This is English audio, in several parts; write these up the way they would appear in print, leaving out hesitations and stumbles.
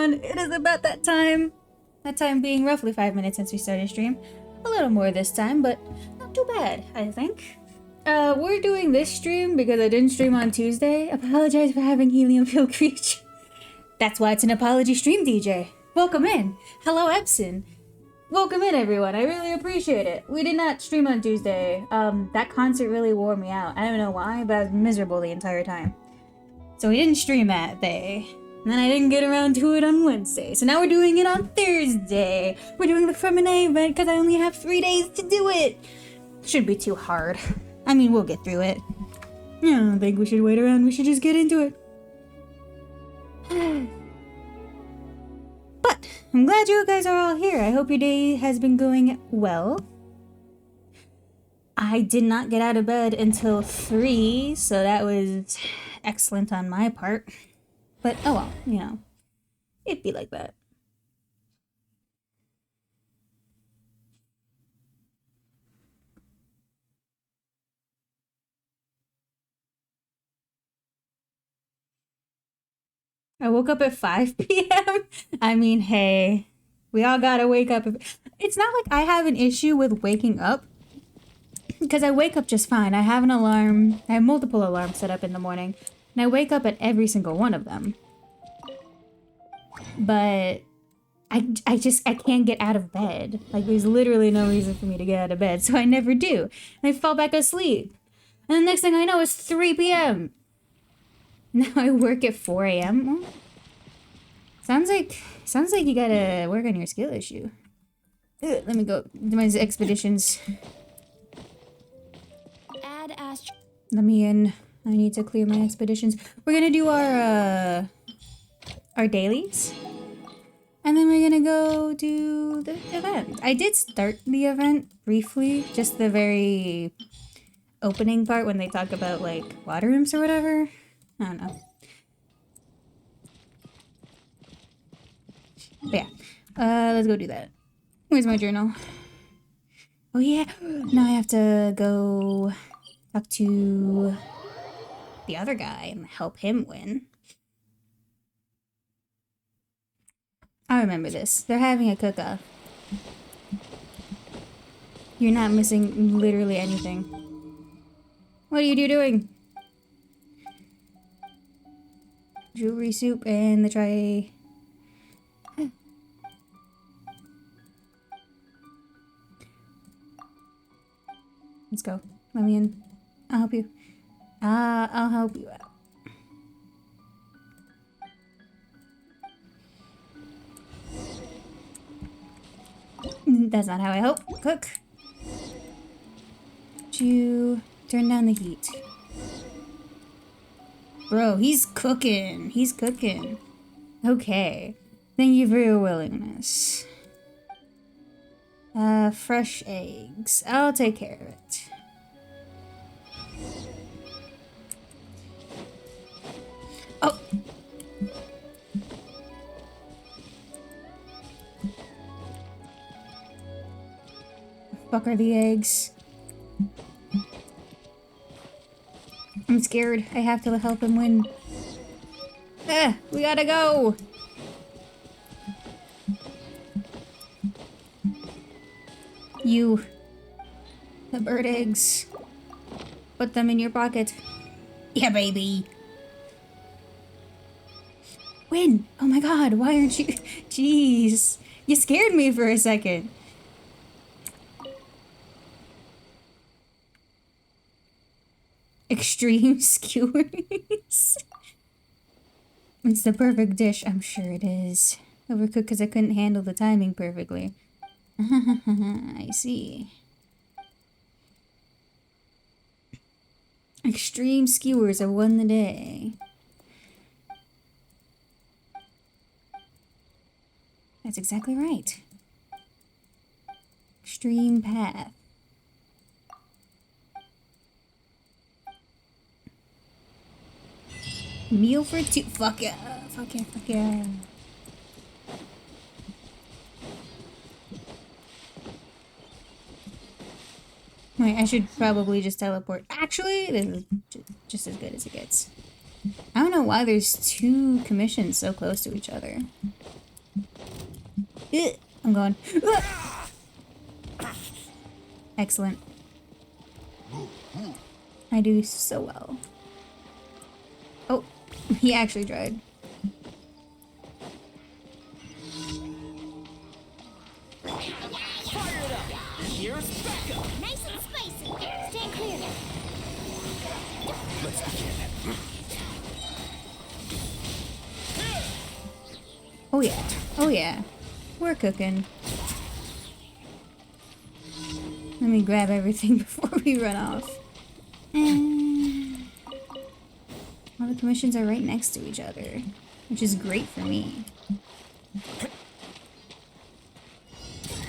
everyone. It is about that time. That time being roughly 5 minutes since we started stream. A little more this time, but not too bad, I think. We're doing this stream because I didn't stream on Tuesday. Apologize for having helium-filled creature. That's why it's an apology stream, DJ. Welcome in. Hello, Epson. Welcome in, everyone. I really appreciate it. We did not stream on Tuesday. That concert really wore me out. I don't know why, but I was miserable the entire time. So we didn't stream that day. And then I didn't get around to it on Wednesday. So now we're doing it on Thursday. We're doing the Femine event because I only have 3 days to do it. Shouldn't be too hard. I mean, we'll get through it. I don't think we should wait around. We should just get into it. But I'm glad you guys are all here. I hope your day has been going well. I did not get out of bed until 3, so that was excellent on my part. But oh well, you know, it'd be like that. I woke up at 5 p.m. I mean, hey, we all gotta wake up. It's not like I have an issue with waking up, because I wake up just fine. I have an alarm. I have multiple alarms set up in the morning, and I wake up at every single one of them. But I can't get out of bed. Like, there's literally no reason for me to get out of bed, so I never do. And I fall back asleep. And the next thing I know, it's 3 p.m. Now I work at 4 a.m. Sounds like you gotta work on your skill issue. Ugh, let me go to my expeditions. Let me in. I need to clear my expeditions. We're gonna do our dailies. And then we're gonna go do the event. I did start the event briefly, just the very opening part when they talk about like water rooms or whatever. I don't know. But yeah, let's go do that. Where's my journal? Oh yeah, now I have to go talk to the other guy and help him win. I remember this. They're having a cook-off. You're not missing literally anything. What are you doing? Jewelry soup and the tray. Let's go. Let me in. I'll help you. I'll help you out. That's not how I help. Cook. Would you turn down the heat? Bro, he's cooking. He's cooking. Okay. Thank you for your willingness. Fresh eggs. I'll take care of it. Oh! Fuck are the eggs? I'm scared. I have to help him win. We gotta go! You. The bird eggs. Put them in your pocket. Yeah, baby! Win! Oh my god, why aren't you... Jeez. You scared me for a second. Extreme skewers. It's the perfect dish. I'm sure it is. Overcooked because I couldn't handle the timing perfectly. I see. Extreme skewers have won the day. That's exactly right. Extreme path. Meal for 2. Fuck yeah. Fuck yeah. Fuck yeah. Wait, I should probably just teleport. Actually, this is just as good as it gets. I don't know why there's 2 commissions so close to each other. I'm going. Excellent. I do so well. Oh, he actually tried. Fire it up! Here's backup! Nice and spicy. Stand clear. Let's begin. Oh yeah. Oh yeah. We're cooking. Let me grab everything before we run off. And all the commissions are right next to each other, which is great for me.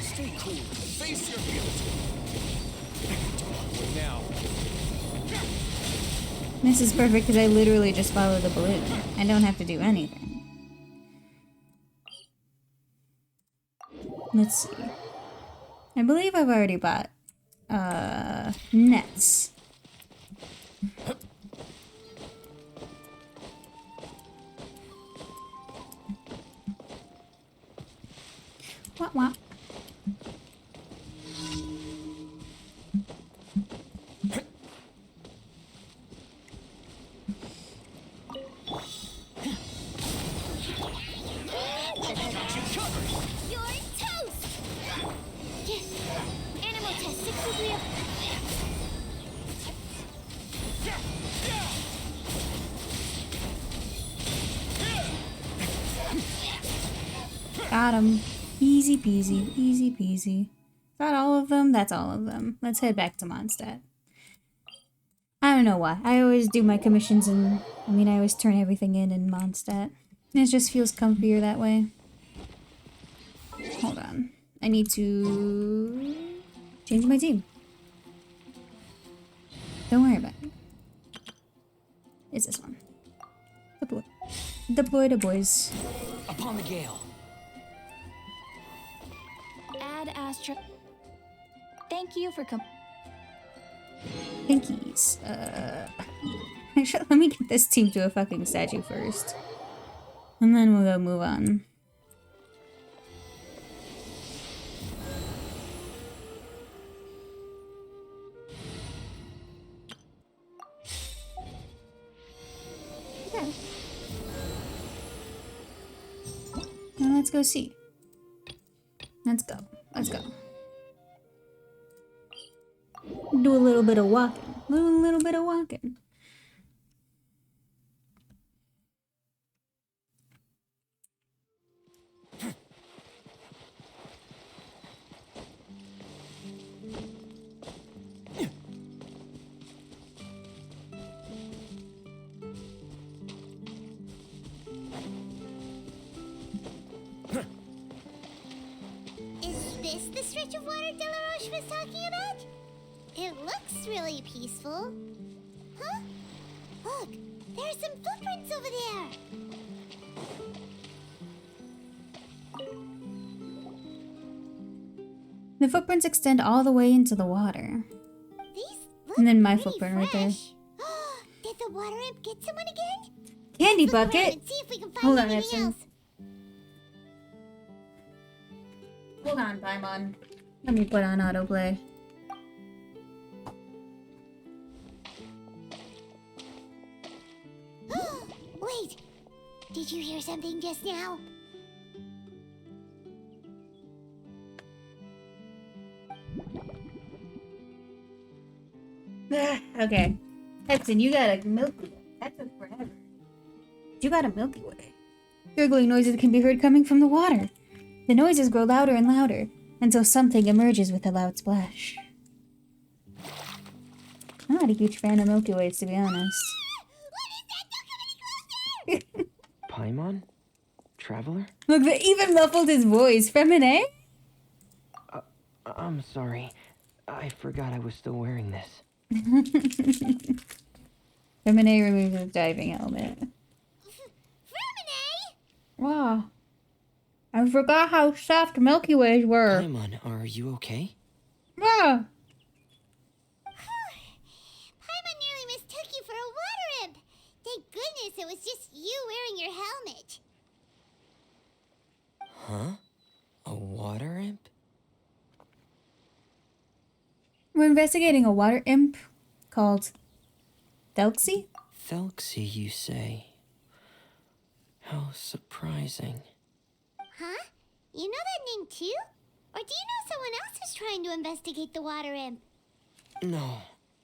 Stay cool. Face your guilt. Onward now. This is perfect because I literally just follow the balloon. I don't have to do anything. Let's see. I believe I've already bought nets. Wah wah. You're toast. Animal test 6 degree of... Got him. Easy peasy, easy peasy. Is that all of them? That's all of them. Let's head back to Mondstadt. I don't know why. I always do my commissions and I always turn everything in Mondstadt. It just feels comfier that way. Hold on. I need to change my team. Don't worry about it. It's this one. Deploy. Deploy the boys. Upon the gale. Add Astra... Thank you for Pinkies. Actually, let me get this team to a fucking statue first. And then we'll go move on. Okay. Now let's go see. Let's go. Let's go. Do a little bit of walking. Little bit of walking. Is this the stretch of water Delaroche was talking about? It looks really peaceful. Huh? Look, there are some footprints over there. The footprints extend all the way into the water. These look And then my pretty footprint right there. fresh. Did the water imp get someone again? Candy Let's look around bucket! and see if we can find Hold on, anything Epson. else. Hold on, Paimon. Let me put on autoplay. Wait, did you hear something just now? Okay. Epson, you got a Milky Way. That took forever. You got a Milky Way. Gurgling noises can be heard coming from the water. The noises grow louder and louder, until something emerges with a loud splash. I'm not a huge fan of Milky Ways, to be honest. Paimon? Traveler? Look, they even muffled his voice. Feminine? I'm sorry. I forgot I was still wearing this. Feminine removes his diving helmet. Fremine! Wow. I forgot how soft Milky Ways were. Paimon, are you okay? Yeah. Paimon nearly mistook you for a water imp. Thank goodness it was just you wearing your helmet. Huh? A investigating a water imp called Thelxie? Thelxie, you say? How surprising. Huh? You know that name too? Or do you know someone else who's trying to investigate the water imp? No,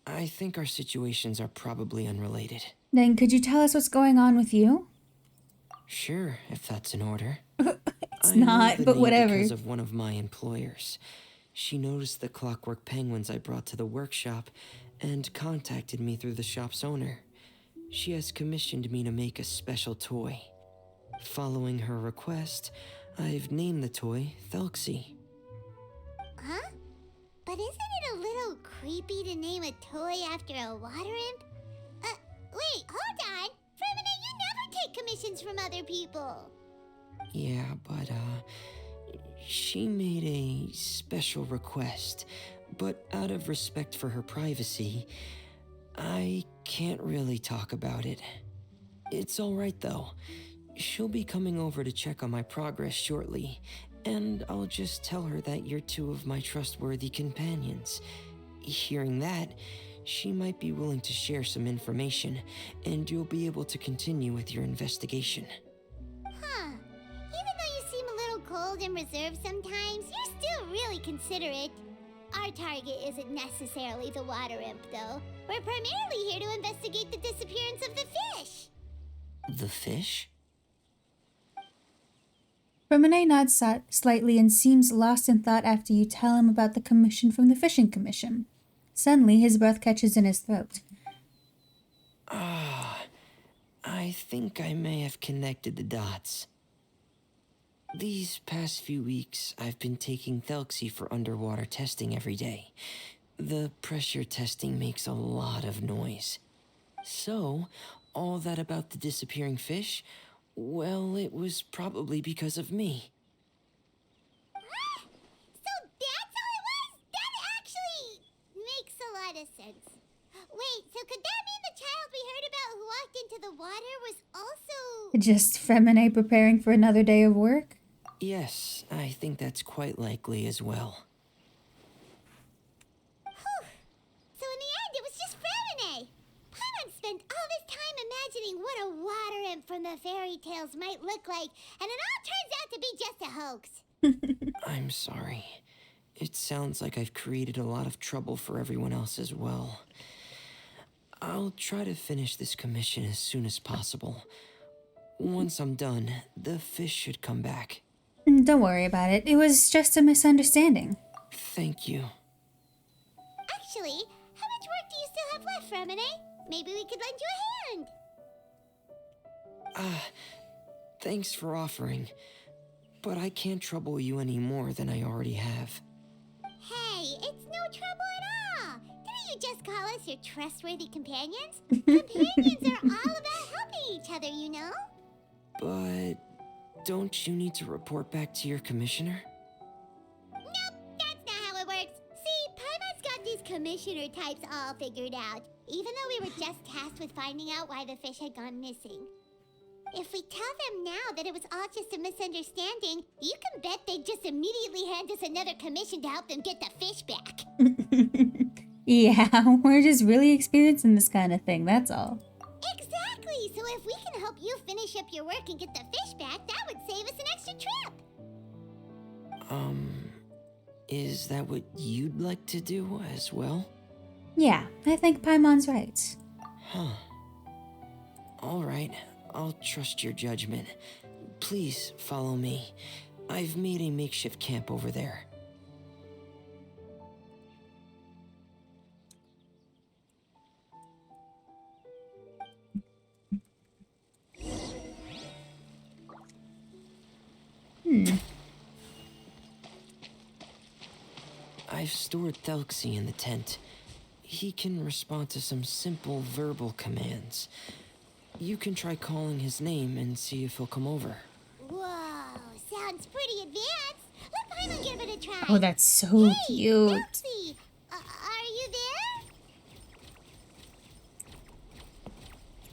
I think our situations are probably unrelated. Then could you tell us what's going on with you? Sure, if that's in order. It's I know not, the but name whatever. because of one of my employers. She noticed the clockwork penguins I brought to the workshop and contacted me through the shop's owner. She has commissioned me to make a special toy. Following her request, I've named the toy Thelxie. Huh? But isn't it a little creepy to name a toy after a water imp? Wait, hold on! Fremina, you never take commissions from other people! Yeah, but, she made a special request, but out of respect for her privacy, I can't really talk about it. It's alright though. She'll be coming over to check on my progress shortly, and I'll just tell her that you're two of my trustworthy companions. Hearing that, she might be willing to share some information, and you'll be able to continue with your investigation. Huh. Even though you seem a little cold and reserved sometimes, you're still really considerate. Our target isn't necessarily the water imp, though. We're primarily here to investigate the disappearance of the fish. The fish? Remine nods slightly and seems lost in thought after you tell him about the commission from the Fishing Commission. Suddenly, his breath catches in his throat. I think I may have connected the dots. These past few weeks, I've been taking Thelxie for underwater testing every day. The pressure testing makes a lot of noise. So, all that about the disappearing fish, well, it was probably because of me. So that's how it was? That actually makes a lot of sense. Wait, so could that mean the child we heard about who walked into the water was also... Just Femine preparing for another day of work? Yes, I think that's quite likely as well. Whew. So in the end, it was just Fremine. Paimon spent all this time imagining what a water imp from the fairy tales might look like, and it all turns out to be just a hoax. I'm sorry. It sounds like I've created a lot of trouble for everyone else as well. I'll try to finish this commission as soon as possible. Once I'm done, the fish should come back. Don't worry about it. It was just a misunderstanding. Thank you. Actually, how much work do you still have left, Fremine? Maybe we could lend you a hand. Thanks for offering, but I can't trouble you any more than I already have. Hey, it's no trouble at all. Didn't you just call us your trustworthy companions? Companions are all about helping each other, you know? But don't you need to report back to your commissioner? Nope, that's not how it works. See, Paimon's got these commissioner types all figured out, even though we were just tasked with finding out why the fish had gone missing. If we tell them now that it was all just a misunderstanding, you can bet they'd just immediately hand us another commission to help them get the fish back. Yeah, we're just really experiencing this kind of thing, that's all. Exactly! So if we can help you finish up your work and get the fish back, that would save us an extra trip! Is that what you'd like to do as well? Yeah, I think Paimon's right. Alright, I'll trust your judgment. Please follow me. I've made a makeshift camp over there. I've stored Thelxie in the tent. He can respond to some simple verbal commands. You can try calling his name and see if he'll come over. Whoa, sounds pretty advanced. Let Paimon give it a try. Oh, that's so Hey, cute. Elsie, are you there?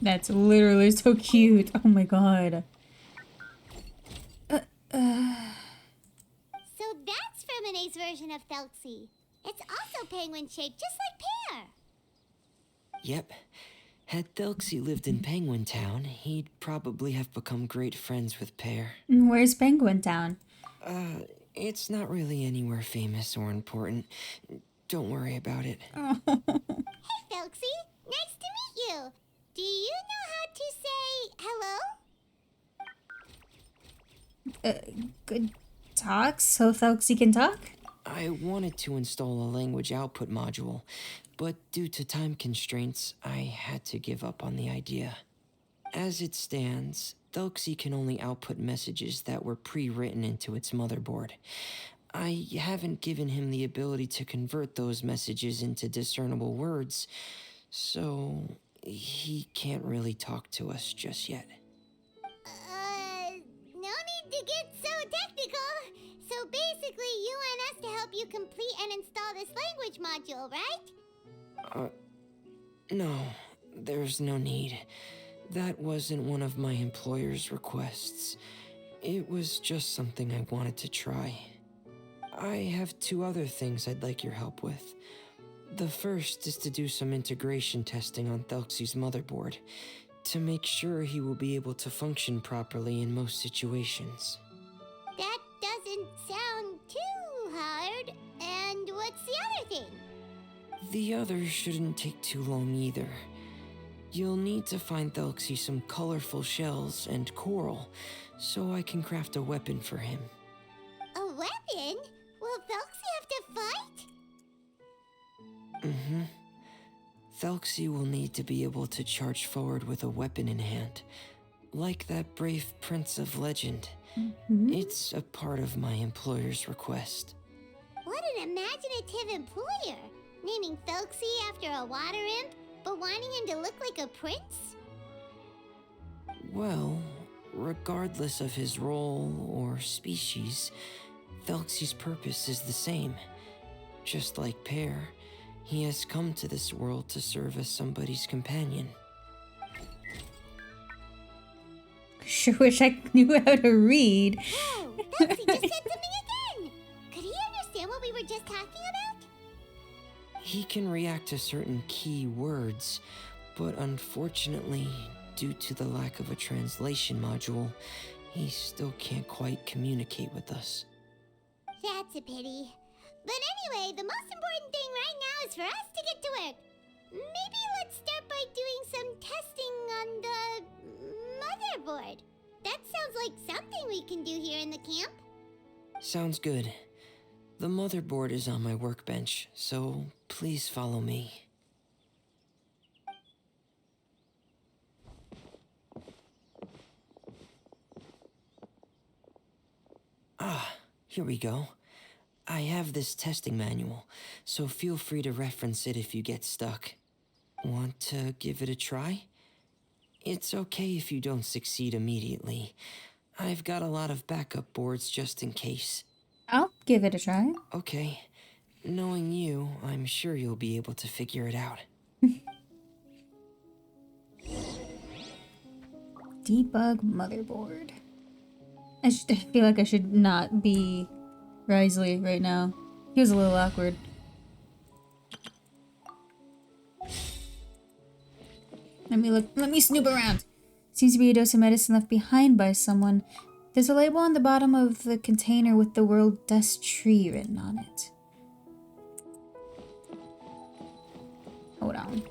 That's literally so cute. Oh my god. So that's Femine's version of Thelxie. It's also penguin-shaped, just like Pear. Yep. Had Thelxie lived in Penguin Town, he'd probably have become great friends with Pear. Where's Penguin Town? It's not really anywhere famous or important. Don't worry about it. Hey, Felxie. Nice to meet you. Do you know how to say hello? Good talk, so Thelxie can talk? I wanted to install a language output module, but due to time constraints, I had to give up on the idea. As it stands, Thelxie can only output messages that were pre-written into its motherboard. I haven't given him the ability to convert those messages into discernible words, so he can't really talk to us just yet. No need to get so technical. So basically, you want us to help you complete and install this language module, right? No, there's no need. That wasn't one of my employer's requests. It was just something I wanted to try. I have 2 other things I'd like your help with. The first is to do some integration testing on Thelxie's motherboard, to make sure he will be able to function properly in most situations. That doesn't sound too hard. And what's the other thing? The other shouldn't take too long either. You'll need to find Thelxie some colorful shells and coral, so I can craft a weapon for him. A weapon? Will Felxie have to fight? Mm-hmm. Thelxie will need to be able to charge forward with a weapon in hand, like that brave prince of legend. It's a part of my employer's request. What an imaginative employer! Naming Felxie after a water imp, but wanting him to look like a prince? Well, regardless of his role or species, Thelxie's purpose is the same. Just like Pear, he has come to this world to serve as somebody's companion. Sure wish I knew how to read. Whoa, Felxie just said something again! Could he understand what we were just talking about? He can react to certain key words, but unfortunately, due to the lack of a translation module, he still can't quite communicate with us. That's a pity. But anyway, the most important thing right now is for us to get to work. Maybe let's start by doing some testing on the motherboard. That sounds like something we can do here in the camp. Sounds good. The motherboard is on my workbench, so please follow me. Ah, here we go. I have this testing manual, so feel free to reference it if you get stuck. Want to give it a try? It's okay if you don't succeed immediately. I've got a lot of backup boards just in case. I'll give it a try. Okay. Knowing you, I'm sure you'll be able to figure it out. Debug motherboard. I feel like I should not be Risley right now. He was a little awkward. Let me snoop around. Seems to be a dose of medicine left behind by someone. There's a label on the bottom of the container with the World Dust Tree written on it. Hold on.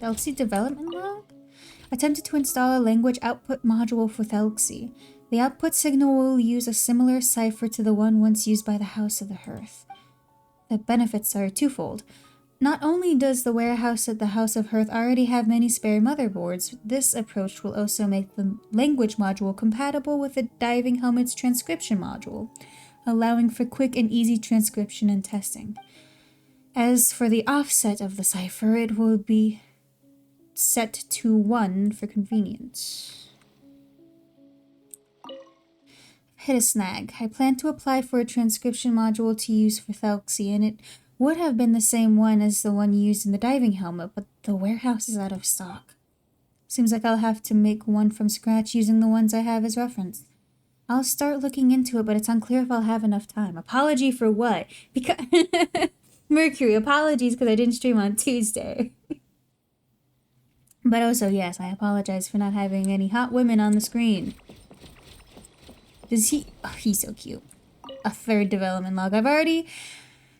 Thelxie development log? Attempted to install a language output module for Thelxie. The output signal will use a similar cipher to the one once used by the House of the Hearth. The benefits are twofold. Not only does the warehouse at the House of Hearth already have many spare motherboards, this approach will also make the language module compatible with the diving helmet's transcription module, allowing for quick and easy transcription and testing. As for the offset of the cipher, it will be set to 1 for convenience. Hit a snag. I plan to apply for a transcription module to use for Thelxie, and it would have been the same one as the one used in the diving helmet, but the warehouse is out of stock. Seems like I'll have to make one from scratch using the ones I have as reference. I'll start looking into it, but it's unclear if I'll have enough time. Apology for what? Because Mercury, apologies because I didn't stream on Tuesday. But also, yes, I apologize for not having any hot women on the screen. Does he? Oh, he's so cute. A third development log. I've already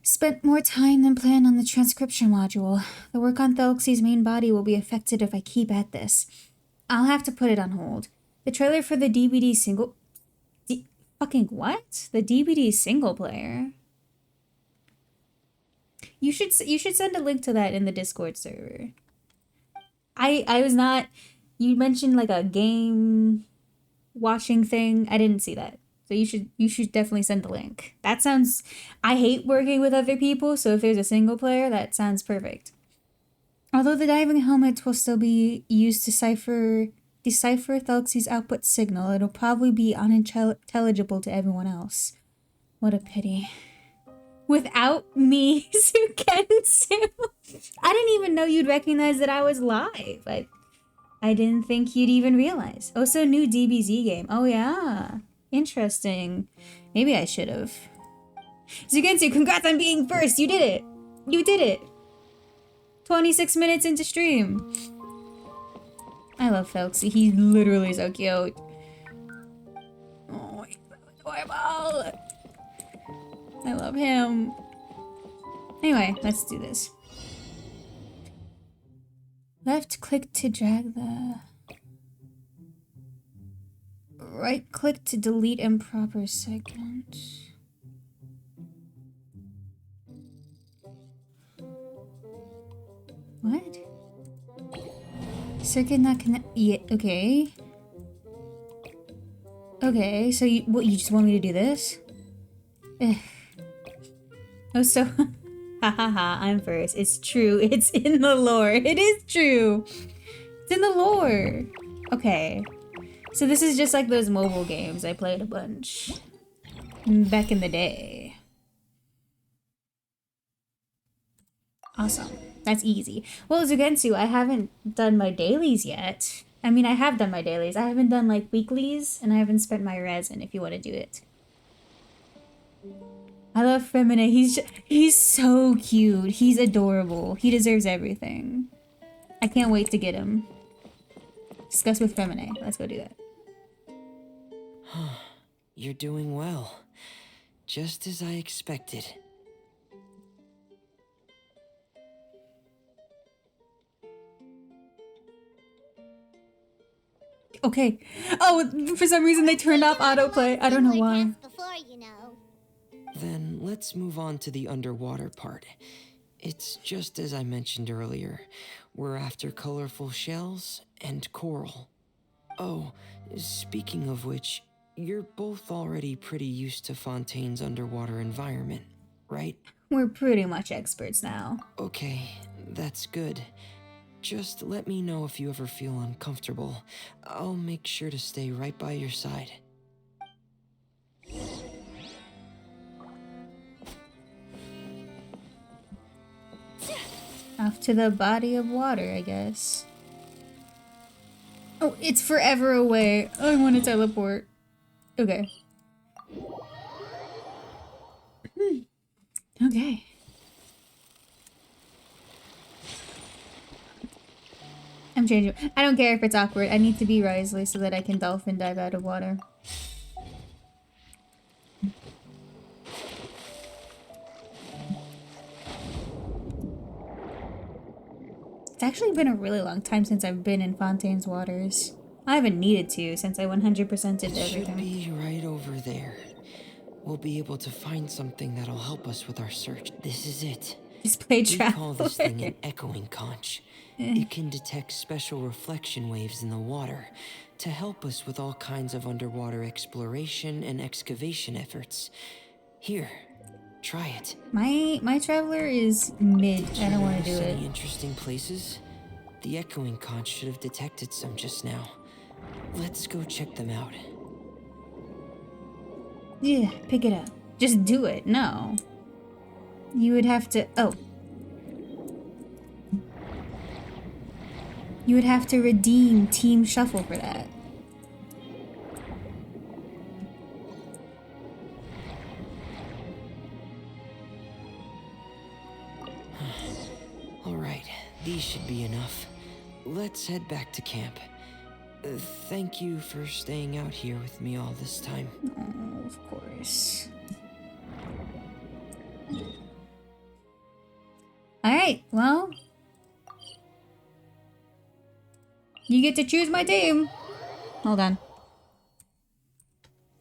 spent more time than planned on the transcription module. The work on Thelxie's main body will be affected if I keep at this. I'll have to put it on hold. The trailer for the DVD single... fucking what? The DVD single player? You should send a link to that in the Discord server. I was not... You mentioned like a game watching thing. I didn't see that. So you should definitely send the link. That sounds... I hate working with other people, so if there's a single player, that sounds perfect. Although the diving helmet will still be used to decipher Thelxie's output signal, it'll probably be unintelligible to everyone else. What a pity. Without me, Sukensu. I didn't even know you'd recognize that I was live. I didn't think you'd even realize. Also, new DBZ game. Oh yeah. Interesting. Maybe I should have. Sukensu, congrats on being first! You did it! You did it! 26 minutes into stream. I love Felxie. He's literally so cute. Oh, he's so adorable. I love him. Anyway, let's do this. Left click to drag the... Right click to delete improper segment. What? Circuit not connect. Yeah, okay. Okay, so you just want me to do this? Ugh. Oh, so hahaha, I'm first. It's true. It's in the lore. It is true. It's in the lore. Okay. So this is just like those mobile games I played a bunch back in the day. Awesome. That's easy. Well, Zugensu, I haven't done my dailies yet. I mean, I have done my dailies. I haven't done like weeklies, and I haven't spent my resin if you want to do it. I love Femine. He's so cute. He's adorable. He deserves everything. I can't wait to get him. Discuss with Femine. Let's go do that. You're doing well. Just as I expected. Okay. Oh, for some reason they turned off autoplay. I don't know why. Before, you know. Then let's move on to the underwater part. It's just as I mentioned earlier. We're after colorful shells and coral. Oh, speaking of which, you're both already pretty used to Fontaine's underwater environment, right? We're pretty much experts now. Okay, that's good. Just let me know if you ever feel uncomfortable. I'll make sure to stay right by your side. Off to the body of water, I guess. Oh, it's forever away. I want to teleport. Okay. Okay. I'm changing. I don't care if it's awkward. I need to be Risley so that I can dolphin dive out of water. It's actually been a really long time since I've been in Fontaine's waters. I haven't needed to since I 100%'d It should everything. be right over there. We'll be able to find something that'll help us with our search. This is it. Display We call this thing traveler. an echoing conch. It can detect special reflection waves in the water to help us with all kinds of underwater exploration and excavation efforts. Here, try it. My traveler is mid. I don't want to do Notice it. any interesting places? The echoing conch should have detected some just now. Let's go check them out. Yeah, pick it up. Just do it. No. You would have to... Oh. You would have to redeem Team Shuffle for that. these should be enough. Let's head back to camp. Thank you for staying out here with me all this time. Oh, of course. Alright, well. You get to choose my team. Hold on.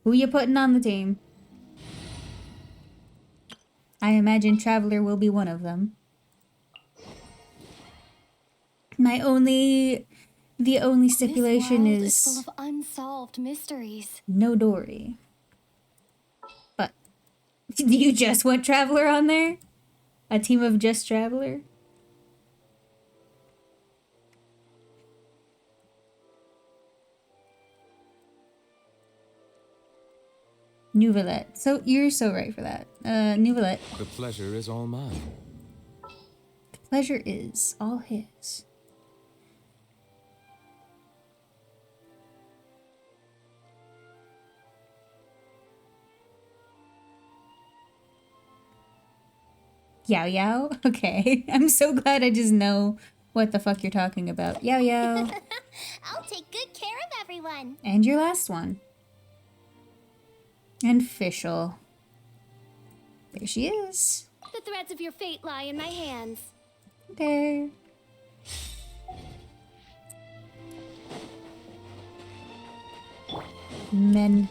Who you putting on the team? I imagine Traveler will be one of them. The only stipulation this world is full of unsolved mysteries. no Dory. But do you just want Traveler on there? A team of just Traveler? Nouvelette. So you're so right for that. Nouvelette. The pleasure is all mine. The pleasure is all his. Yao Yao? Okay. I'm so glad I just know what the fuck you're talking about. Yao Yao. I'll take good care of everyone. And your last one. And Fischl. There she is. The threads of your fate lie in my hands. Okay. Men.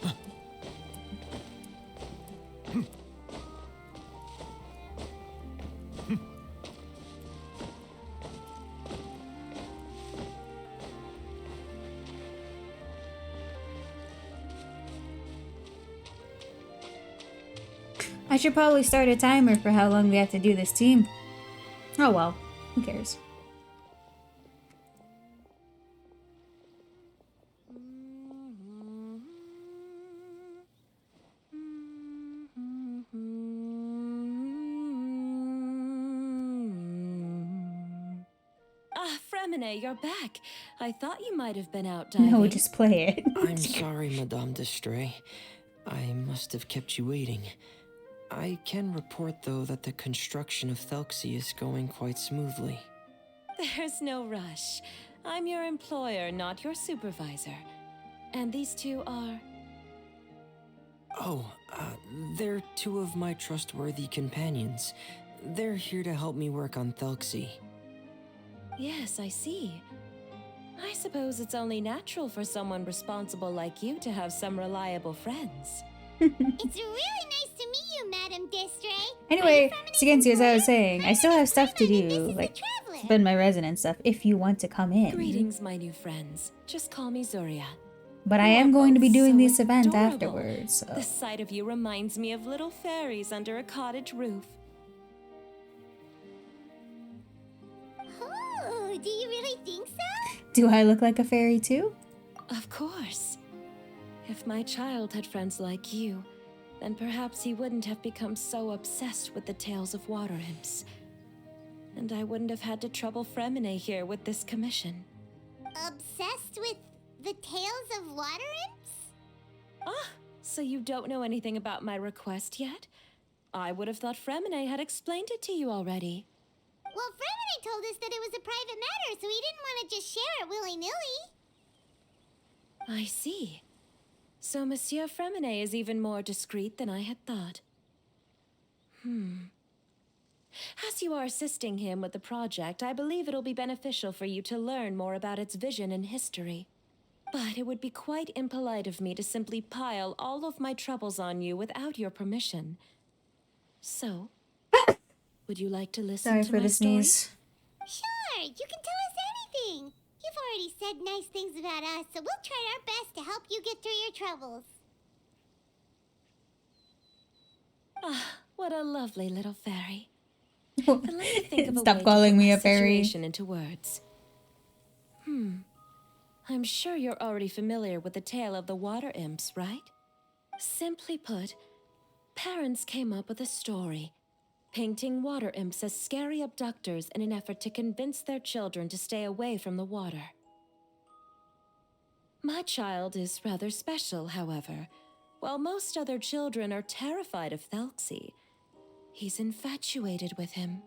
I should probably start a timer for how long we have to do this team. Oh well, who cares? Ah, Fremine, you're back. I thought you might have been out diving. No, just play it. I'm sorry, Madame d'Estrée. I must have kept you waiting. I can report, though, that the construction of Thelxie is going quite smoothly. There's no rush. I'm your employer, not your supervisor. And these two are... Oh, they're two of my trustworthy companions. They're here to help me work on Thelxie. Yes, I see. I suppose it's only natural for someone responsible like you to have some reliable friends. It's really nice to meet you, Madame d'Estrée. Anyway, Sigensi, as I was saying, I still have stuff to do, like spend my resin and stuff, if you want to come in. Greetings, my new friends. Just call me Zuria. But I You am are going to be both doing so this event adorable. afterwards, so... The sight of you reminds me of little fairies under a cottage roof. Oh, do you really think so? Do I look like a fairy too? Of course. If my child had friends like you, then perhaps he wouldn't have become so obsessed with the tales of water imps. And I wouldn't have had to trouble Fremine here with this commission. Obsessed with the tales of water imps? Ah, so you don't know anything about my request yet? I would have thought Fremine had explained it to you already. Well, Fremine told us that it was a private matter, so he didn't want to just share it willy-nilly. I see. So Monsieur Fremine is even more discreet than I had thought. As you are assisting him with the project, I believe it'll be beneficial for you to learn more about its vision and history. But it would be quite impolite of me to simply pile all of my troubles on you without your permission. So, would you like to listen Sorry to for my the story? sneeze. Sure, you can tell us anything. You've already said nice things about us, so we'll try our best to help you get through your troubles. Ah, what a lovely little fairy. But let me think of a Stop way calling to put me my a fairy. situation into words. I'm sure you're already familiar with the tale of the water imps, right? Simply put, parents came up with a story, painting water imps as scary abductors in an effort to convince their children to stay away from the water. My child is rather special, however. While most other children are terrified of Thelxie, he's infatuated with him.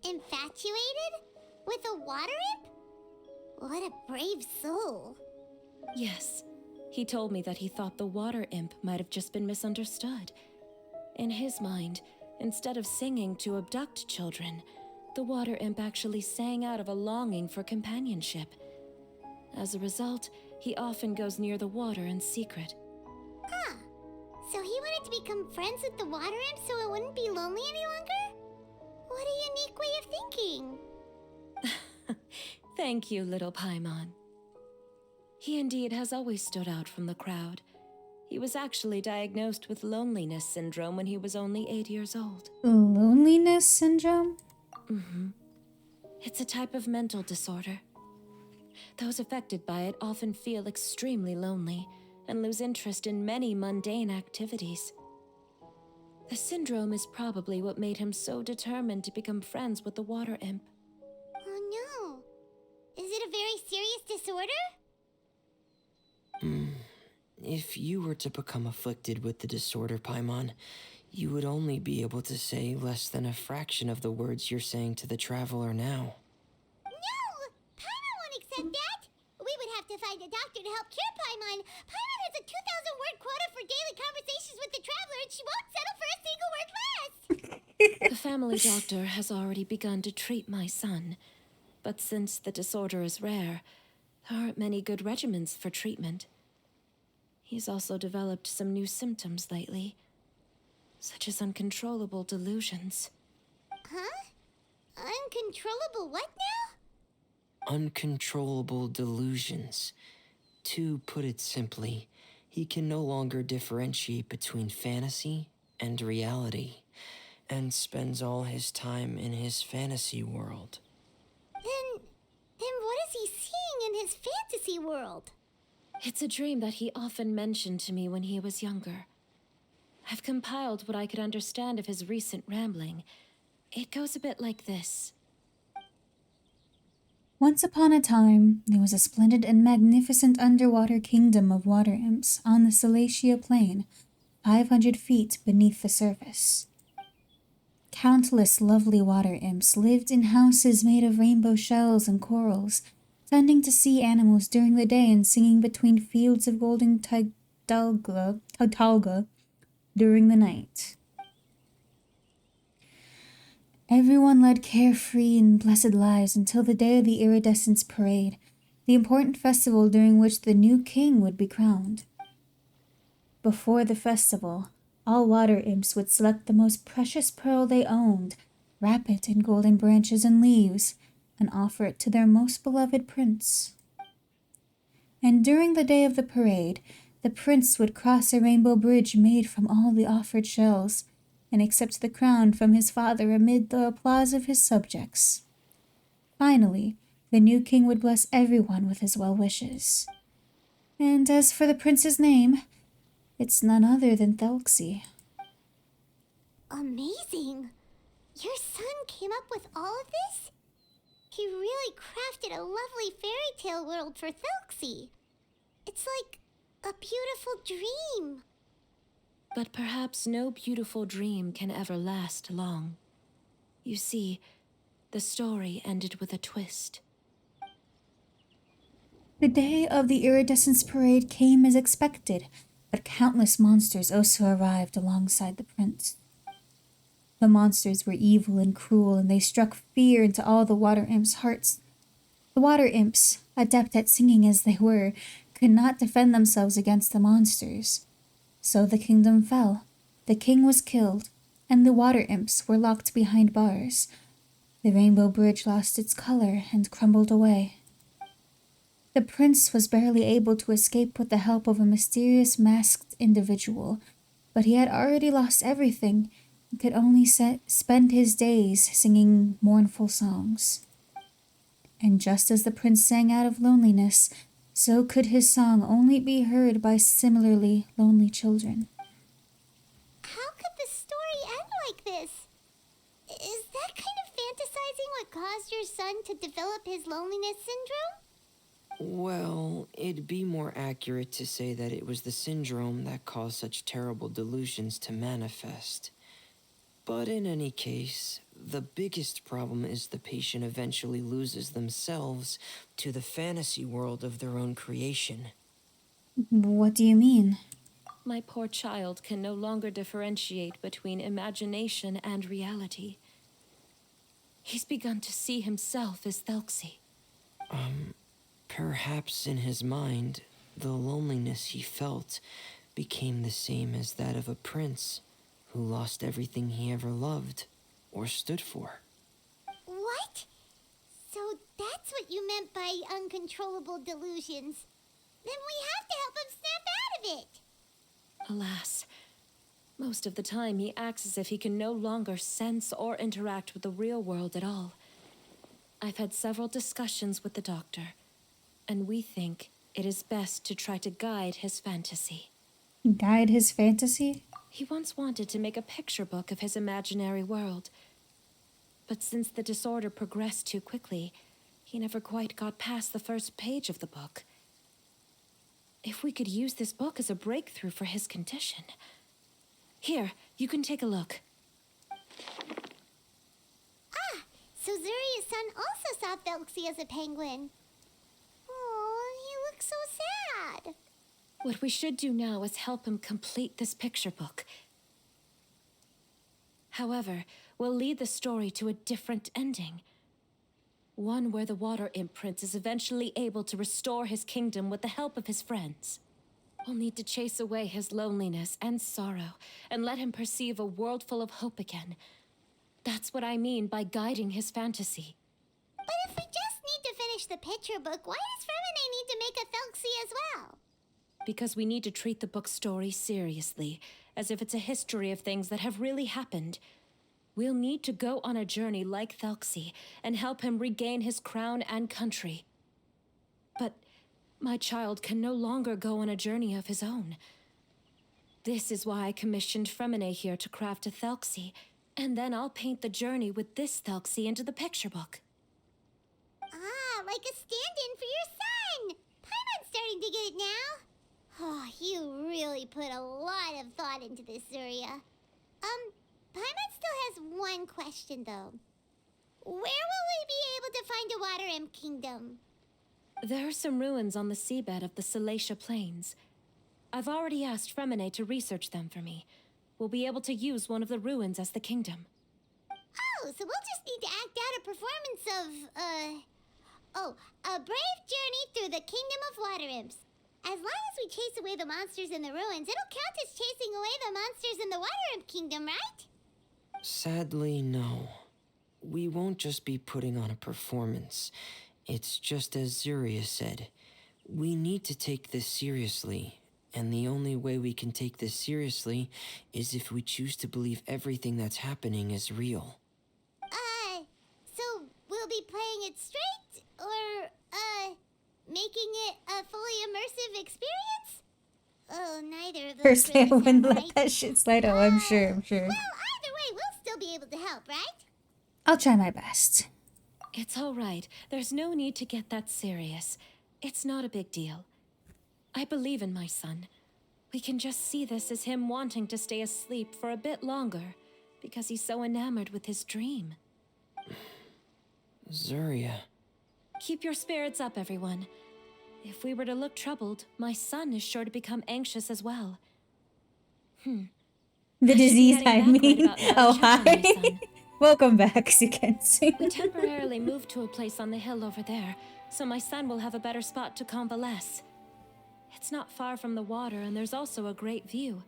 Infatuated? With a water imp? What a brave soul. Yes, he told me that he thought the water imp might have just been misunderstood. In his mind, instead of singing to abduct children, the water imp actually sang out of a longing for companionship. As a result, he often goes near the water in secret. Huh. So he wanted to become friends with the water imp so it wouldn't be lonely any longer? What a unique way of thinking. Thank you, little Paimon. He indeed has always stood out from the crowd. He was actually diagnosed with loneliness syndrome when he was only 8 years old. Loneliness syndrome? It's a type of mental disorder. Those affected by it often feel extremely lonely and lose interest in many mundane activities. The syndrome is probably what made him so determined to become friends with the water imp. Oh no. Is it a very serious disorder? If you were to become afflicted with the disorder, Paimon, you would only be able to say less than a fraction of the words you're saying to the traveler now. No! Paimon won't accept that! We would have to find a doctor to help cure Paimon. Paimon has a 2,000-word quota for daily conversations with the traveler, and she won't settle for a single word less! The family doctor has already begun to treat my son, but since the disorder is rare, there aren't many good regimens for treatment. He's also developed some new symptoms lately, such as uncontrollable delusions. Huh? Uncontrollable what now? Uncontrollable delusions. To put it simply, he can no longer differentiate between fantasy and reality, and spends all his time in his fantasy world. Then what is he seeing in his fantasy world? It's a dream that he often mentioned to me when he was younger. I've compiled what I could understand of his recent rambling. It goes a bit like this. Once upon a time, there was a splendid and magnificent underwater kingdom of water imps on the Salacia Plain, 500 feet beneath the surface. Countless lovely water imps lived in houses made of rainbow shells and corals, tending to sea animals during the day and singing between fields of golden tautalga during the night. Everyone led carefree and blessed lives until the day of the Iridescence Parade, the important festival during which the new king would be crowned. Before the festival, all water imps would select the most precious pearl they owned, wrap it in golden branches and leaves, and offer it to their most beloved prince. And during the day of the parade, the prince would cross a rainbow bridge made from all the offered shells, and accept the crown from his father amid the applause of his subjects. Finally, the new king would bless everyone with his well wishes. And as for the prince's name, it's none other than Thelxie. Amazing! Your son came up with all of this? He really crafted a lovely fairy tale world for Thelxie. It's like a beautiful dream. But perhaps no beautiful dream can ever last long. You see, the story ended with a twist. The day of the Iridescence Parade came as expected, but countless monsters also arrived alongside the prince. The monsters were evil and cruel, and they struck fear into all the water imps' hearts. The water imps, adept at singing as they were, could not defend themselves against the monsters. So the kingdom fell, the king was killed, and the water imps were locked behind bars. The rainbow bridge lost its color and crumbled away. The prince was barely able to escape with the help of a mysterious masked individual, but he had already lost everything and could only spend his days singing mournful songs. And just as the prince sang out of loneliness, so could his song only be heard by similarly lonely children. How could the story end like this? Is that kind of fantasizing what caused your son to develop his loneliness syndrome? Well, it'd be more accurate to say that it was the syndrome that caused such terrible delusions to manifest. But in any case, the biggest problem is the patient eventually loses themselves to the fantasy world of their own creation. What do you mean? My poor child can no longer differentiate between imagination and reality. He's begun to see himself as Thelxie. Perhaps in his mind, the loneliness he felt became the same as that of a prince who lost everything he ever loved or stood for. What? So that's what you meant by uncontrollable delusions. Then we have to help him snap out of it. Alas, most of the time he acts as if he can no longer sense or interact with the real world at all. I've had several discussions with the doctor, and we think it is best to try to guide his fantasy. Guide his fantasy? He once wanted to make a picture book of his imaginary world, but since the disorder progressed too quickly, he never quite got past the first page of the book. If we could use this book as a breakthrough for his condition. Here, you can take a look. So Zuria's son also saw Thelxie as a penguin. Oh, he looks so sad. What we should do now is help him complete this picture book. However, we'll lead the story to a different ending. One where the water imp prince is eventually able to restore his kingdom with the help of his friends. We'll need to chase away his loneliness and sorrow and let him perceive a world full of hope again. That's what I mean by guiding his fantasy. But if we just need to finish the picture book, why does Fremine need to make a Thelxie as well? Because we need to treat the book's story seriously, as if it's a history of things that have really happened. We'll need to go on a journey like Thelxie and help him regain his crown and country. But my child can no longer go on a journey of his own. This is why I commissioned Fremine here to craft a Thelxie, and then I'll paint the journey with this Thelxie into the picture book. Ah, like a stand-in for your son! Paimon's starting to get it now. Oh, you really put a lot of thought into this, Zuria. Paimon still has one question, though. Where will we be able to find a Water Imp Kingdom? There are some ruins on the seabed of the Salacia Plains. I've already asked Fremine to research them for me. We'll be able to use one of the ruins as the kingdom. Oh, so we'll just need to act out a performance of, a brave journey through the Kingdom of Water Imps. As long as we chase away the monsters in the ruins, it'll count as chasing away the monsters in the Water Imp Kingdom, right? Sadly, no. We won't just be putting on a performance. It's just as Zuria said. We need to take this seriously. And the only way we can take this seriously is if we choose to believe everything that's happening is real. So we'll be playing it straight? Or, making it a fully immersive experience? Oh, neither of those Personally, I really wouldn't sound let right. that shit slide. Oh, I'm sure. Well, either way, we'll still be able to help, right? I'll try my best. It's all right. There's no need to get that serious. It's not a big deal. I believe in my son. We can just see this as him wanting to stay asleep for a bit longer because he's so enamored with his dream. Zuria. Keep your spirits up, everyone. If we were to look troubled, my son is sure to become anxious as well. The I should be disease heading I back right mean. about now to Oh, check on my hi. son. Welcome back, Sukensu. We temporarily moved to a place on the hill over there, so my son will have a better spot to convalesce. It's not far from the water, and there's also a great view.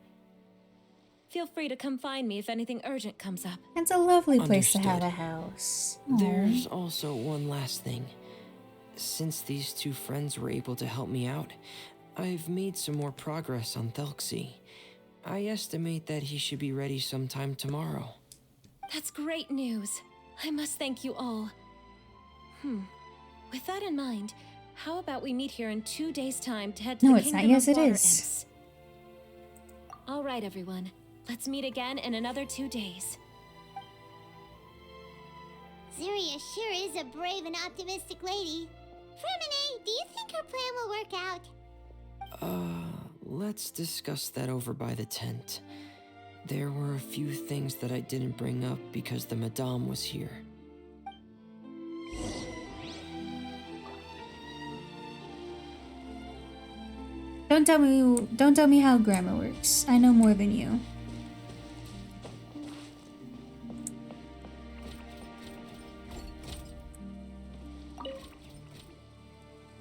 Feel free to come find me if anything urgent comes up. It's a lovely place to have Understood. a house. Aw. There's also one last thing. Since these two friends were able to help me out, I've made some more progress on Thelxie. I estimate that he should be ready sometime tomorrow. That's great news. I must thank you all. With that in mind, how about we meet here in 2 days' time to head to No, the it's not. Kingdom Yes, of it Water is. Imps? All right, everyone. Let's meet again in another 2 days. Zuria sure is a brave and optimistic lady. Fremine, do you think her plan will work out? Let's discuss that over by the tent. There were a few things that I didn't bring up because the Madame was here. Don't tell me how grammar works. I know more than you.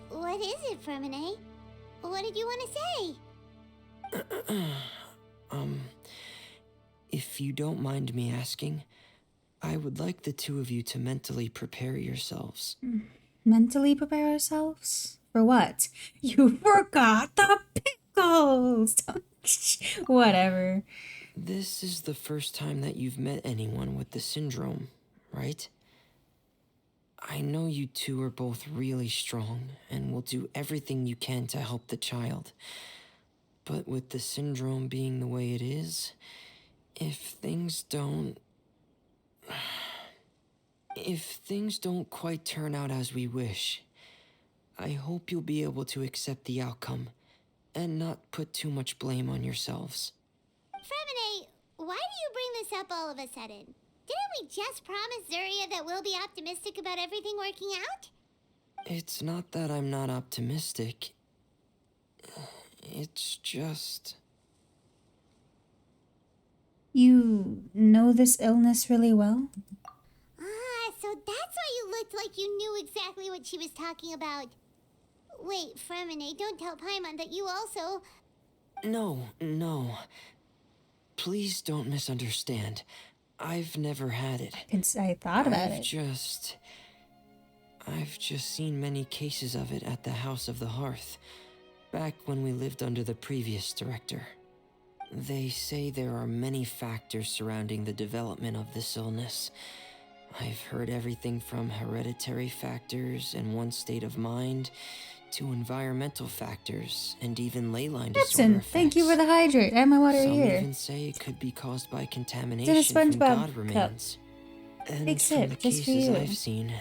What is it, Fermine? What did you want to say? If you don't mind me asking, I would like the two of you to mentally prepare yourselves. Mentally prepare ourselves? For what? You forgot the pickles! Whatever. This is the first time that you've met anyone with the syndrome, right? I know you two are both really strong and will do everything you can to help the child. But with the syndrome being the way it is, if things don't quite turn out as we wish, I hope you'll be able to accept the outcome and not put too much blame on yourselves. Fermine, why do you bring this up all of a sudden? Didn't we just promise Zuria that we'll be optimistic about everything working out? It's not that I'm not optimistic. It's just... You know this illness really well? Ah, so that's why you looked like you knew exactly what she was talking about. Wait, Fermine, don't tell Paimon that you also... No. Please don't misunderstand. I've never had it. I thought about I've it. just seen many cases of it at the House of the Hearth, back when we lived under the previous director. They say there are many factors surrounding the development of this illness. I've heard everything from hereditary factors and one's state of mind, to environmental factors, and even ley line disorder effects. Thank you for the hydrate. I have my water Some here. even say it could be caused by It's contamination in a from SpongeBob god cup. remains. And Big from the sip, just for cases you. I've seen,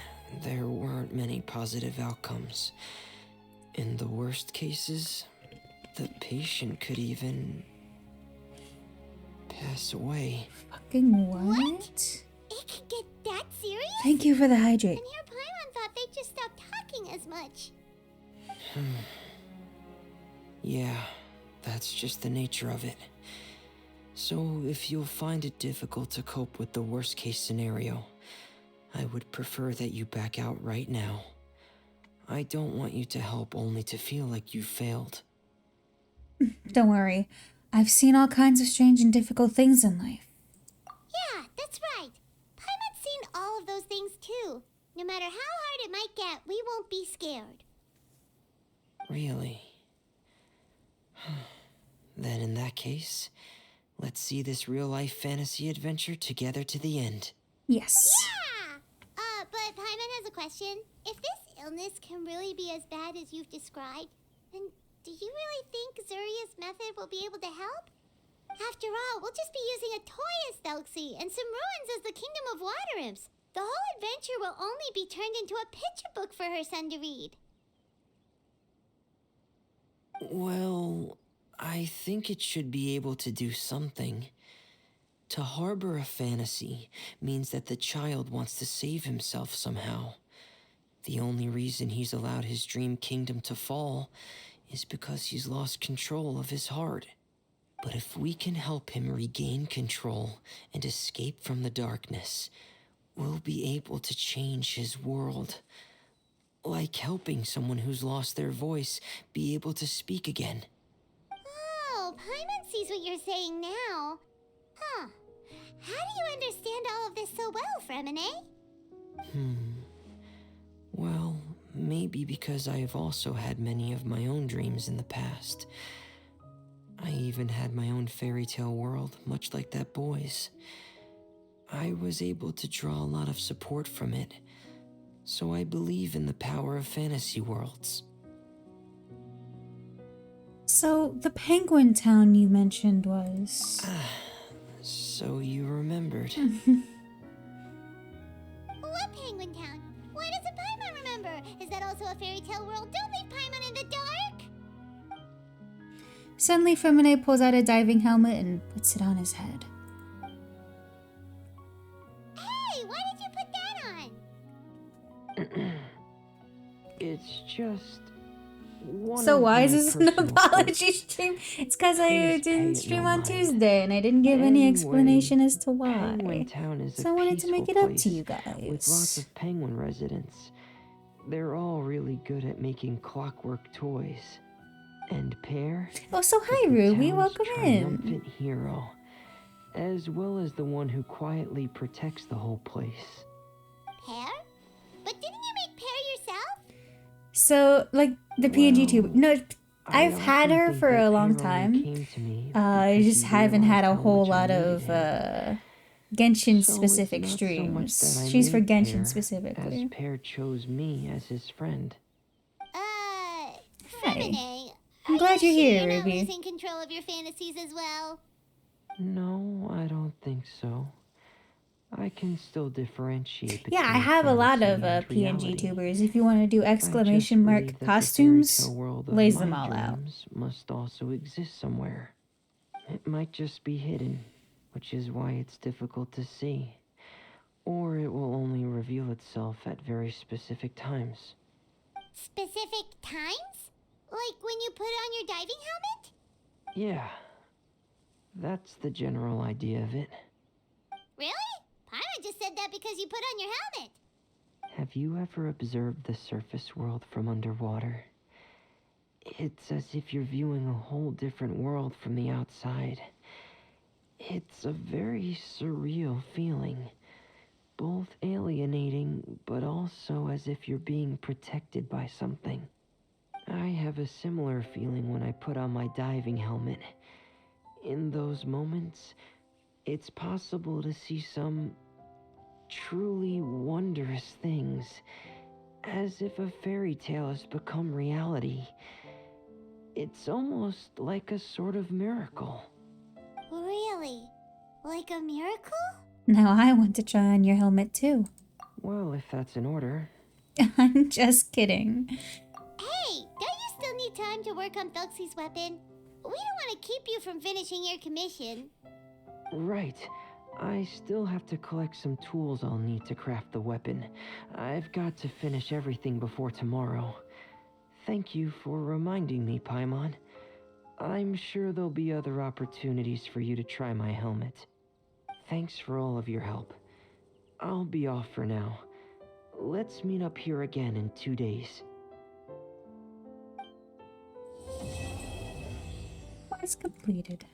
there weren't many positive outcomes. In the worst cases, the patient could even pass away. Fucking what? It could get that serious? Thank you for the hydrate. And here Paimon thought they'd just stop talking as much. Yeah, that's just the nature of it. So if you'll find it difficult to cope with the worst case scenario, I would prefer that you back out right now. I don't want you to help only to feel like you failed. Don't worry. I've seen all kinds of strange and difficult things in life. Yeah, that's right. Paimon's seen all of those things too. No matter how hard it might get, we won't be scared. Really? Then in that case, let's see this real-life fantasy adventure together to the end. Yes. Yeah! But Paimon has a question. If this illness can really be as bad as you've described, then do you really think Zuria's method will be able to help? After all, we'll just be using a toy as Thelxie and some ruins as the Kingdom of Water Imps. The whole adventure will only be turned into a picture book for her son to read. Well, I think it should be able to do something. To harbor a fantasy means that the child wants to save himself somehow. The only reason he's allowed his dream kingdom to fall is because he's lost control of his heart. But if we can help him regain control and escape from the darkness, we'll be able to change his world. Like helping someone who's lost their voice be able to speak again. Oh, Paimon sees what you're saying now. Huh. How do you understand all of this so well, Fremine? Well, maybe because I have also had many of my own dreams in the past. I even had my own fairy tale world, much like that boy's. I was able to draw a lot of support from it, so I believe in the power of fantasy worlds. So, the penguin town you mentioned was... So you remembered. What Penguin Town? Why doesn't Paimon remember? Is that also a fairy tale world? Don't leave Paimon in the dark! Suddenly, Femine pulls out a diving helmet and puts it on his head. It's just one So of why is my this an personal apology quirks. stream? It's because I Please didn't pay it stream no on mind. Tuesday and I didn't give any explanation as to why. Penguin Town is So I a wanted to peaceful make it up to place you with lots guys. of penguin residents. They're all really good at making clockwork toys. And Pear Oh, so is hi the Ruby, town's welcome in. triumphant hero, as well as the one who quietly protects the whole place. Pear? But didn't you make Pear yourself? So, like, the PNG Well, tube. No, I I've had often her think for that a long Pear only time. came to me I because just he haven't had realized a how whole much I lot needed of him. Genshin So specific it's not so much that streams. I She's for made Genshin Pear, as specifically. Pear chose me as his friend. Hi. Femine, I'm are glad you you're sure here, you're not Ruby. losing control of your fantasies as well? No, I don't think so. I can still differentiate between Yeah, I have a lot of fantasy and PNG reality. tubers. If you want to do I just exclamation mark believe that costumes, the fairy tale world of lays my them all out. dreams must also exist somewhere. It might just be hidden, which is why it's difficult to see. Or it will only reveal itself at very specific times. Specific times? Like when you put on your diving helmet? Yeah, that's the general idea of it. Really? Paimon just said that because you put on your helmet. Have you ever observed the surface world from underwater? It's as if you're viewing a whole different world from the outside. It's a very surreal feeling. Both alienating, but also as if you're being protected by something. I have a similar feeling when I put on my diving helmet. In those moments, it's possible to see some truly wondrous things, as if a fairy tale has become reality. It's almost like a sort of miracle. Really? Like a miracle? Now I want to try on your helmet too. Well, if that's in order. I'm just kidding. Hey, don't you still need time to work on Felxie's weapon? We don't want to keep you from finishing your commission. Right. I still have to collect some tools I'll need to craft the weapon. I've got to finish everything before tomorrow. Thank you for reminding me, Paimon. I'm sure there'll be other opportunities for you to try my helmet. Thanks for all of your help. I'll be off for now. Let's meet up here again in 2 days. Quest completed.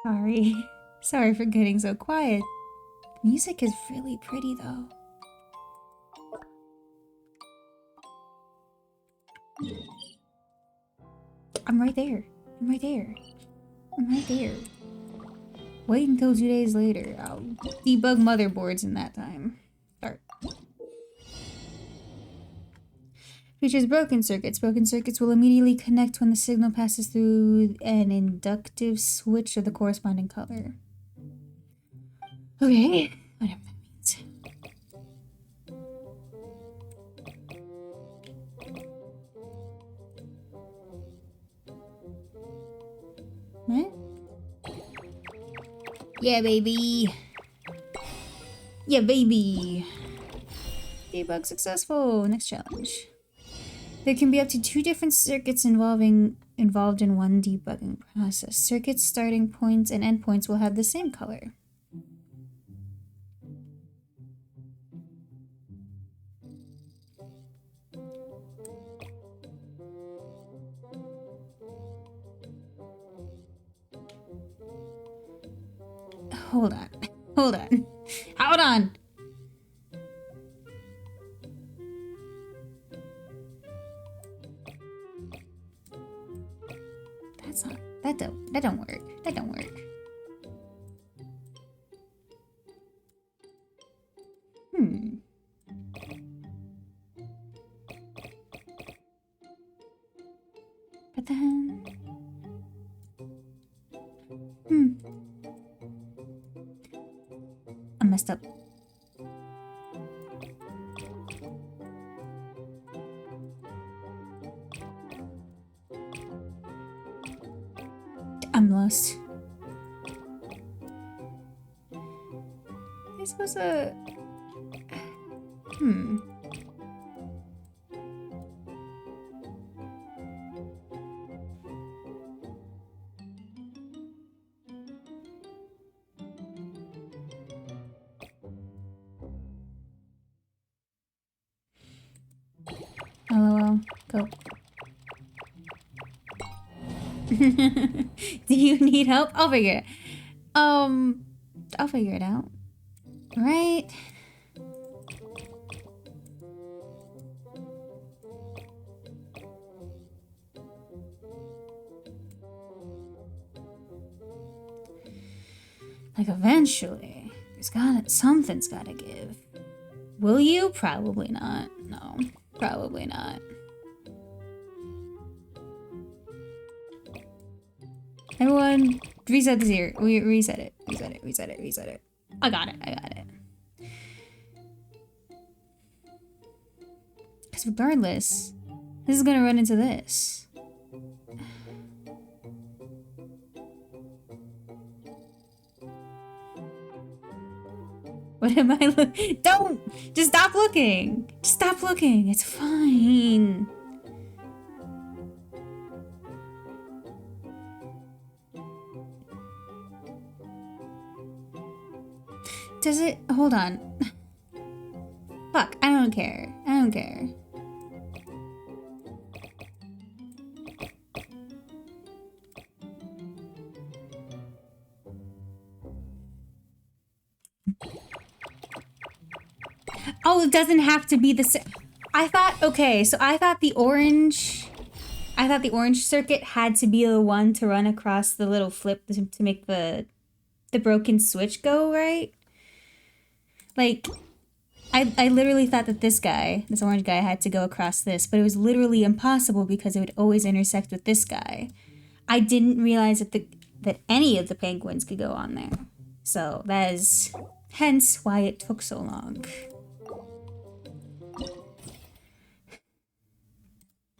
Sorry. Sorry for getting so quiet. Music is really pretty though. I'm right there. I'm right there. I'm right there. Wait until 2 days later. I'll debug motherboards in that time. Start. Features broken circuits. Broken circuits will immediately connect when the signal passes through an inductive switch of the corresponding color. Okay, whatever that means. Huh? Yeah, baby. Yeah, baby. Debug successful. Next challenge. There can be up to 2 different circuits involved in one debugging process. Circuits starting points and endpoints will have the same color. Hold on. Hold on. Hold on. That's not. That don't work. That don't work. I messed up. I'm lost. This was a... LOL. Go. Do you need help? I'll figure it. I'll figure it out. Right? Like eventually, something's gotta give. Will you? Probably not. No, probably not. Everyone, reset this here. We reset it. Reset it. I got it. Because regardless, this is gonna run into this. What am I Don't! Just stop looking! Just stop looking! It's fine. Does it? Hold on. Fuck, I don't care. Oh, it doesn't have to be the same. I thought the orange circuit had to be the one to run across the little flip to make the broken switch go, right? Like, I literally thought that this orange guy had to go across this, but it was literally impossible because it would always intersect with this guy. I didn't realize that any of the penguins could go on there. So that is hence why it took so long.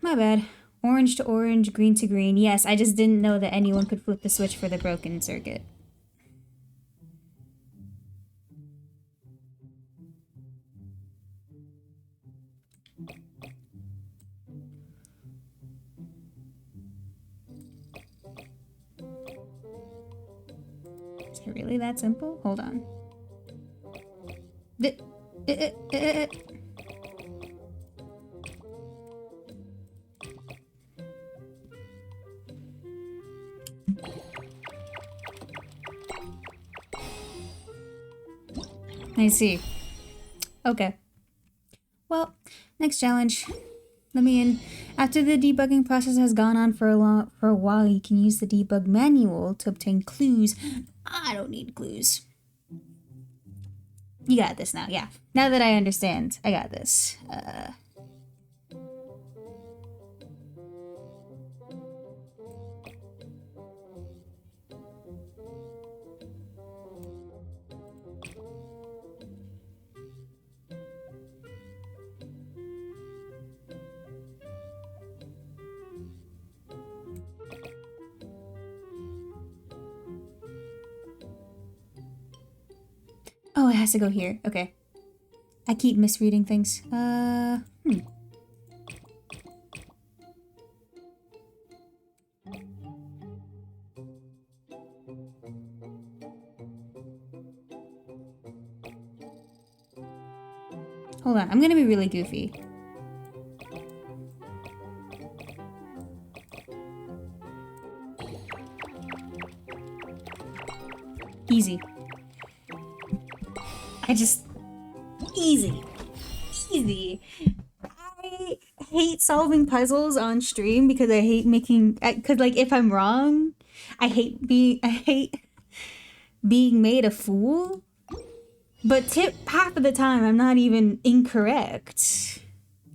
My bad. Orange to orange, green to green. Yes, I just didn't know that anyone could flip the switch for the broken circuit. Is it really that simple? Hold on. I see. Okay. Well, next challenge. Let me in. After the debugging process has gone on for a while, you can use the debug manual to obtain clues. I don't need clues. You got this now, yeah. Now that I understand, I got this. Oh, it has to go here. Okay. I keep misreading things. Hold on, I'm gonna be really goofy. Easy. Easy. I hate solving puzzles on stream because I hate like if I'm wrong, I hate being made a fool. But half of the time I'm not even incorrect.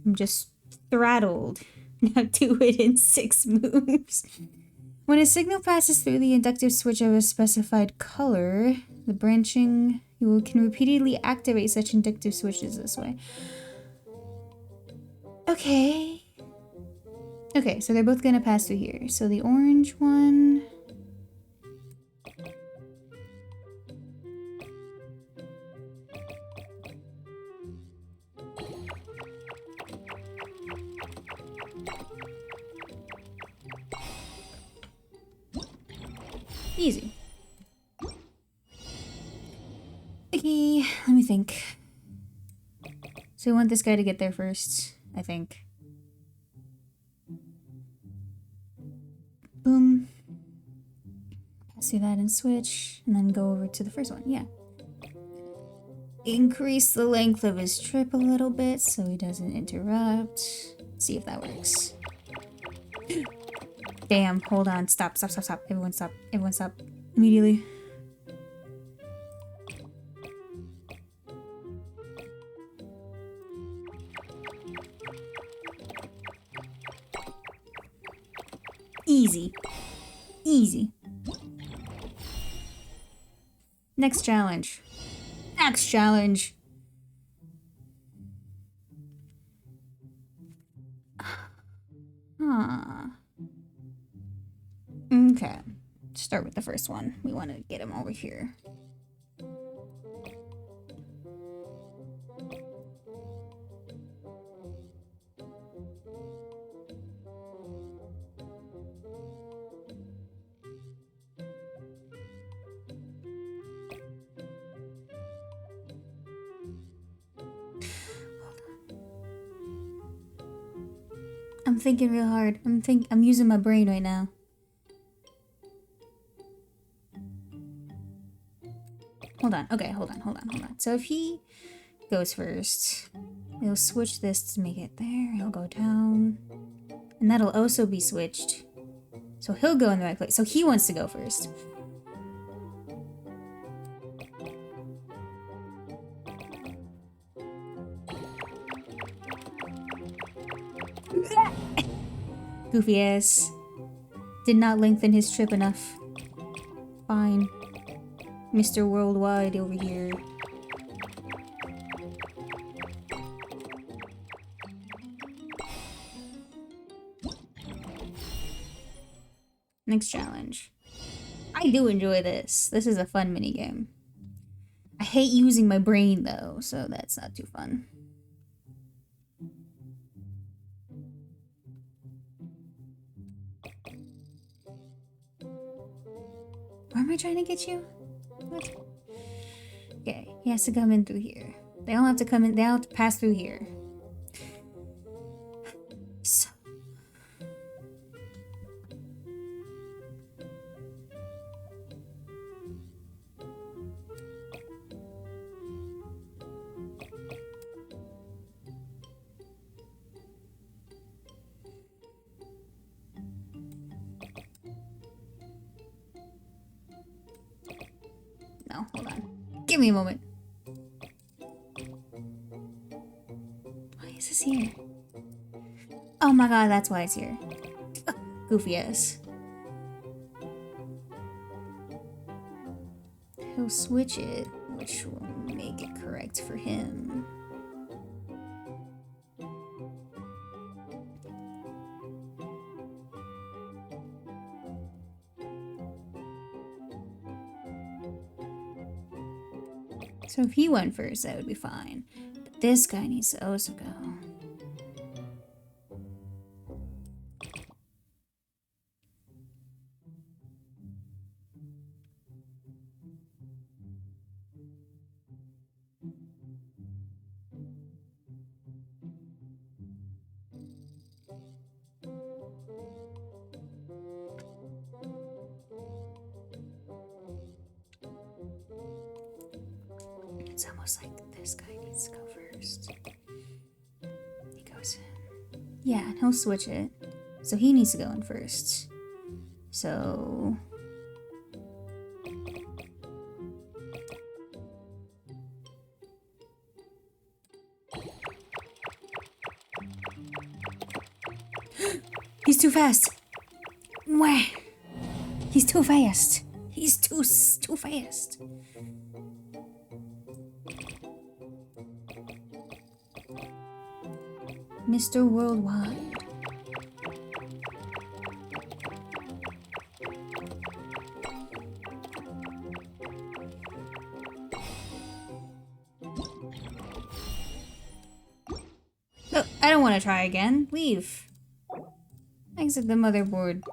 I'm just throttled. Now do it in 6 moves. When a signal passes through the inductive switch of a specified color, the branching can repeatedly activate such inductive switches this way. Okay. Okay, so they're both gonna pass through here. So the orange one. Easy. Okay, let me think. So we want this guy to get there first, I think. Boom. Pass through that and switch, and then go over to the first one, yeah. Increase the length of his trip a little bit so he doesn't interrupt. See if that works. Damn, hold on, stop. Everyone stop immediately. Easy. Next challenge. Okay. Start with the first one. We want to get him over here. I'm thinking real hard. I'm using my brain right now. Hold on. Okay, hold on. So if he goes first, he'll switch this to make it there. He'll go down. And that'll also be switched. So he'll go in the right place. So he wants to go first. Goofy ass. Did not lengthen his trip enough. Fine. Mr. Worldwide over here. Next challenge. I do enjoy this. This is a fun minigame. I hate using my brain though, so that's not too fun. Where am I trying to get you? What? Okay, he has to come in through here. They all have to come in. They all have to pass through here. So. No, hold on. Give me a moment. Why is this here? Oh my god, that's why it's here. Ugh, goofy ass. He'll switch it, which will make it correct for him. So if he went first, that would be fine. But this guy needs to also go. It's almost like this guy needs to go first. He goes in. Yeah, and he'll switch it. So he needs to go in first. So... He's too fast. Wah. too fast. He's too fast. Mr. Worldwide. Oh, I don't want to try again. Leave. Exit the motherboard.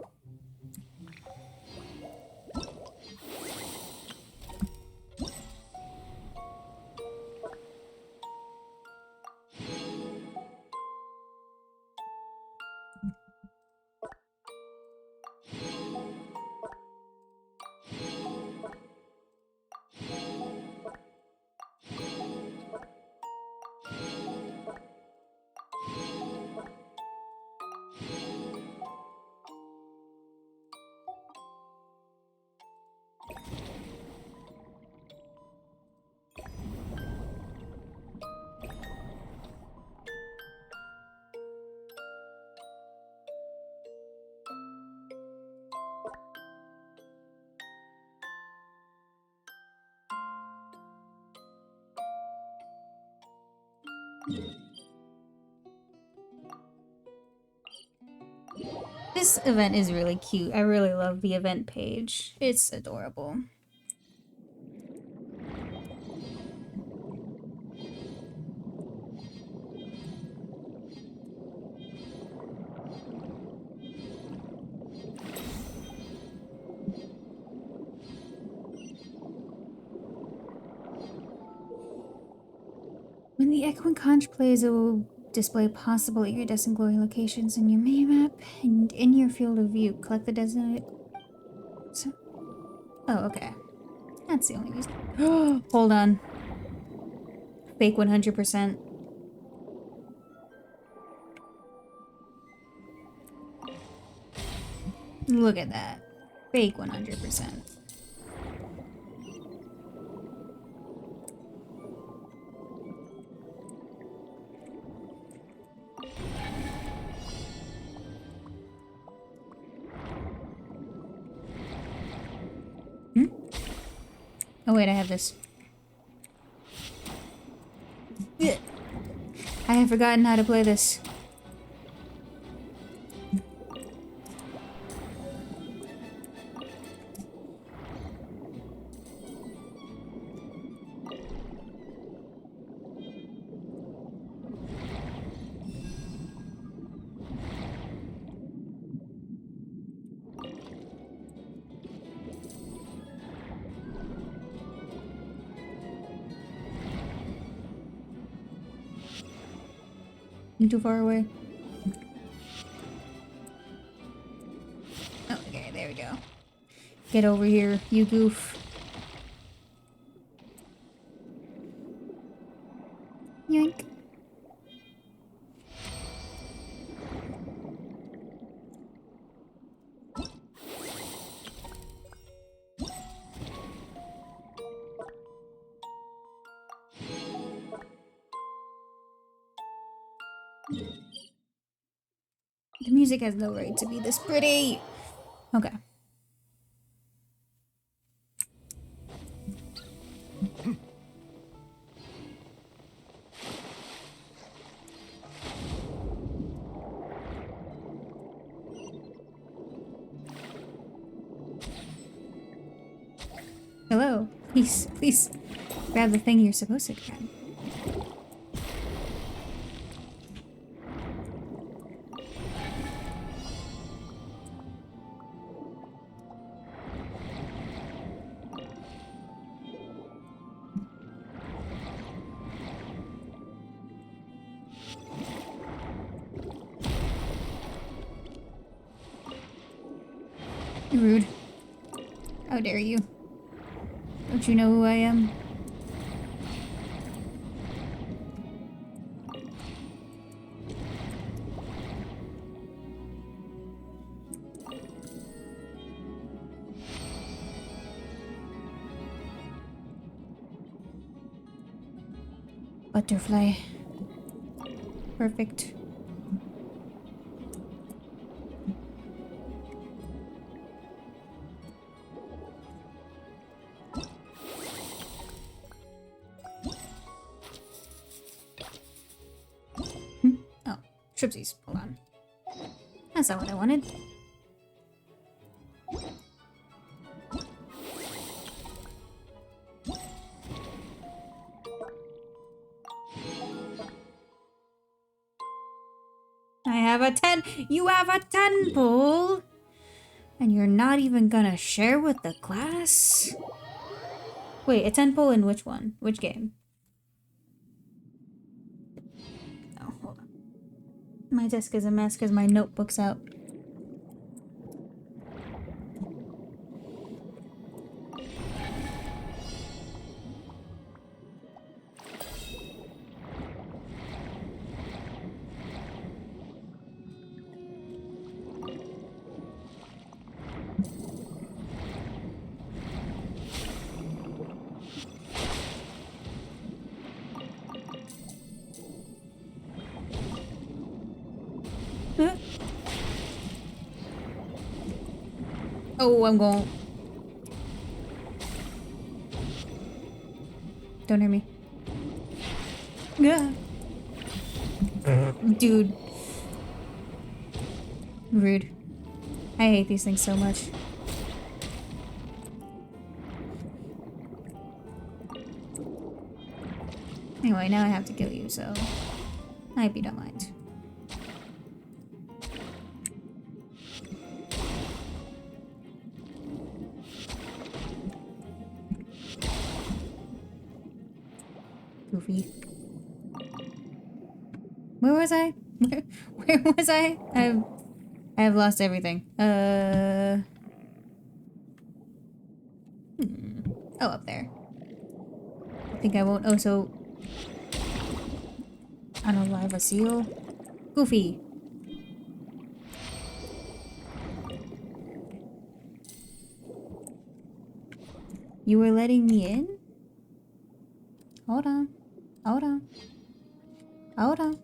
This event is really cute. I really love the event page. It's adorable. When the echoing conch plays, it will display possible iridescent glowing locations in your mini-map and in your field of view. Collect the designated... So... Oh, okay. That's the only reason. Hold on. Fake 100%. Look at that. Fake 100%. Oh wait, I have this. Ugh. I have forgotten how to play this. I'm too far away. Oh, okay, there we go. Get over here, you goof. Yoink. The music has no right to be this pretty. Okay. Hello. Please grab the thing you're supposed to grab. Rude. How dare you? Don't you know who I am? Butterfly. Perfect. Tripsies. Hold on. That's not what I wanted. I have a 10. You have a 10 pull. And you're not even gonna share with the class? Wait, a 10 pull in which one? Which game? Oh, hold on. My desk is a mess because my notebook's out. Huh? Oh, I'm going. Don't hear me. Yeah. Dude. Rude. I hate these things so much. Anyway, now I have to kill you, so I hope you don't mind. Goofy. Where was I? Where was I? I have lost everything. Oh, up there. I think I won't also unalive a seal. Goofy. You were letting me in? Hold on. Hold on. Hold on.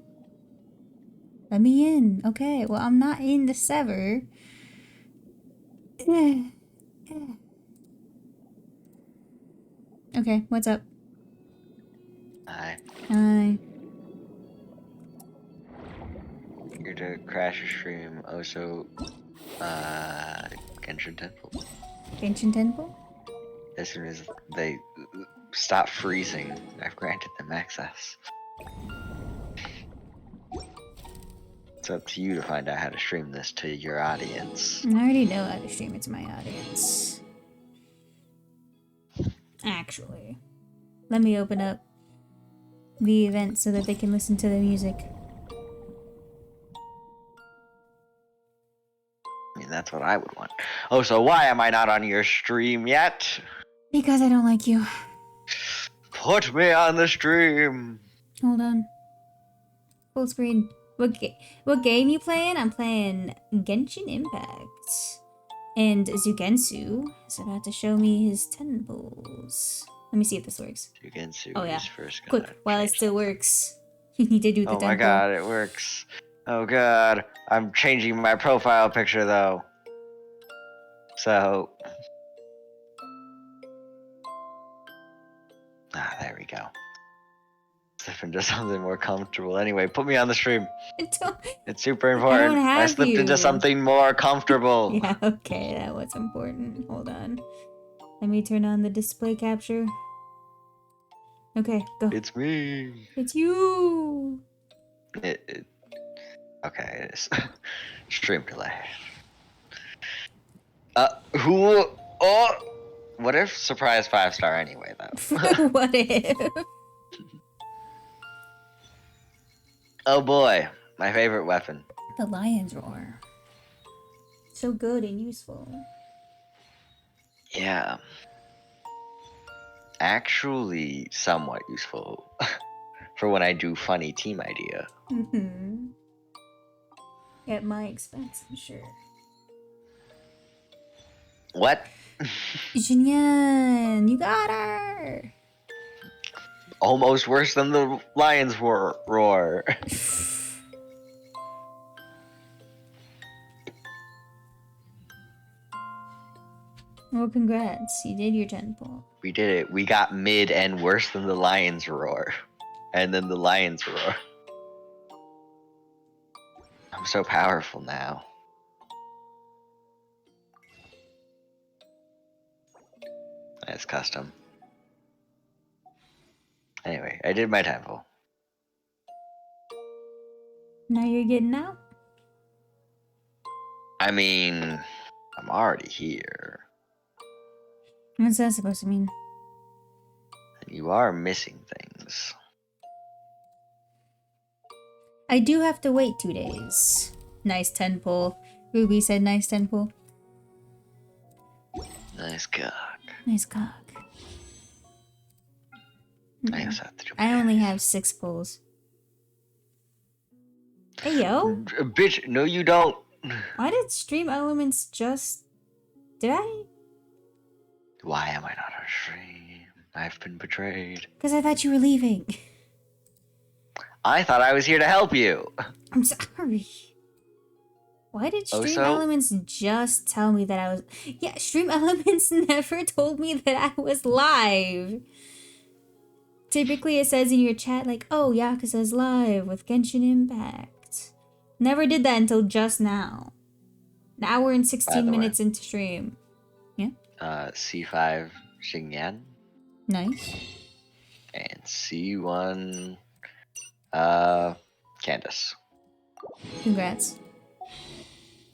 Let me in. Okay, well, I'm not in the sever. Okay, what's up? Hi. Hi. Here to crash a stream. Also, Genshin Temple. Genshin Temple? As soon as they stop freezing, I've granted them access. It's up to you to find out how to stream this to your audience. I already know how to stream it to my audience. Actually. Let me open up the event so that they can listen to the music. I mean, that's what I would want. Oh, so why am I not on your stream yet? Because I don't like you. Put me on the stream! Hold on. Full screen. What game you playing? I'm playing Genshin Impact. And Zugensu is about to show me his temples. Let me see if this works. Yugensu Oh yeah. is first gonna Quick, while it change still works. You need to do the Oh temple. my god, it works. Oh god. I'm changing my profile picture though. So. There we go. Slip into something more comfortable. Anyway, put me on the stream. It's super important. don't have I slipped you. into something more comfortable. Yeah, okay, that was important. Hold on. Let me turn on the display capture. Okay, go. It's me. It's you. Okay, it is. Stream delay. Who? Oh! What if surprise 5-star anyway, though? What if? Oh boy, my favorite weapon. The lion's roar. So good and useful. Yeah. Actually, somewhat useful for when I do funny team idea. Mm-hmm. At my expense, I'm sure. What? Jinyan, you got her! Almost worse than the lion's roar. Well, congrats. You did your 10 pull. We did it. We got mid and worse than the lion's roar. And then the lion's roar. I'm so powerful now. That's custom. Anyway, I did my temple. Now you're getting out? I mean, I'm already here. What's that supposed to mean? You are missing things. I do have to wait 2 days. Nice 10 pull. Ruby said nice 10 pull. Nice cock. Nice cock. I also have to do I only have 6 pulls. Hey yo! Bitch, no you don't. Why did Stream Elements just... Did I? Why am I not on stream? I've been betrayed. Because I thought you were leaving. I thought I was here to help you. I'm sorry. Why did Stream so? Elements just tell me that I was... Yeah, Stream Elements never told me that I was live. Typically it says in your chat like, oh, Yakuza's live with Genshin Impact. Never did that until just now. An hour and 16 minutes into stream. Yeah? C5 Xingyan. Nice. And C1 Candace. Congrats.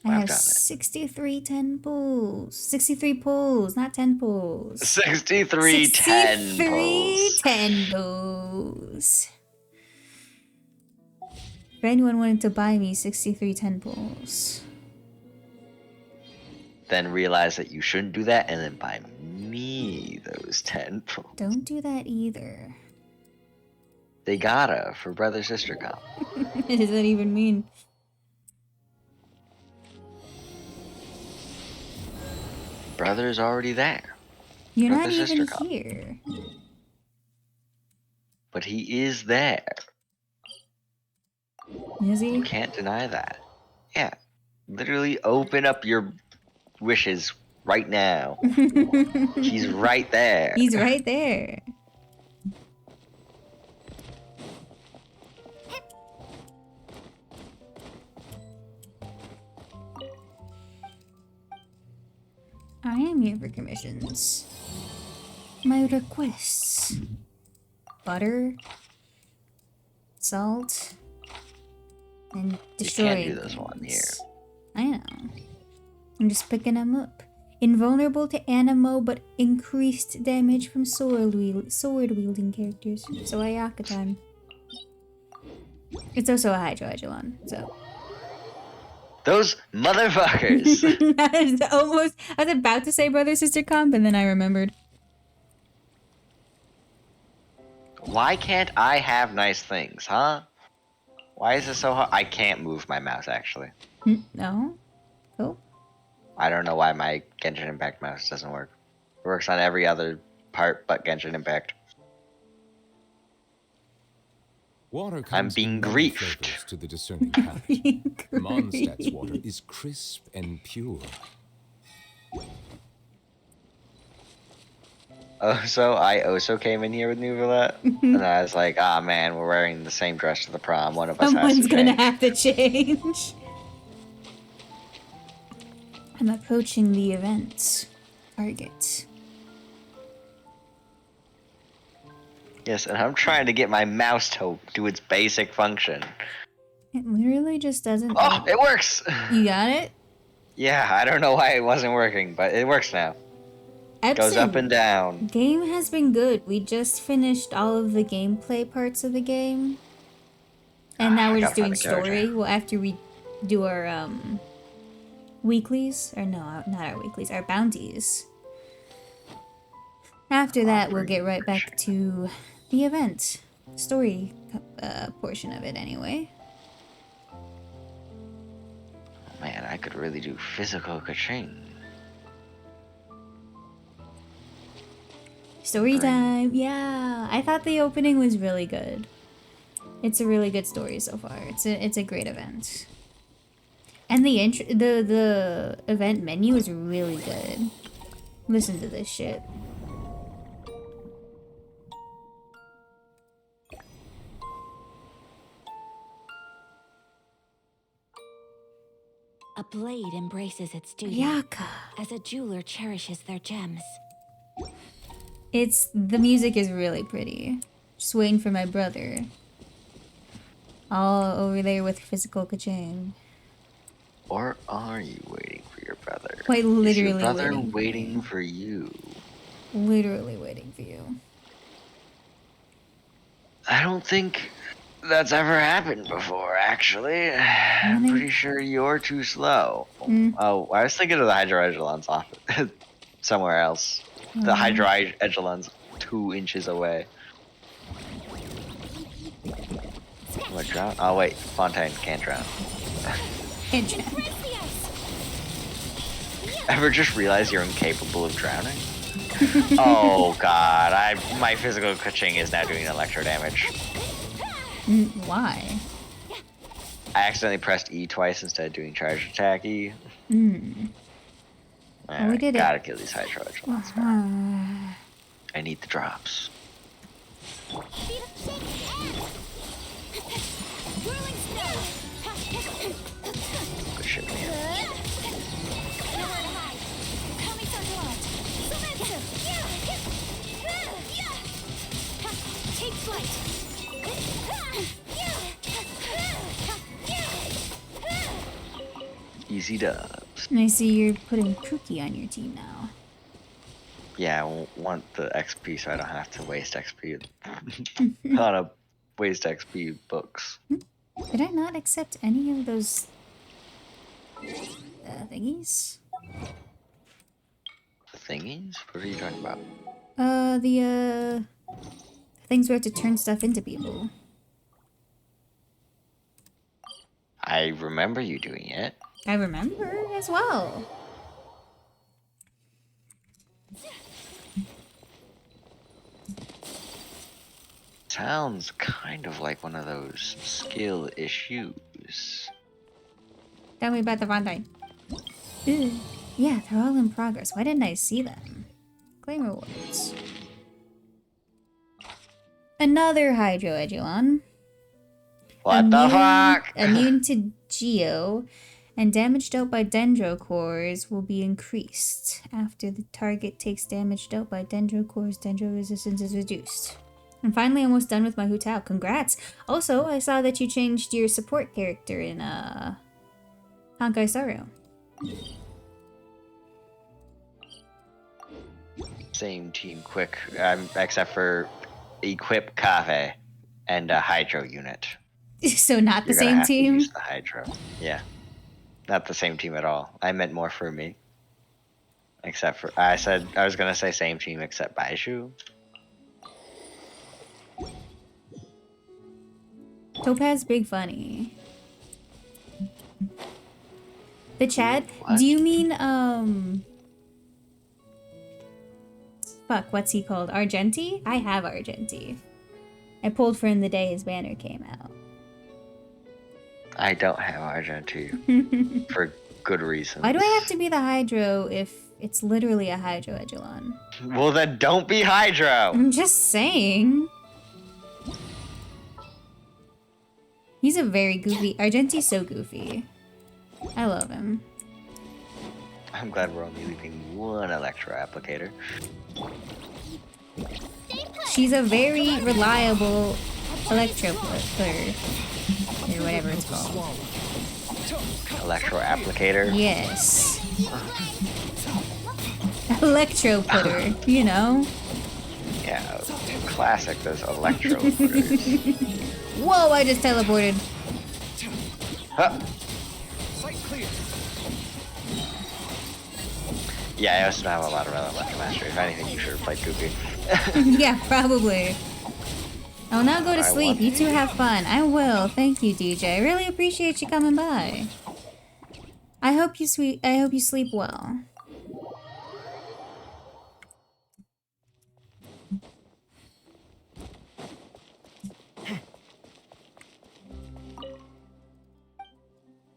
I I've have done it. 63 10 pulls. 63 pulls, not 10 pulls. 63 10 pulls. 10 pulls. If anyone wanted to buy me 63 10 pulls. Then realize that you shouldn't do that and then buy me those 10 pulls. Don't do that either. They gotta for brother sister comp. What does that even mean? Brother's already there. You're Brother not sister even comp. here. But he is there. Is You he? can't deny that. Yeah. Literally open up your wishes right now. He's right there. He's right there. I am here for commissions. My requests. Butter. Salt. And destroying You can't do this one things. here. I know. I'm just picking them up. Invulnerable to Animo, but increased damage from sword-wielding characters. So Ayaka time. It's also a Hydro Echelon, so... Those motherfuckers! I was about to say brother sister comp, and then I remembered. Why can't I have nice things, huh? Why is it so hard? I can't move my mouse, actually. No? Cool. I don't know why my Genshin Impact mouse doesn't work. It works on every other part but Genshin Impact. Water I'm comes being in many griefed. flavors to the discerning palate. Mondstadt's water is crisp and pure. I also came in here with New Villette, and I was like, ah man, we're wearing the same dress to the prom. One of us has Someone's to gonna change. have to change. I'm approaching the event. Target. Yes, and I'm trying to get my mouse to do its basic function. It literally just doesn't. Oh, it works! You got it? Yeah, I don't know why it wasn't working, but it works now. Goes up and down. Game has been good. We just finished all of the gameplay parts of the game. And now we're just doing story. Well, after we do our weeklies, or no, not our weeklies, our bounties. After that, we'll get right back to the event. Story portion of it, anyway. Man, I could really do physical kaching. Story time, yeah. I thought the opening was really good. It's a really good story so far. It's a great event. And the event menu is really good. Listen to this shit. A blade embraces its duty, Yaka. as a jeweler cherishes their gems. The music is really pretty. Just waiting for my brother. All over there with physical kaching. Or are you waiting for your brother? Quite Is your literally brother waiting waiting for you? Literally waiting for you. I don't think that's ever happened before, actually. I'm pretty sure you're too slow. Oh, I was thinking of the Hydroedgelon's off somewhere else. The Hydroedgelon's 2 inches away. What, drown? Oh, wait. Fontaine can't drown. Ever just realize you're incapable of drowning? Oh, God. My physical kaching is now doing electro damage. Why? I accidentally pressed E twice instead of doing charge attack E. Oh, we did gotta kill these Hydroedgelons now. I need the drops. Good shit, man. Take flight. Easy dubs. And I see you're putting Cookie on your team now. Yeah, I want the XP so I don't have to waste XP on a waste XP books. Did I not accept any of those thingies? The thingies? What are you talking about? The things where to turn stuff into people. I remember you doing it. I remember as well. Sounds kind of like one of those skill issues. Tell me about the Fontaine. Yeah, they're all in progress. Why didn't I see them? Claim rewards. Another Hydroedgelon. What the fuck? Immune to Geo, and damage dealt by Dendrocores will be increased. After the target takes damage dealt by Dendrocores, Dendro resistance is reduced. I'm finally almost done with my Hu Tao. Congrats! Also, I saw that you changed your support character in Honkai Star Rail. Same team, quick. Except for equip Kave and a Hydro unit. So not the You're gonna same have to team? use the Hydro. Yeah. Not the same team at all. I meant more for me. Except for I was gonna say same team except Baishu. Topaz Big Funny. The chat? What? Do you mean, fuck, what's he called? Argenti? I have Argenti. I pulled for him the day his banner came out. I don't have Argenti for good reasons. Why do I have to be the Hydro if it's literally a Hydroedgelon? Well, then don't be Hydro. I'm just saying. He's a very goofy. Argenti's so goofy. I love him. I'm glad we're only leaving one Electro Applicator. She's a very reliable Electro player. Or whatever it's called. Electro Applicator? Yes. Electro putter, you know? Yeah, classic, those Electro putters. Whoa, I just teleported. Huh. Site clear. Yeah, I also don't have a lot of Electro Mastery. If anything, you should have played Goofy. Yeah, probably. I'll now go to I sleep. want- You two have fun. I will. Thank you, DJ. I really appreciate you coming by. I hope you sleep well.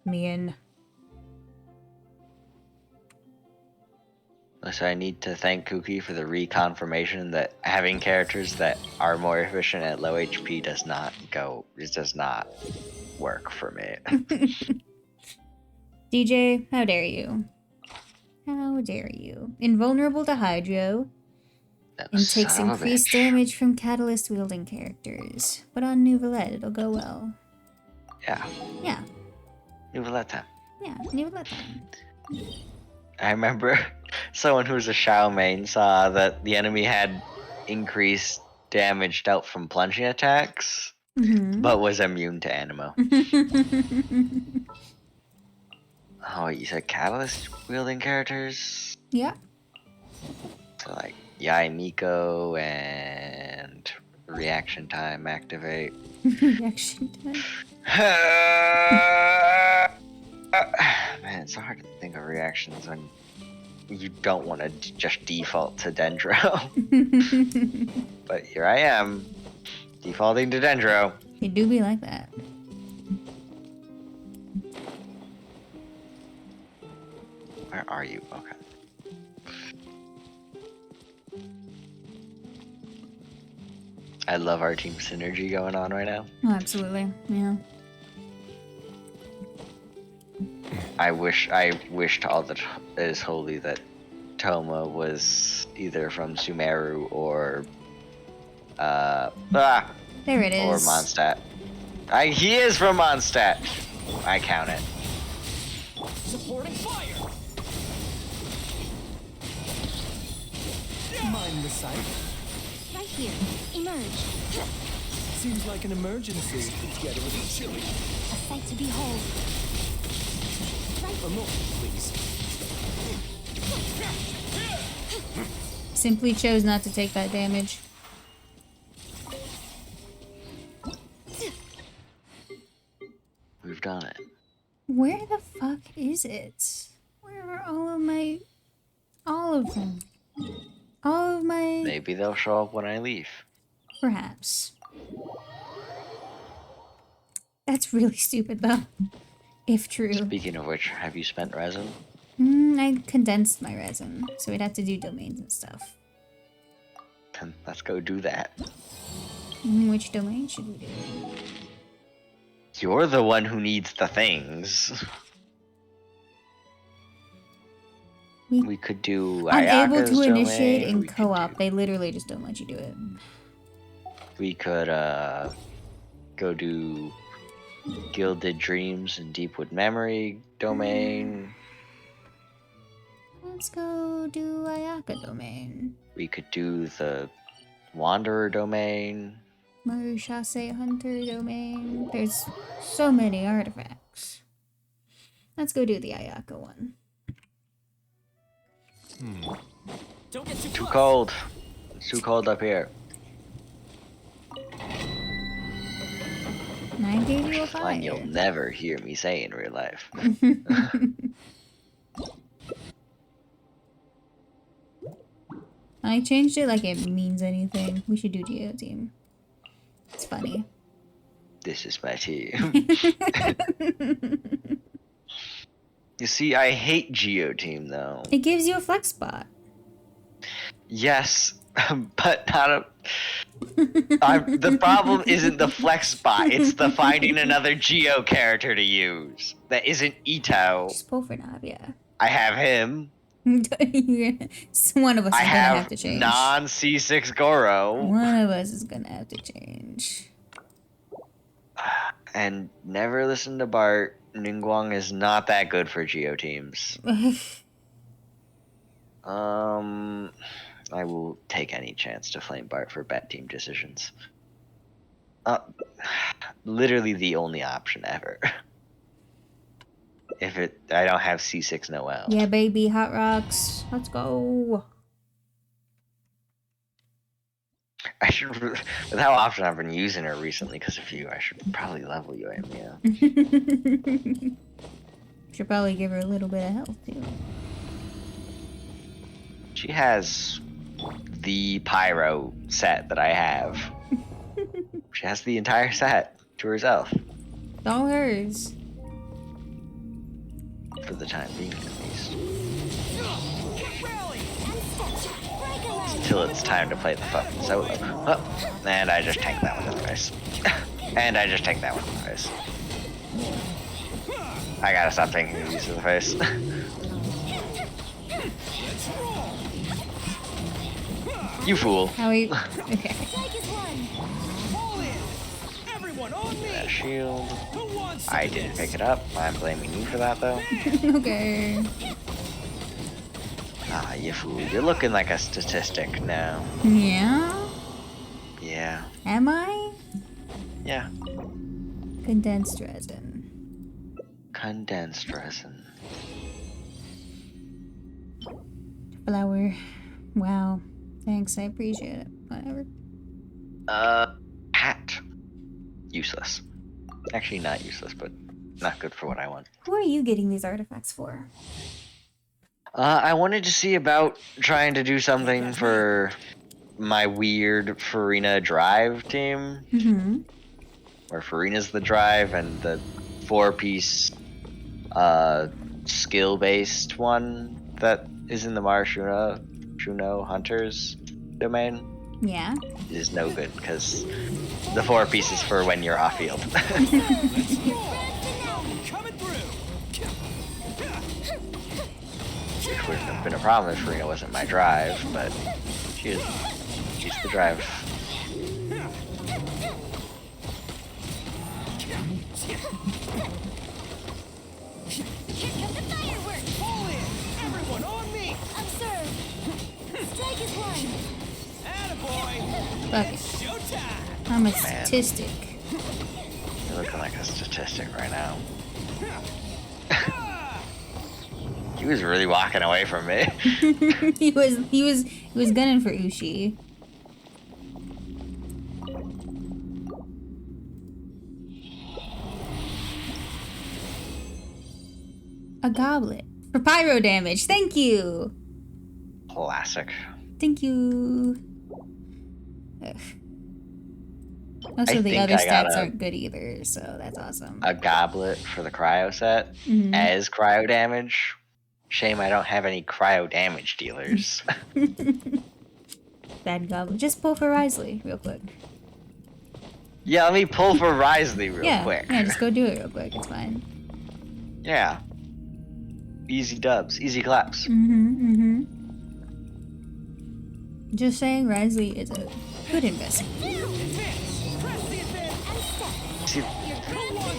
Man. So I need to thank Kuki for the reconfirmation that having characters that are more efficient at low HP does not work for me. DJ, how dare you? How dare you? Invulnerable to Hydro, and takes Son of a increased bitch. damage from catalyst wielding characters. But on Nouvellette, it'll go well. Yeah, Yeah, Nuvoletta. yeah, Nouvellette time. I remember someone who was a Shao main saw that the enemy had increased damage dealt from plunging attacks, but was immune to Animo. Oh, you said catalyst wielding characters? Yeah. So like Yai Miko and reaction time activate. Reaction time. Man, it's so hard to think of reactions when you don't want to just default to Dendro. But here I am, defaulting to Dendro. It do be like that. Where are you? Okay. I love our team synergy going on right now. Oh, absolutely. Yeah. I wish to all that is holy that Toma was either from Sumeru or There it is. or Mondstadt. He is from Mondstadt. I count it. Supporting fire. Mind the sight. Right here. Emerge. Seems like an emergency. Get a little chilly. A sight to behold. A moment, please. Simply chose not to take that damage. We've done it. Where the fuck is it? Where are all of my... all of them? All of my... Maybe they'll show up when I leave. Perhaps. That's really stupid though. If true. Speaking of which, have you spent resin? I condensed my resin, so we'd have to do domains and stuff. Then let's go do that. Which domain should we do? You're the one who needs the things. We could do Unable Ayaka's to initiate domain. in We could co-op. They literally just don't let you do it. We could go do Gilded Dreams and Deepwood Memory domain. Let's go do Ayaka domain. We could do the Wanderer domain. Marishase Hunter domain. There's so many artifacts. Let's go do the Ayaka one. Don't get Too cold. It's too cold up here. And I gave you a fire. Line you'll never hear me say in real life. I changed it like it means anything. We should do Geo Team. It's funny. This is my team. You see, I hate Geoteam though. It gives you a flex spot. Yes, but not a. The problem isn't the flex spot, it's the finding another Geo character to use that isn't Ito. Just pull for Nav, yeah. I have him. So one of us is gonna have to change. non C6 Goro. One of us is gonna have to change. And never listen to Bart. Ningguang is not that good for Geo teams. I will take any chance to flame Bart for bet team decisions. Literally the only option ever. If I don't have C6 Noel. Yeah, baby, Hot Rocks. Let's go. I should, with how often I've been using her recently because of you, I should probably level you, Amia. Should probably give her a little bit of health too. She has the pyro set that I have. She has the entire set to herself. It's all hers. For the time being, at least. Until it's time to play the fucking solo. Oh, and I just tanked that one anyways. And I just tanked that one anyways. I gotta stop taking these to the face. You fool. How are you? Okay. Strike is one. All in. Everyone on me. That shield. Who wants some I of didn't this? pick it up. I'm blaming you for that though. Okay. Ah, you fool. You're looking like a statistic now. Yeah? Yeah. Am I? Yeah. Condensed resin. Condensed resin. Flour. Wow. Thanks, I appreciate it. Whatever. Hat. Useless. Actually, not useless, but not good for what I want. Who are you getting these artifacts for? I wanted to see about trying to do something for my weird Farina drive team. Mm-hmm. Where Farina's the drive and the 4-piece skill-based one that is in the Shuno Hunters domain Yeah. is no good because the 4 pieces for when you're off field. Coming through. Which wouldn't have been a problem if Farina wasn't my drive, but she's the drive. Here come the fireworks. All in. Everyone on me. Observe. Strike is one. Attaboy. Fuck it. Showtime. I'm a statistic. You're looking like a statistic right now. He was really walking away from me. he was gunning for Ushi. A goblet for pyro damage. Thank you. Classic. Thank you. Ugh. Also, I the think other I got stats a- aren't good either, so that's awesome. A goblet for the cryo set Mhm. as cryo damage. Shame I don't have any cryo damage dealers. Bad goblet. Just pull for Risley real quick. Yeah, let me pull for Risley real yeah, quick. yeah, just go do it real quick. It's fine. Yeah. Easy dubs, easy claps. Mm-hmm. Just saying, Risley is a good investment. See,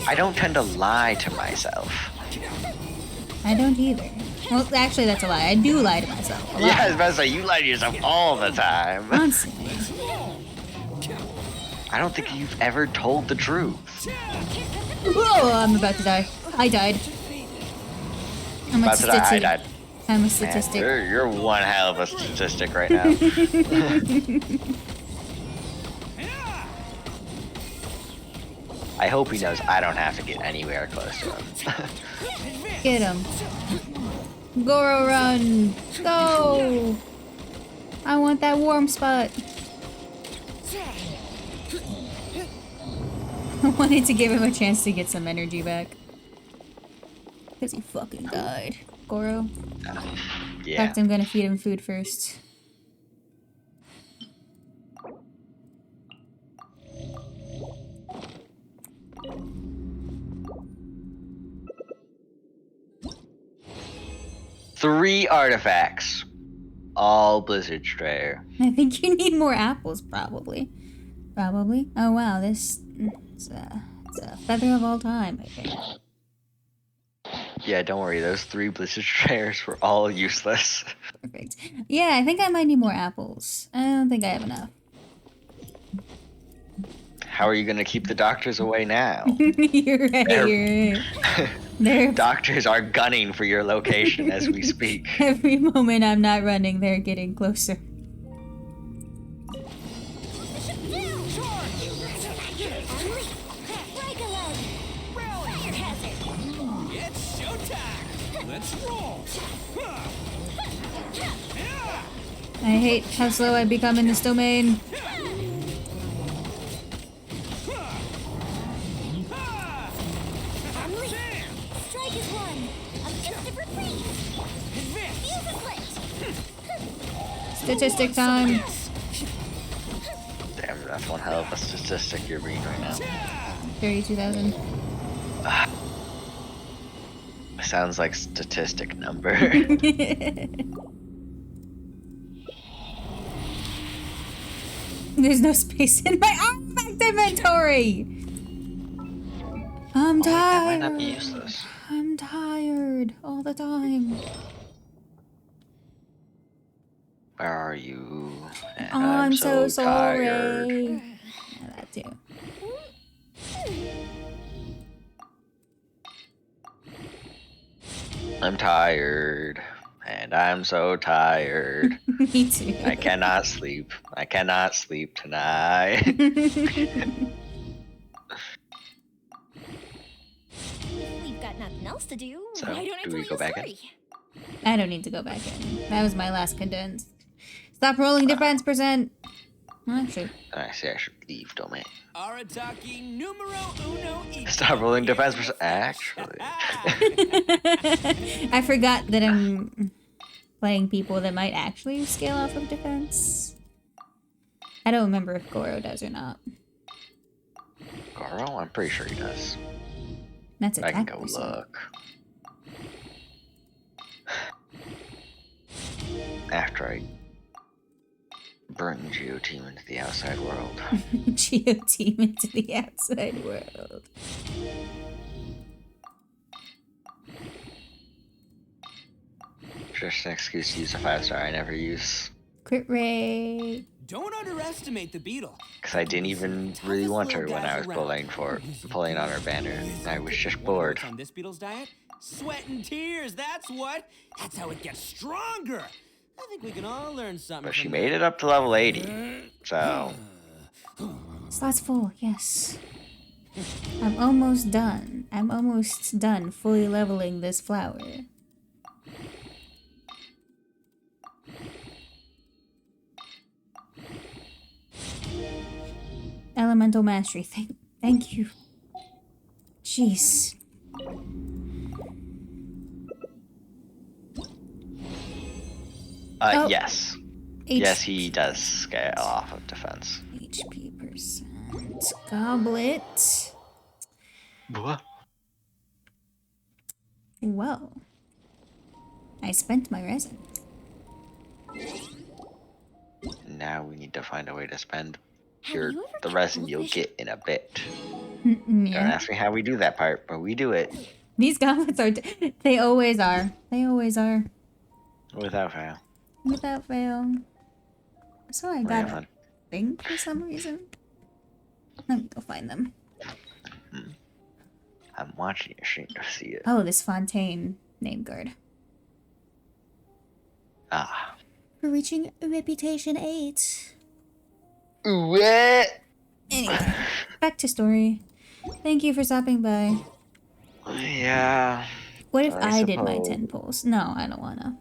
I don't tend to lie to myself. I don't either. Well, actually, that's a lie. I do lie to myself. A lot. Yeah, I was about to say, you lie to yourself all the time. Constantly. I don't think you've ever told the truth. Whoa, I'm about to die. I died. I'm a About to die, I statistic. died. I'm a Man, statistic. you're one hell of a statistic right now. I hope he knows I don't have to get anywhere close to him. Get him. Goro run. Go. I want that warm spot. I wanted to give him a chance to get some energy back. Because he fucking died. Goro. In Yeah. fact, I'm gonna feed him food first. Three artifacts. All Blizzard Strayer. I think you need more apples, probably. Probably. Oh wow, this it's a feather of all time, I think. Yeah, don't worry. Those 3 Blizzard Strayers were all useless. Perfect. Yeah, I think I might need more apples. I don't think I have enough. How are you going to keep the doctors away now? You're right. You're right. They're Doctors are gunning for your location as we speak. every moment I'm not running, they're getting closer. It's showtime. Let's roll. I hate how slow I become in this domain. Strike is one. A instant retreat. Fuse is lit. Statistic time. Damn, that's one hell of a statistic you're reading right now. 32,000. sounds like statistic number. There's no space in my artifact inventory. I'm Oh, wait, that might not be tired. useless. I'm tired all the time. Where are you? And I'm so tired. sorry. Yeah, that too. I'm tired. And I'm so tired. Me too. I cannot sleep. I cannot sleep tonight. We've got nothing else to do. So, Why don't I do tell we you go a back in? story? I don't need to go back in. That was my last condensed. Stop rolling defense percent. Actually, I say I should leave, don't I? Arataki numero uno ichi. Stop rolling Here defense in the percent. flesh. Actually. I forgot that I'm playing people that might actually scale off of defense. I don't remember if Goro does or not. Goro? I'm pretty sure he does. That's I can attack go percent. look. After I bring Geo Team into the outside world. Geo team into the outside world. Just an excuse to use a 5-star I never use. Crit rate. Don't underestimate the beetle. Because I didn't even really want her when I was pulling on her banner. I was just bored. On this beetle's diet? Sweat and tears, that's what. That's how it gets stronger. I think we can all learn something. But she from made that. it up to level 80. So, Slots full, yes. I'm almost done. I'm almost done fully leveling this flower. Elemental mastery. Thank you. Jeez. Oh. yes. Yes, he does scale off of defense. HP percent. Goblet. What? Whoa. I spent my resin. Now we need to find a way to spend Have your you ever the kept resin you'll goldfish? get in a bit. Don't Yeah. ask me how we do that part, but we do it These goblets are. They always are. They always are. without fail. Without fail. So I We got have a fun. thing for some reason. Let me go find them. I'm watching your stream to see it. Oh, this Fontaine name guard. Ah. For reaching reputation 8. What? Anyway, back to story. Thank you for stopping by. Yeah. What if I I did my suppose. 10 pulls? No, I don't wanna.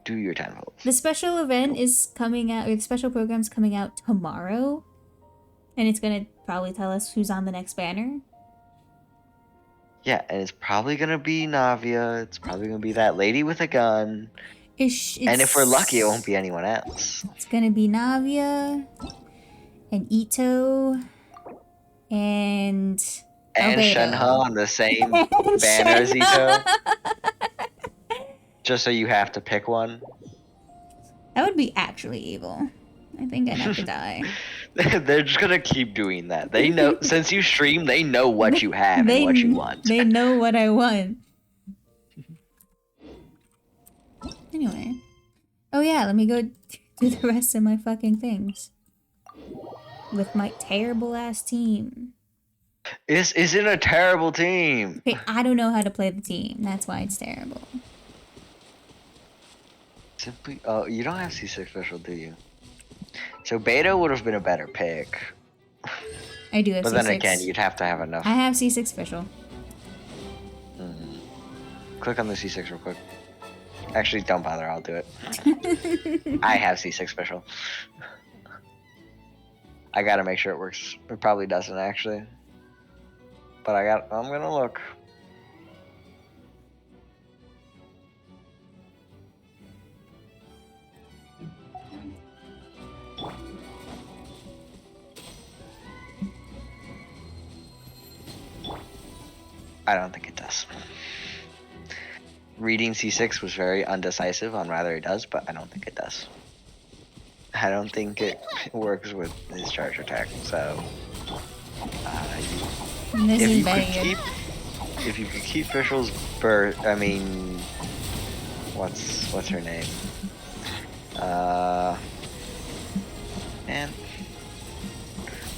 Do your 10 volts. The special event is coming out, or the special program's coming out tomorrow. And it's gonna probably tell us who's on the next banner. Yeah, and it's probably gonna be Navia. It's probably gonna be that lady with a gun. And if we're lucky, it won't be anyone else. It's gonna be Navia and Ito and And Albedo. Shenhe on the same And banner as Ito. Shenhe. Just so you have to pick one. That would be actually evil. I think I'd have to die. They're just gonna keep doing that. They know, since you stream, they know what you have and what you want. They know what I want. Anyway. Oh yeah, let me go do the rest of my fucking things. With my terrible ass team. This isn't a terrible team. Okay, I don't know how to play the team. That's why it's terrible. Simply, oh, you don't have C6 special, do you? So Beta would have been a better pick. I do have But C6. then again, you'd have to have enough. I have C6 special. Click on the C6 real quick. Actually, don't bother. I'll do it. I have C6 special. I gotta make sure it works. It probably doesn't actually. But I'm gonna look. I don't think it does. reading C6 was very undecisive on whether it does, but I don't think it does. I don't think it works with his charge attack, so This if is you very could good. keep Fischl's birth, I mean, what's her name? Man,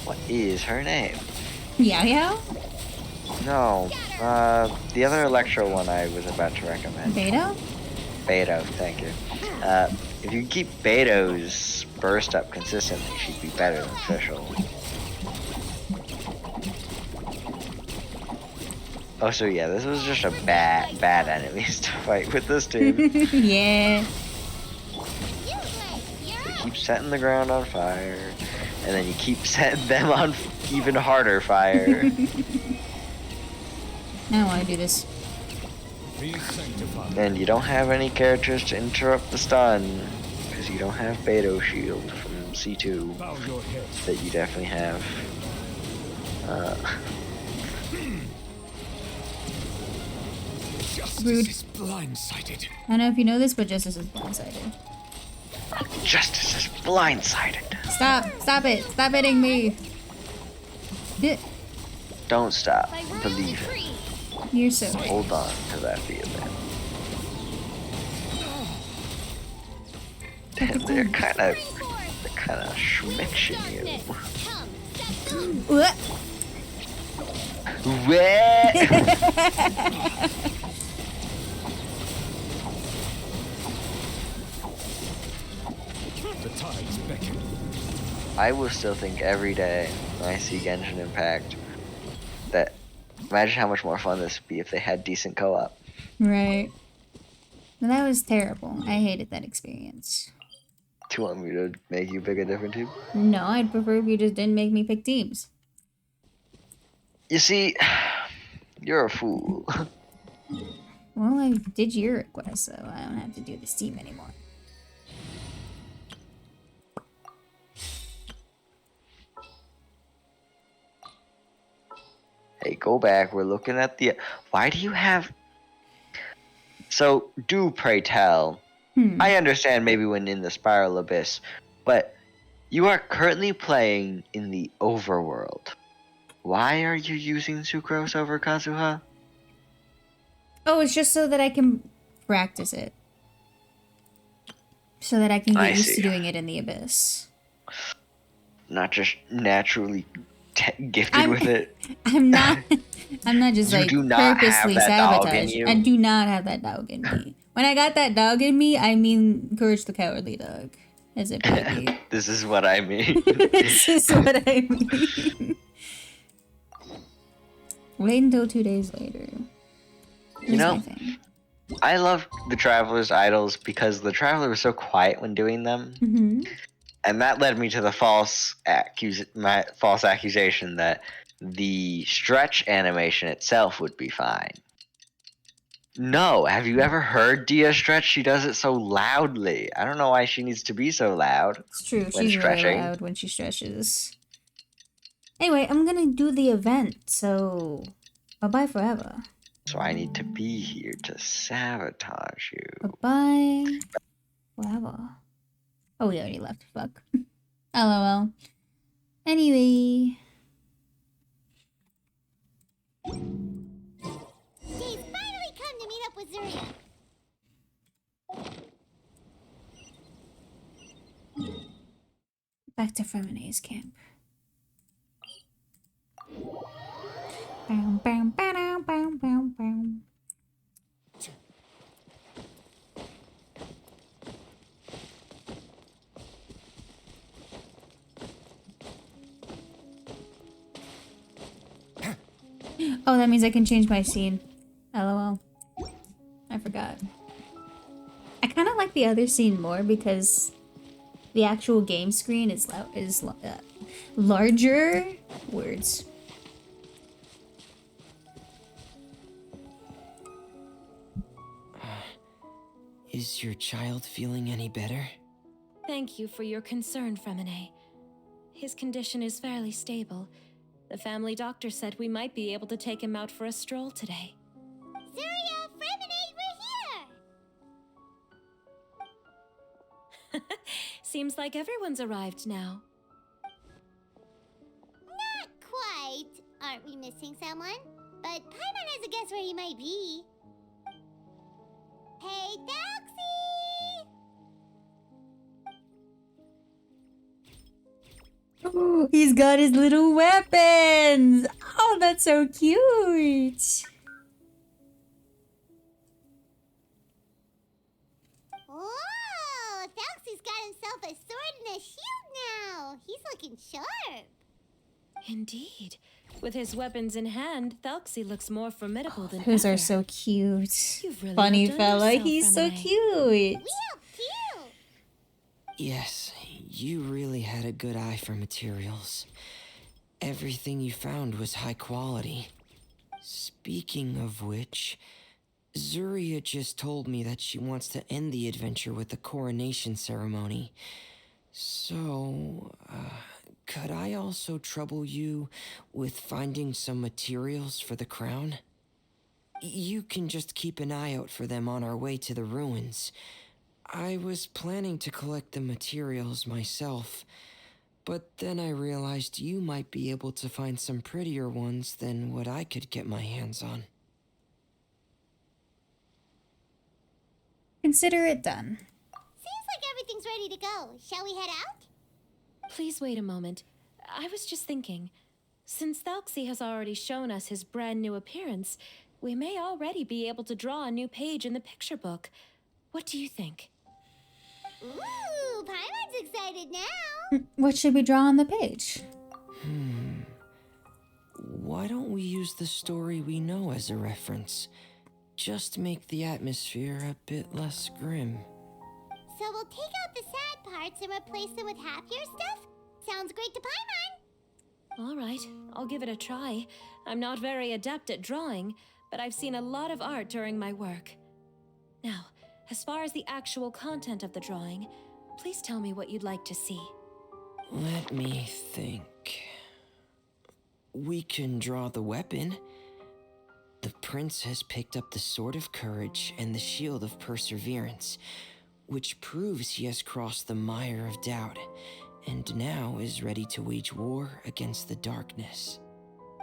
what is her name? Yao Yao? No, the other Electro one I was about to recommend. Beto? Beto, thank you. If you keep Beto's burst up consistently, she'd be better than Fischl. Oh, so yeah, this was just a bad enemies to fight with this team. Yeah. They keep setting the ground on fire, and then you keep setting them on even harder fire. I want to do this. Be sanctified. And you don't have any characters to interrupt the stun, because you don't have Beto Shield from C2 Bow your head. that you definitely have. Justice Rude. is blindsided. I don't know if you know this, but Justice is blindsided. Justice is blindsided. Stop it! Stop hitting me! Yeah, Don't stop. By royal Believe it. decree. you're so right. Hold on to that feeling. They're kind of schmixing you. Come, set them. What? Where? The tides beckon. I will still think every day when I see Genshin Impact that imagine how much more fun this would be if they had decent co-op. Right. Well, that was terrible. I hated that experience. Do you want me to make you pick a different team? No, I'd prefer if you just didn't make me pick teams. You see, you're a fool. Well, I did your request, so I don't have to do this team anymore. Hey, go back. We're looking at the. Why do you have? So, do pray tell. I understand maybe when in the Spiral Abyss, but you are currently playing in the Overworld. Why are you using Sucrose over Kazuha? Oh, it's just so that I can practice it. So that I can get I used see. to doing it in the Abyss. Not just naturally gifted I'm- with it. I'm not just You like do not have purposely that dog in sabotage. you. I do not have that dog in me. When I got that dog in me, I mean Courage the Cowardly Dog. As a baby. This is what I mean. This is what I mean. Wait until 2 days later. Here's know, my thing. I love the Traveler's Idols because the Traveler was so quiet when doing them. Mm-hmm. And that led me to the false accusation that the stretch animation itself would be fine. No, have you ever heard Dia stretch? She does it so loudly. I don't know why she needs to be so loud. It's true. when She's really stretching. loud when she stretches. Anyway, I'm gonna do the event, so bye-bye forever. So I need to be here to sabotage you. Bye-bye forever. Oh, we already left. Fuck. LOL. Anyway. Days finally come to meet up with Zuria. Back to Femine's camp. Bam, bam, bam, bam, bam, bam. Oh, that means I can change my scene. LOL. I forgot. I kind of like the other scene more because the actual game screen is larger. Words. Is your child feeling any better? Thank you for your concern, Fremine. His condition is fairly stable. The family doctor said we might be able to take him out for a stroll today. Zuria, Fremine, we're here! Seems like everyone's arrived now. Not quite. Aren't we missing someone? But Paimon has a guess where he might be. Hey, Doxy! Oh, he's got his little weapons! Oh, that's so cute! Whoa! Doxy's got himself a sword and a shield now. He's looking sharp. Indeed. With his weapons in hand, Thelxie looks more formidable than Those ever. are so cute. You've really Funny outdone fella, yourself, he's so Remine. cute. We helped too. Yes, you really had a good eye for materials. Everything you found was high quality. Speaking of which, Zuria just told me that she wants to end the adventure with the coronation ceremony. So, could I also trouble you with finding some materials for the crown? You can just keep an eye out for them on our way to the ruins. I was planning to collect the materials myself, but then I realized you might be able to find some prettier ones than what I could get my hands on. Consider it done. Seems like everything's ready to go. Shall we head out? Please wait a moment. I was just thinking. Since Thelxie has already shown us his brand new appearance, we may already be able to draw a new page in the picture book. What do you think? Ooh, Paimon's excited now. What should we draw on the page? Why don't we use the story we know as a reference? Just make the atmosphere a bit less grim. So we'll take out the sad parts and replace them with happier stuff? Sounds great to Paimon. All right, I'll give it a try. I'm not very adept at drawing, but I've seen a lot of art during my work. Now, as far as the actual content of the drawing, please tell me what you'd like to see. Let me think. We can draw the weapon. The prince has picked up the Sword of Courage and the Shield of Perseverance, which proves he has crossed the mire of doubt, and now is ready to wage war against the darkness.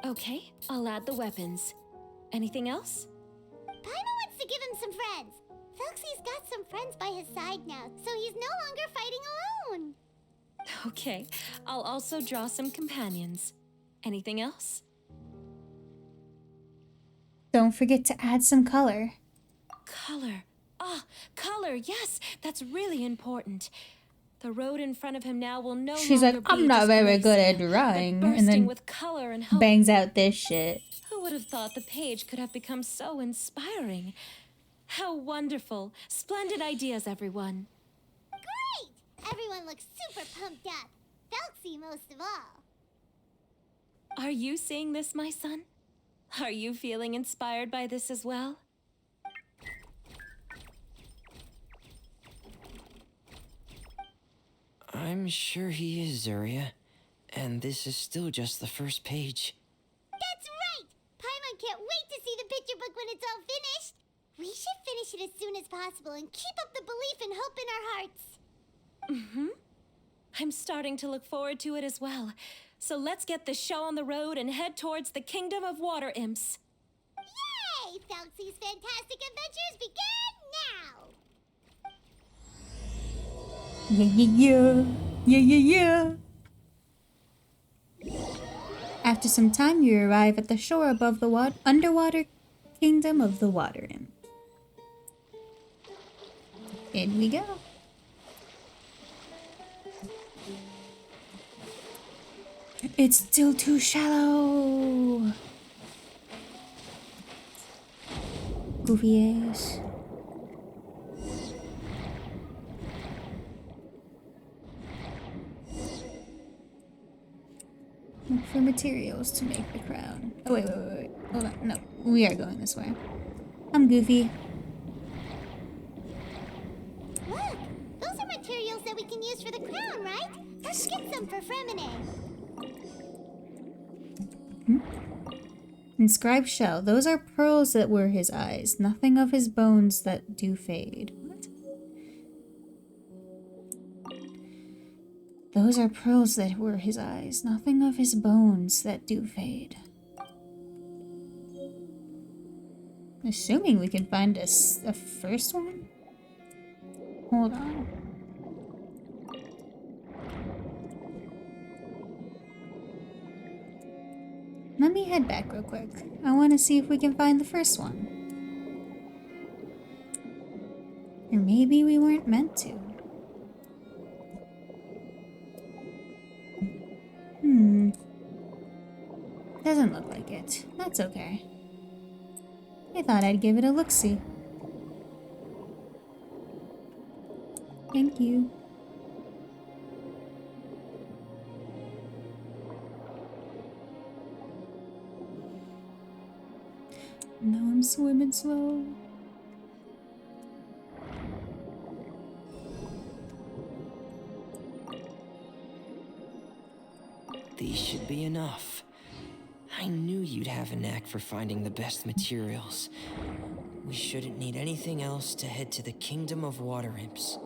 Okay, I'll add the weapons. Anything else? Paimon wants to give him some friends. Felxie's got some friends by his side now, so he's no longer fighting alone. Okay, I'll also draw some companions. Anything else? Don't forget to add some color. Color. Ah, color, yes, that's really important. The road in front of him now will no She's longer like, be I'm not just very good at grayscale, drawing. but And bursting then with color and hope. bangs out this shit. Who would have thought the page could have become so inspiring? How wonderful. Splendid ideas, everyone. Great! Everyone looks super pumped up. Felxie most of all. Are you seeing this, my son? Are you feeling inspired by this as well? I'm sure he is, Zuria. And this is still just the first page. That's right! Paimon can't wait to see the picture book when it's all finished. We should finish it as soon as possible and keep up the belief and hope in our hearts. Mm-hmm. I'm starting to look forward to it as well. So let's get this show on the road and head towards the Kingdom of Water Imps. Yay! Felxie's fantastic adventures begin now! Yeah, yeah, yeah. Yeah, yeah, yeah. After some time, you arrive at the shore above the underwater kingdom of the Water Imp. In we go. It's still too shallow. Goofy ass. Look for materials to make the crown. Oh, wait. Hold on. No, we are going this way. I'm Goofy. Look! Those are materials that we can use for the crown, right? Let's get some for Fremine. Inscribed shell. Those are pearls that were his eyes. Nothing of his bones that do fade. What? Those are pearls that were his eyes, nothing of his bones that do fade. Assuming we can find a first one? Hold on. Let me head back real quick. I want to see if we can find the first one. Or maybe we weren't meant to. Doesn't look like it. That's okay. I thought I'd give it a look-see. Thank you. Now I'm swimming slow. These should be enough. I knew you'd have a knack for finding the best materials. We shouldn't need anything else to head to the Kingdom of Water Imps.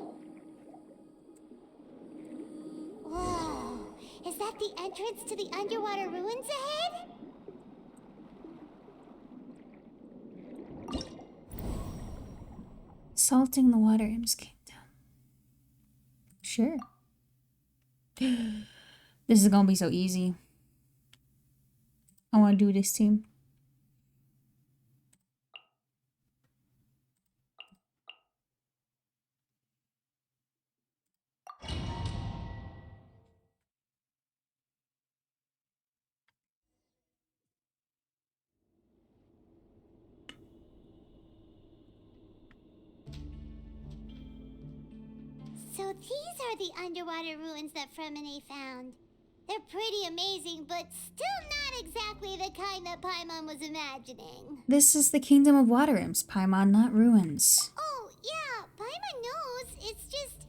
Whoa! Is that the entrance to the underwater ruins ahead? Salting the Water Imps Kingdom. Sure. This is gonna be so easy. I wanna do this team. So these are the underwater ruins that Fremine found. They're pretty amazing, but still not exactly the kind that Paimon was imagining. This is the Kingdom of Water Imps, Paimon, not ruins. Oh, yeah, Paimon knows. It's just...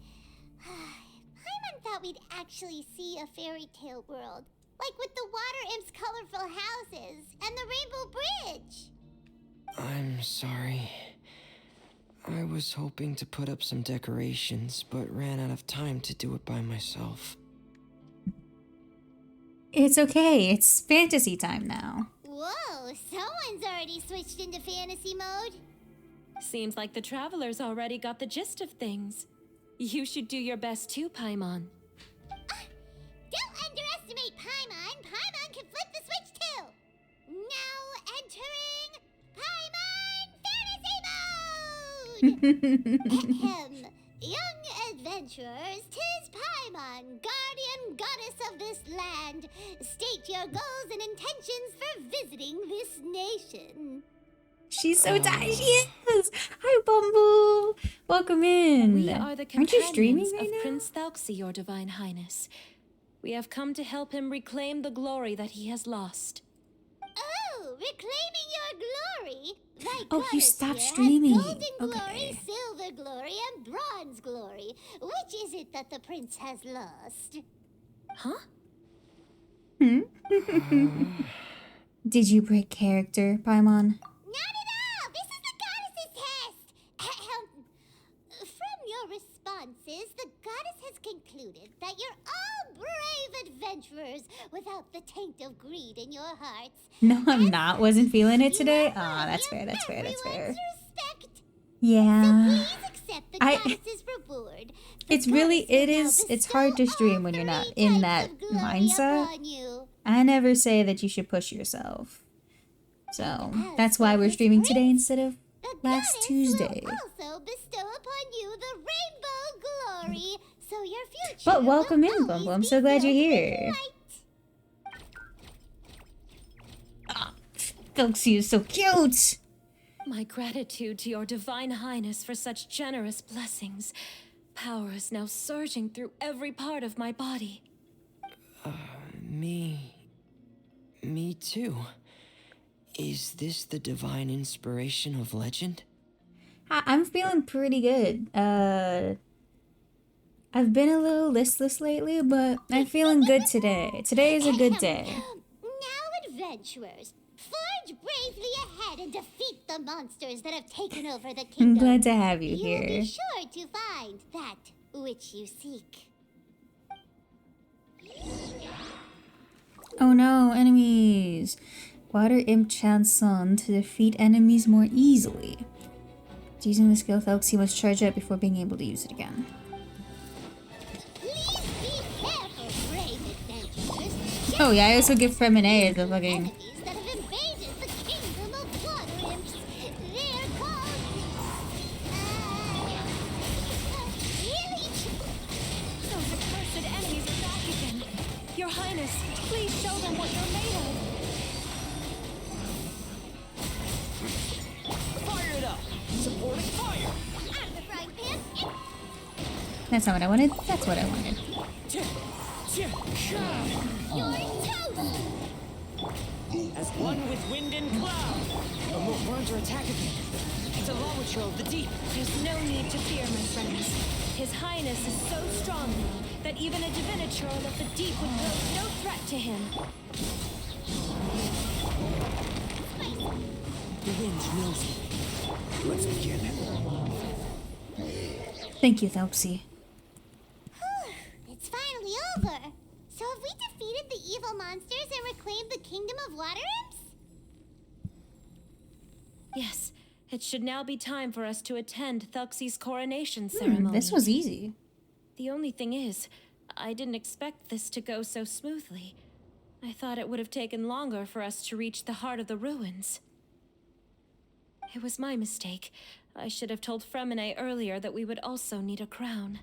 Paimon thought we'd actually see a fairy tale world. Like with the Water Imps' colorful houses and the Rainbow Bridge. I'm sorry. I was hoping to put up some decorations, but ran out of time to do it by myself. It's okay, it's fantasy time now. Whoa, someone's already switched into fantasy mode. Seems like the travelers already got the gist of things. You should do your best too, Paimon. Don't underestimate Paimon. Paimon can flip the switch too. Now entering Paimon fantasy mode. Young adventurers, 'tis Paimon, guardian goddess of this land. State your goals and intentions for visiting this nation. She's so tired. She is. Hi, Bumble. Welcome in. We are the Aren't you streaming companions right of now? Prince Thalxi, your divine highness. We have come to help him reclaim the glory that he has lost. Oh, reclaiming your glory. Thy Oh, you goddess stopped here has streaming. golden glory, Okay. silver glory, and bronze glory. Which is it that the prince has lost? Huh? Did you break character, Paimon? Not at all! This is the goddess's test! From your responses, the goddess has concluded that you're all brave adventurers without the taint of greed in your hearts. No, I'm not. Wasn't feeling it today. You Ah, have that's fair. That's fair. That's fair. everyone's respect. Yeah. Please accept the I- goddess's reward. The It's really, goddess will it now is, it's bestow hard to all stream when you're not 3 in types that of glory mindset. upon you. I never say that you should push yourself. So, As that's why for we're this streaming today prince, instead of The last goddess Tuesday. will also bestow upon you the rainbow glory, so your future But welcome will in, always Bumble. I'm be so glad you're filled with here. light. Galaxy is so cute. My gratitude to your divine highness for such generous blessings. Power is now surging through every part of my body. Me too. Is this the divine inspiration of legend? I'm feeling pretty good. I've been a little listless lately, but I'm feeling good today. Today is a good day. Now, adventurers, forge bravely ahead and defeat the monsters that have taken over the I'm kingdom. glad to have you You'll here. be sure to find that which you seek. Oh no, enemies! Water Imp Chanson to defeat enemies more easily. Using the skill, Thelxie must charge up before being able to use it again. Please be careful, brave adventurers. Oh yeah, I also give Fremine as a fucking... Enemies that have invaded the kingdom of water imps. They're called... really? Those accursed enemies are back again. Your Highness, please show them what you're made of. Fire it up! Supporting fire! Out of the frying pan. That's not what I wanted. That's what I wanted. You're toast! As one with wind and cloud! We're under attack again. It's a Lawitro of the deep. There's no need to fear, my friends. His Highness is so strong now that even a Diviniture of the deep would pose no threat to him. The wind knows me. Let's begin. Thank you, Thelxie. It's finally over. So have we defeated the evil monsters and reclaimed the kingdom of water imps? Yes, it should now be time for us to attend Thelxie's coronation ceremony. This was easy. The only thing is, I didn't expect this to go so smoothly. I thought it would have taken longer for us to reach the heart of the ruins. It was my mistake. I should have told Fremine earlier that we would also need a crown.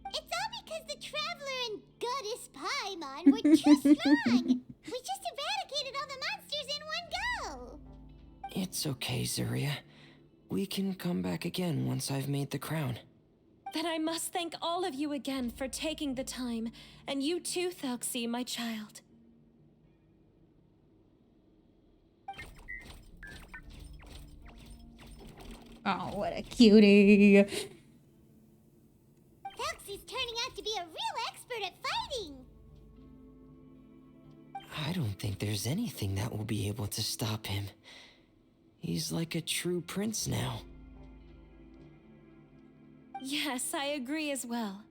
It's all because the Traveler and Goddess Paimon were too strong. We just eradicated all the monsters in one go. It's okay, Zuria. We can come back again once I've made the crown. Then I must thank all of you again for taking the time, and you too, Thelxie, my child. Oh, what a cutie. Thelxie's turning out to be a real expert at fighting. I don't think there's anything that will be able to stop him. He's like a true prince now. Yes, I agree as well.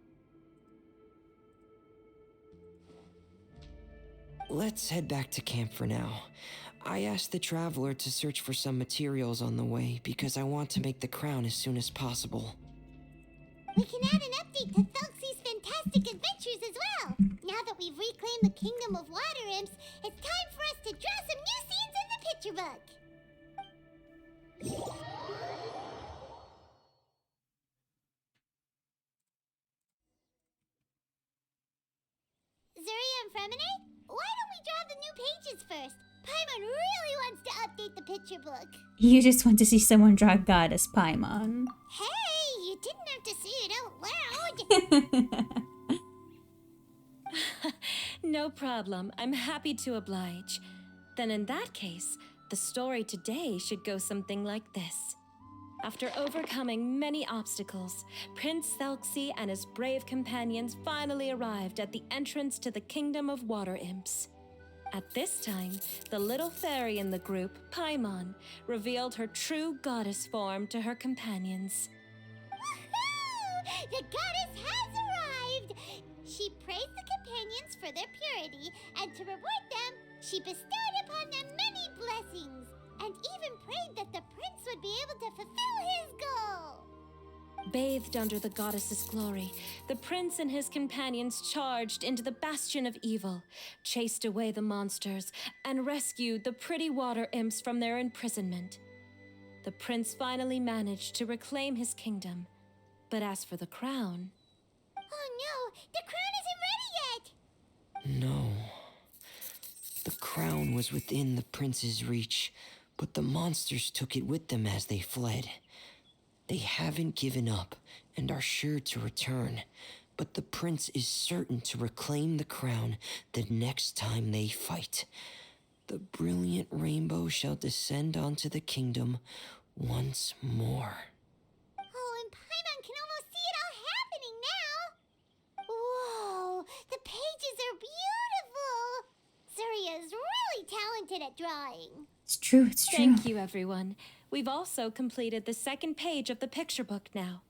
Let's head back to camp for now. I asked the Traveler to search for some materials on the way because I want to make the crown as soon as possible. We can add an update to Thelxie's fantastic adventures as well. Now that we've reclaimed the kingdom of water imps, it's time for us to draw some new scenes in the picture book. Zuria and Fremine, why don't we draw the new pages first? Paimon really wants to update the picture book. You just want to see someone draw Goddess Paimon. Hey, you didn't have to say it out loud. No problem. I'm happy to oblige. Then in that case, the story today should go something like this. After overcoming many obstacles, Prince Thelxie and his brave companions finally arrived at the entrance to the Kingdom of Water Imps. At this time, the little fairy in the group, Paimon, revealed her true goddess form to her companions. Woohoo! The goddess has arrived! She praised the companions for their purity, and to reward them, she bestowed upon them many blessings, and even prayed that the prince would be able to fulfill his goal. Bathed under the goddess's glory, the prince and his companions charged into the bastion of evil, chased away the monsters, and rescued the pretty water imps from their imprisonment. The prince finally managed to reclaim his kingdom. But as for the crown... Oh no, the crown isn't ready yet! No. The crown was within the prince's reach, but the monsters took it with them as they fled. They haven't given up and are sure to return, but the prince is certain to reclaim the crown the next time they fight. The brilliant rainbow shall descend onto the kingdom once more. Oh, and Paimon can almost see it all happening now! Whoa, the pages are beautiful! Zuria's really talented at drawing. It's true, it's true. Thank you, everyone. We've also completed the second page of the picture book now.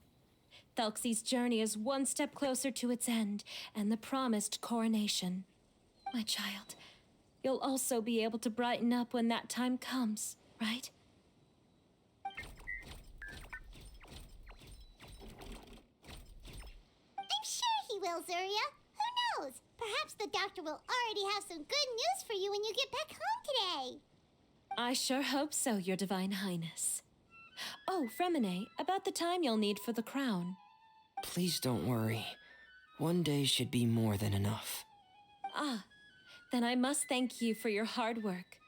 Thelxie's journey is one step closer to its end and the promised coronation. My child, you'll also be able to brighten up when that time comes, right? I'm sure he will, Zuria. Who knows? Perhaps the doctor will already have some good news for you when you get back home today. I sure hope so, Your Divine Highness. Oh, Fremine, about the time you'll need for the crown. Please don't worry. One day should be more than enough. Ah, then I must thank you for your hard work.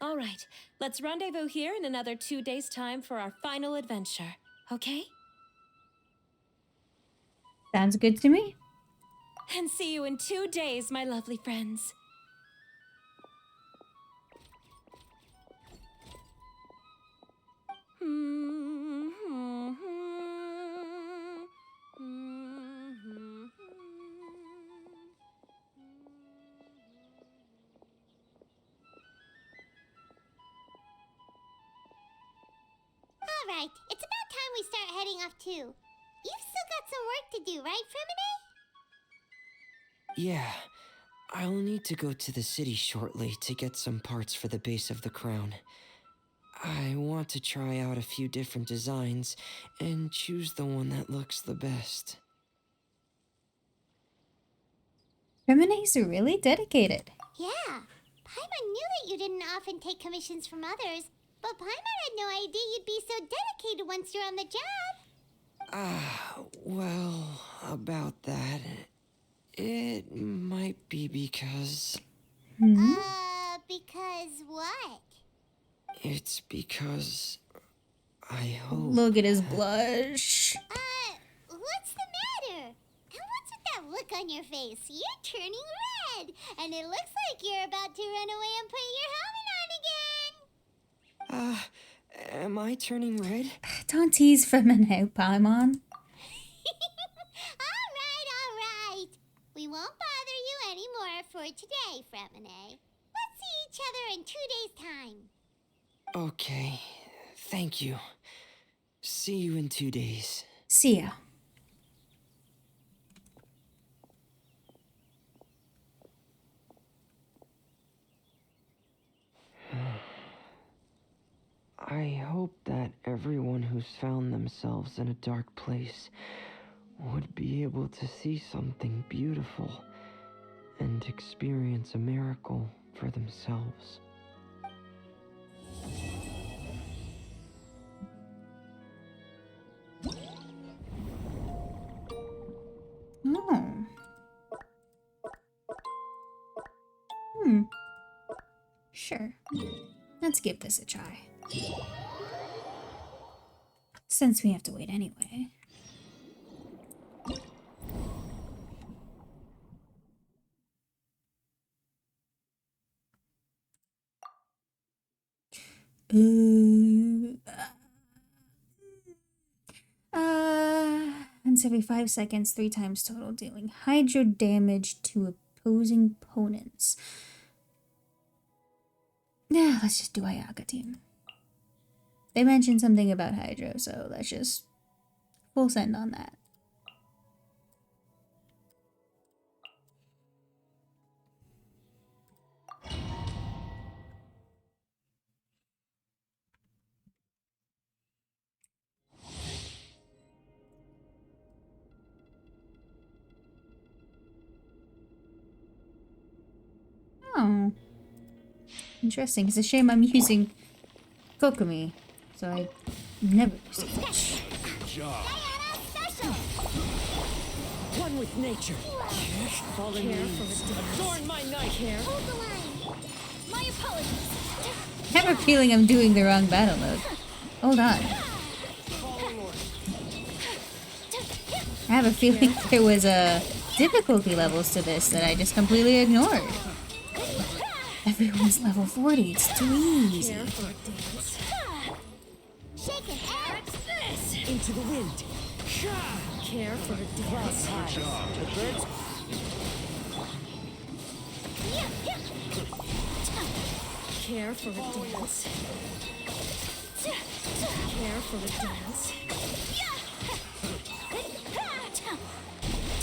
All right, let's rendezvous here in another 2 days' time for our final adventure, okay? Sounds good to me. And see you in 2 days, my lovely friends. All right, it's about time we start heading off too. You've still got some work to do, right, Fremine? Yeah, I'll need to go to the city shortly to get some parts for the base of the crown. I want to try out a few different designs and choose the one that looks the best. Remine's really dedicated. Yeah. Paimon knew that you didn't often take commissions from others, but Paimon had no idea you'd be so dedicated once you're on the job. Well, about that, it might be because... Because what? It's because I hope... Look at his blush. What's the matter? And what's with that look on your face? You're turning red, and it looks like you're about to run away and put your helmet on again. Am I turning red? Don't tease Femine, Paimon. All right. We won't bother you anymore for today, Fremine. Let's see each other in 2 days' time. Okay, thank you. See you in 2 days. See ya. I hope that everyone who's found themselves in a dark place would be able to see something beautiful and experience a miracle for themselves. Oh. Sure. Let's give this a try. Since we have to wait anyway. Once every 5 seconds, 3 times total, dealing hydro damage to opposing opponents. Yeah, let's just do Ayaka team. They mentioned something about hydro, so let's just full send on that. Oh. Interesting. It's a shame I'm using Kokomi, so I never use it. Good job. One with nature. Fallen leaves. Adorn my night. Hold the line. My apologies. I have a feeling I'm doing the wrong battle mode. Hold on. I have a feeling there was difficulty levels to this that I just completely ignored. Everyone's level 40. It's too easy. Shake it, Eric. Into the wind. Care for a dance. Good job. The birds. Care for a dance. Care for a dance.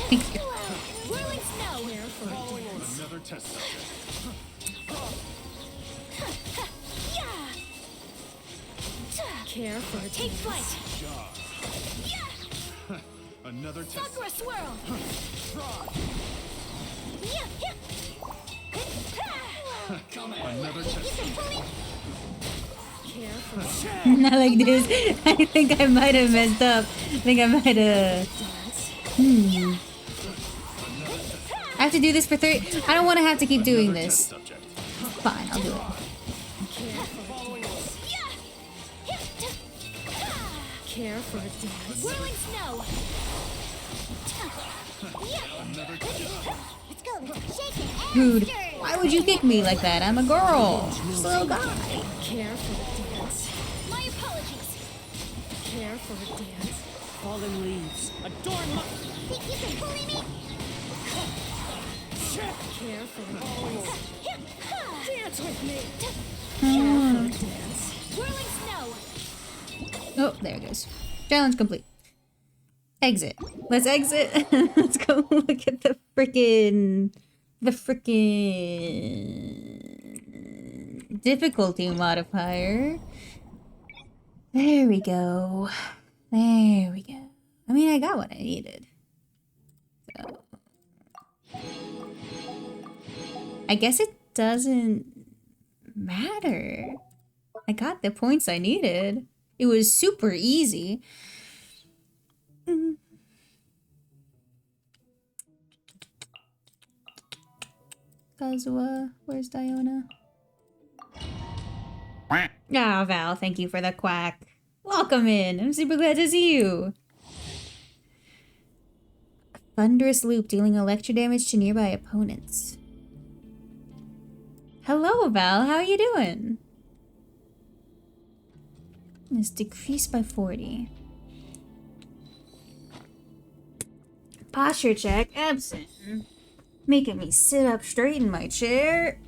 Thank you. Whirling snow. Another test subject. Care for a take flight. Another test. Sakura swirl. Another test. Care for Not like this. I think I might have messed up. I think I might have. I have to do this for 30. I don't want to have to keep doing Another test this. subject. Fine, I'll do it. care for a dance. Whirling snow. Another test. Let's go. Shake it. Rude. Why would you kick me like that? I'm a girl. Just a little guy. Care for a dance. My apologies. Care for a dance. Fallen leaves. Adorn my. Think you can bully me? Care for a dance. Dance with me. Dance. Whirling snow. Oh, there it goes. Challenge complete. Exit. Let's exit. Let's go look at the frickin' difficulty modifier. There we go. There we go. I mean, I got what I needed. So. I guess it doesn't matter. I got the points I needed. It was super easy. Kazuha, where's Diona? Ah, Val, thank you for the quack. Welcome in. I'm super glad to see you. Thunderous loop dealing electro damage to nearby opponents. Hello, Val. How are you doing? It's decreased by 40. Posture check. Absent. Making me sit up straight in my chair.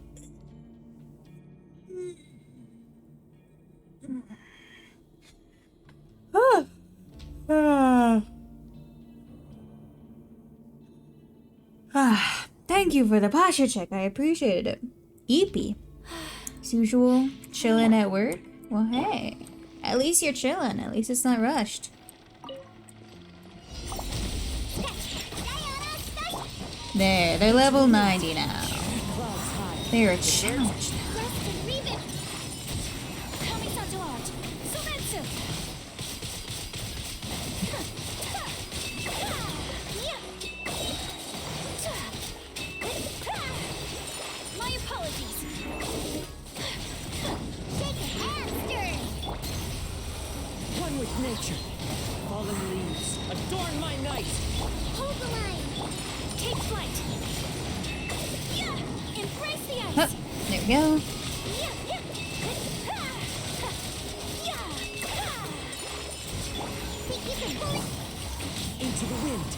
Thank you for the posture check. I appreciated it. Eepy. As usual, chilling at work? Well, hey. At least you're chilling. At least it's not rushed. There, they're level 90 now. They're a challenge now. My apologies. One with nature. Fallen leaves. Adorn my night. Hold the line. Take flight. Embrace the ice. Hup, there we go. Think you can bully? Into the wind.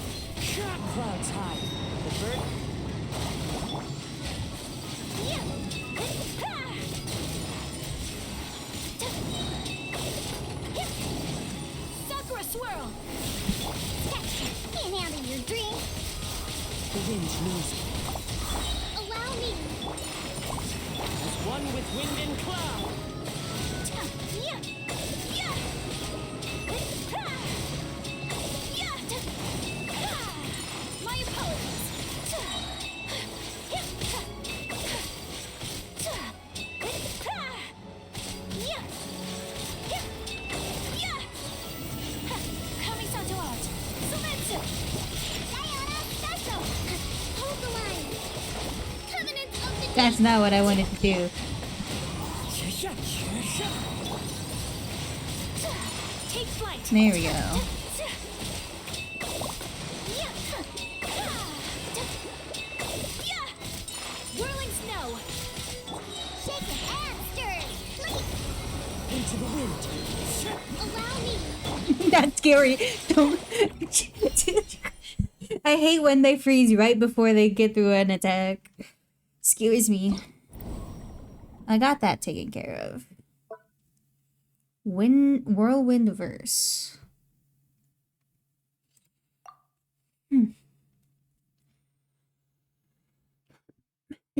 Clouds high. The bird. Sakura swirl. Can't handle your dream. The wind knows it. Allow me. As one with wind and cloud. My apologies. Kami-santo art. Sumetsu. Diana special. Hold the line. Covenant of the That's not what I wanted to do. Take flight. There we go. Whirling snow. Shake it and stir it. Please Into the wind. allow me. That's scary. Don't. I hate when they freeze right before they get through an attack. Scares me. I got that taken care of. Whirlwind verse.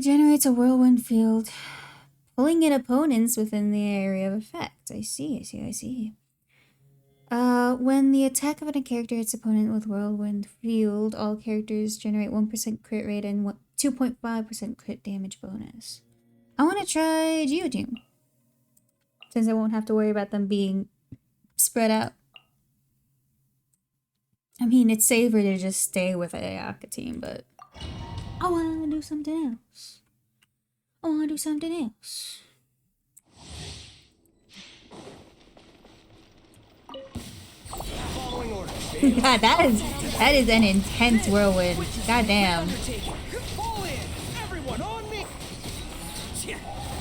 It generates a whirlwind field, pulling in opponents within the area of effect. I see. When the attack of a character hits opponent with whirlwind field, all characters generate 1% crit rate and 2.5% crit damage bonus. I want to try Geoteam, since I won't have to worry about them being spread out. I mean, it's safer to just stay with Ayaka team, but I want to do something else. Following orders. God, that is an intense whirlwind. God damn. Fall in! Everyone on me!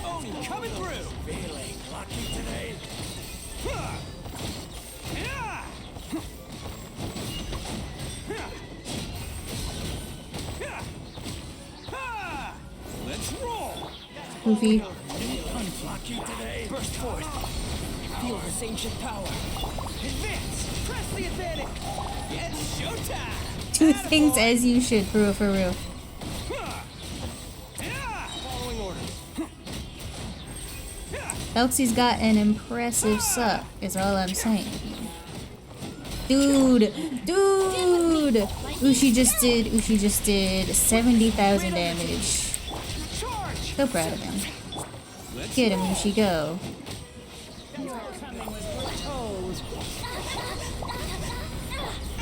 Oni coming through! Feeling lucky today? Let's roll! Goofy. Lucky today? Burst forth! Feel this ancient power! Advance! Press the advantage! It's showtime! Do things as you should, for real, for real. Following orders. Elsie's got an impressive suck, is all I'm saying. Dude! Ushi just did 70,000 damage. So proud of him. Get him, Ushi, go.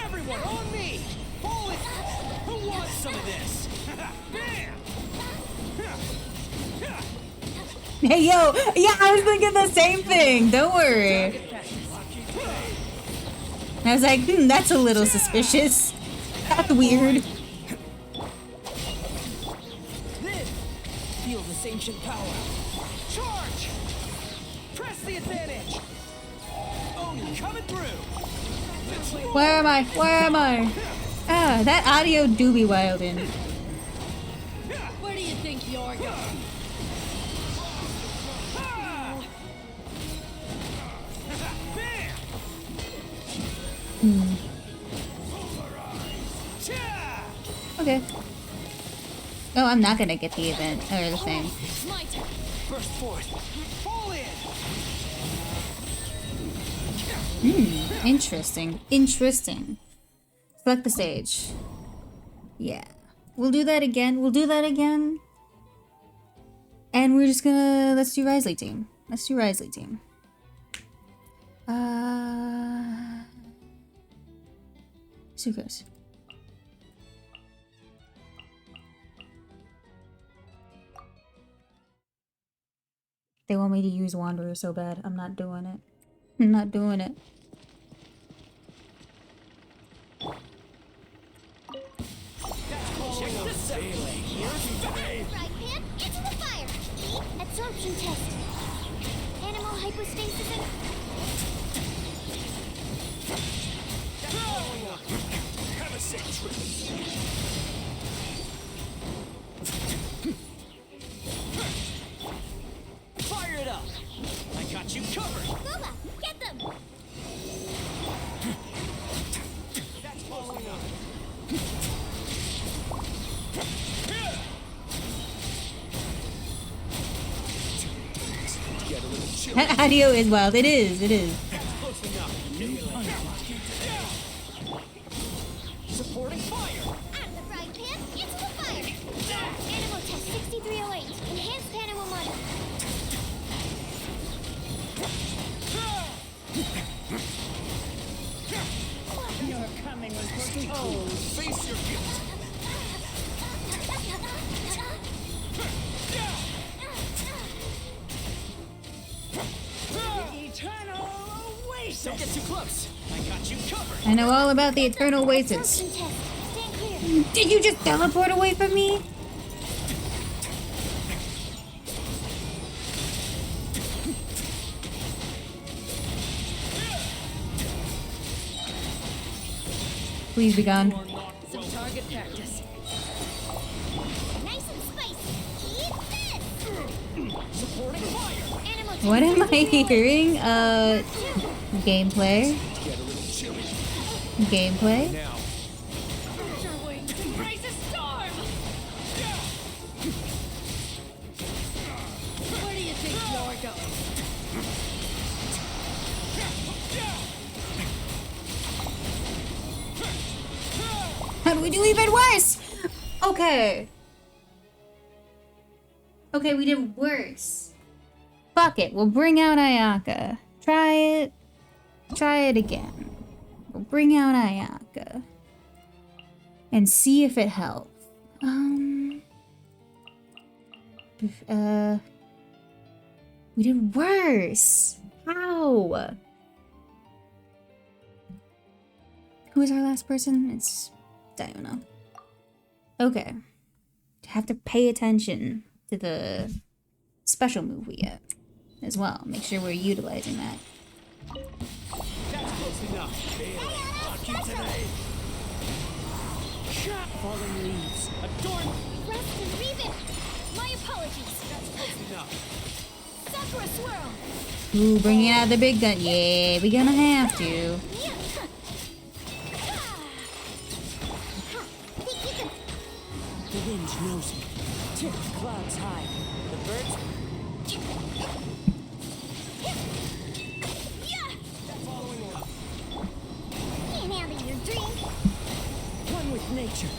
Everyone on me! Pull it! Who wants some of this? Bam! Hey, yo! Yeah, I was thinking the same thing! Don't worry. I was like, that's a little suspicious. That's weird. Feel this ancient power. Charge! Press the advantage! Oni coming through! Where am I? Ah, that audio do be wildin'. Where do you think you're going? Okay. Oh, I'm not gonna get the event, or the thing. It's my turn. Burst forth! Fall in! Interesting. Select the stage. Yeah. We'll do that again. And we're just gonna... Let's do Risley team. Sucrose. They want me to use Wanderer so bad. I'm not doing it. Check this out! Right hand, into the fire. E, absorption test. Animal hypostasis and... Have a safe trip! Fire it up! I got you covered! Boba, get them! That's close enough! Get a little chill. That audio is wild. It is. Close enough. Supporting fire! At the frying pan, into the fire. Animal test 6308. Enhanced animal model. Your coming was foretold. Oh, face your guilt! Eternal oasis. Don't get too close! I got you covered! I know all about the Eternal Oasis. Absorption test. Stand clear. Did you just teleport away from me? Please be gone. Some target practice. Nice and spicy. Eat this! Supporting fire! Animal test What am I 6308. hearing? Gameplay. Get a little chilly. Gameplay. Now, Your wings embrace a storm. How do we do even worse? Okay. Okay, we did worse. Fuck it, we'll bring out Ayaka. Try it. Try it again. We'll bring out Ayaka. And see if it helps. We did worse. How? Who is our last person? It's Diona. Okay. Have to pay attention to the special move we get as well. Make sure we're utilizing that. That's close enough. Lucky today. Fallen leaves. Adorn. Rest and revisit. My apologies. That's close enough. Sakura swirl. Ooh, bringing out the big gun. Yeah, we're gonna have to. Yeah. The wind knows me. Clouds high. The birds. Following order. Can't handle your drink. One with nature.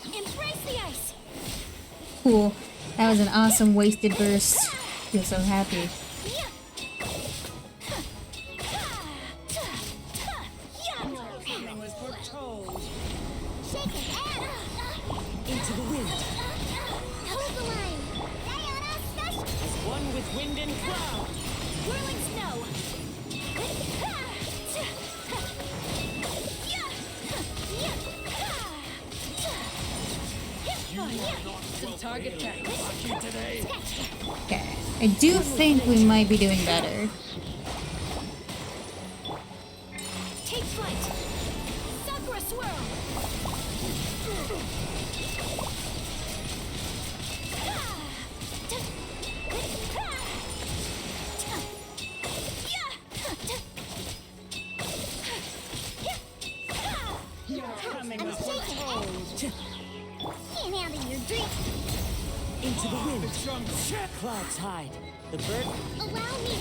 Embrace the ice. Cool. That was an awesome wasted burst. Feel so happy. Was foretold. Shake it out. Into the wind. Hold the line. Diana, special. One with wind and cloud. Whirling snow. Target practice. Lucky today. Okay. I do think we might be doing better. Take flight. Sakura swirl. Coming I'm up shaking. foretold. Can't handle your drink. Into the wind. Jump shit. Clouds hide. The bird. Allow me.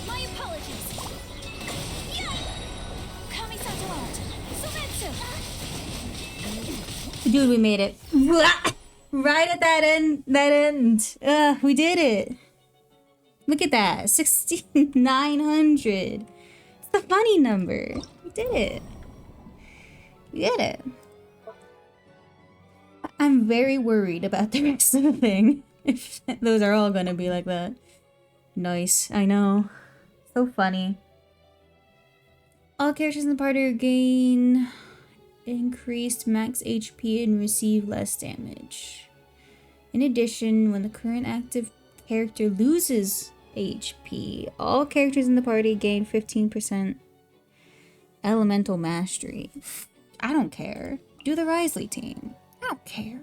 My apologies. Kamisato out. Sumetsu. Dude, we made it. Right at that end. We did it. Look at that. 6,900. It's the funny number. We did it. We did it. I'm very worried about the rest of the thing. If those are all gonna be like that. Nice. I know. So funny. All characters in the party gain increased max HP and receive less damage. In addition, when the current active character loses HP, all characters in the party gain 15% elemental mastery. I don't care. Do the Risley team. I don't care.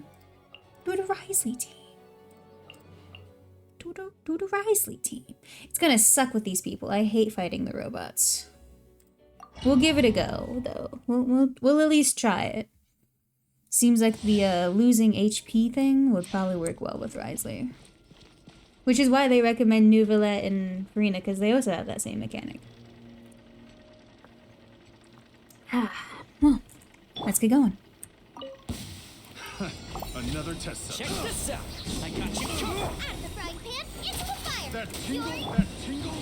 Do the Risley team. Do the Risley team. It's gonna suck with these people. I hate fighting the robots. We'll give it a go, though. We'll at least try it. Seems like the losing HP thing would probably work well with Risley. Which is why they recommend Neuvillette and Farina, because they also have that same mechanic. Well, let's get going. Another test set. Check this out. I got you. Out of the frying pan, into the fire. That tingle, that tingle.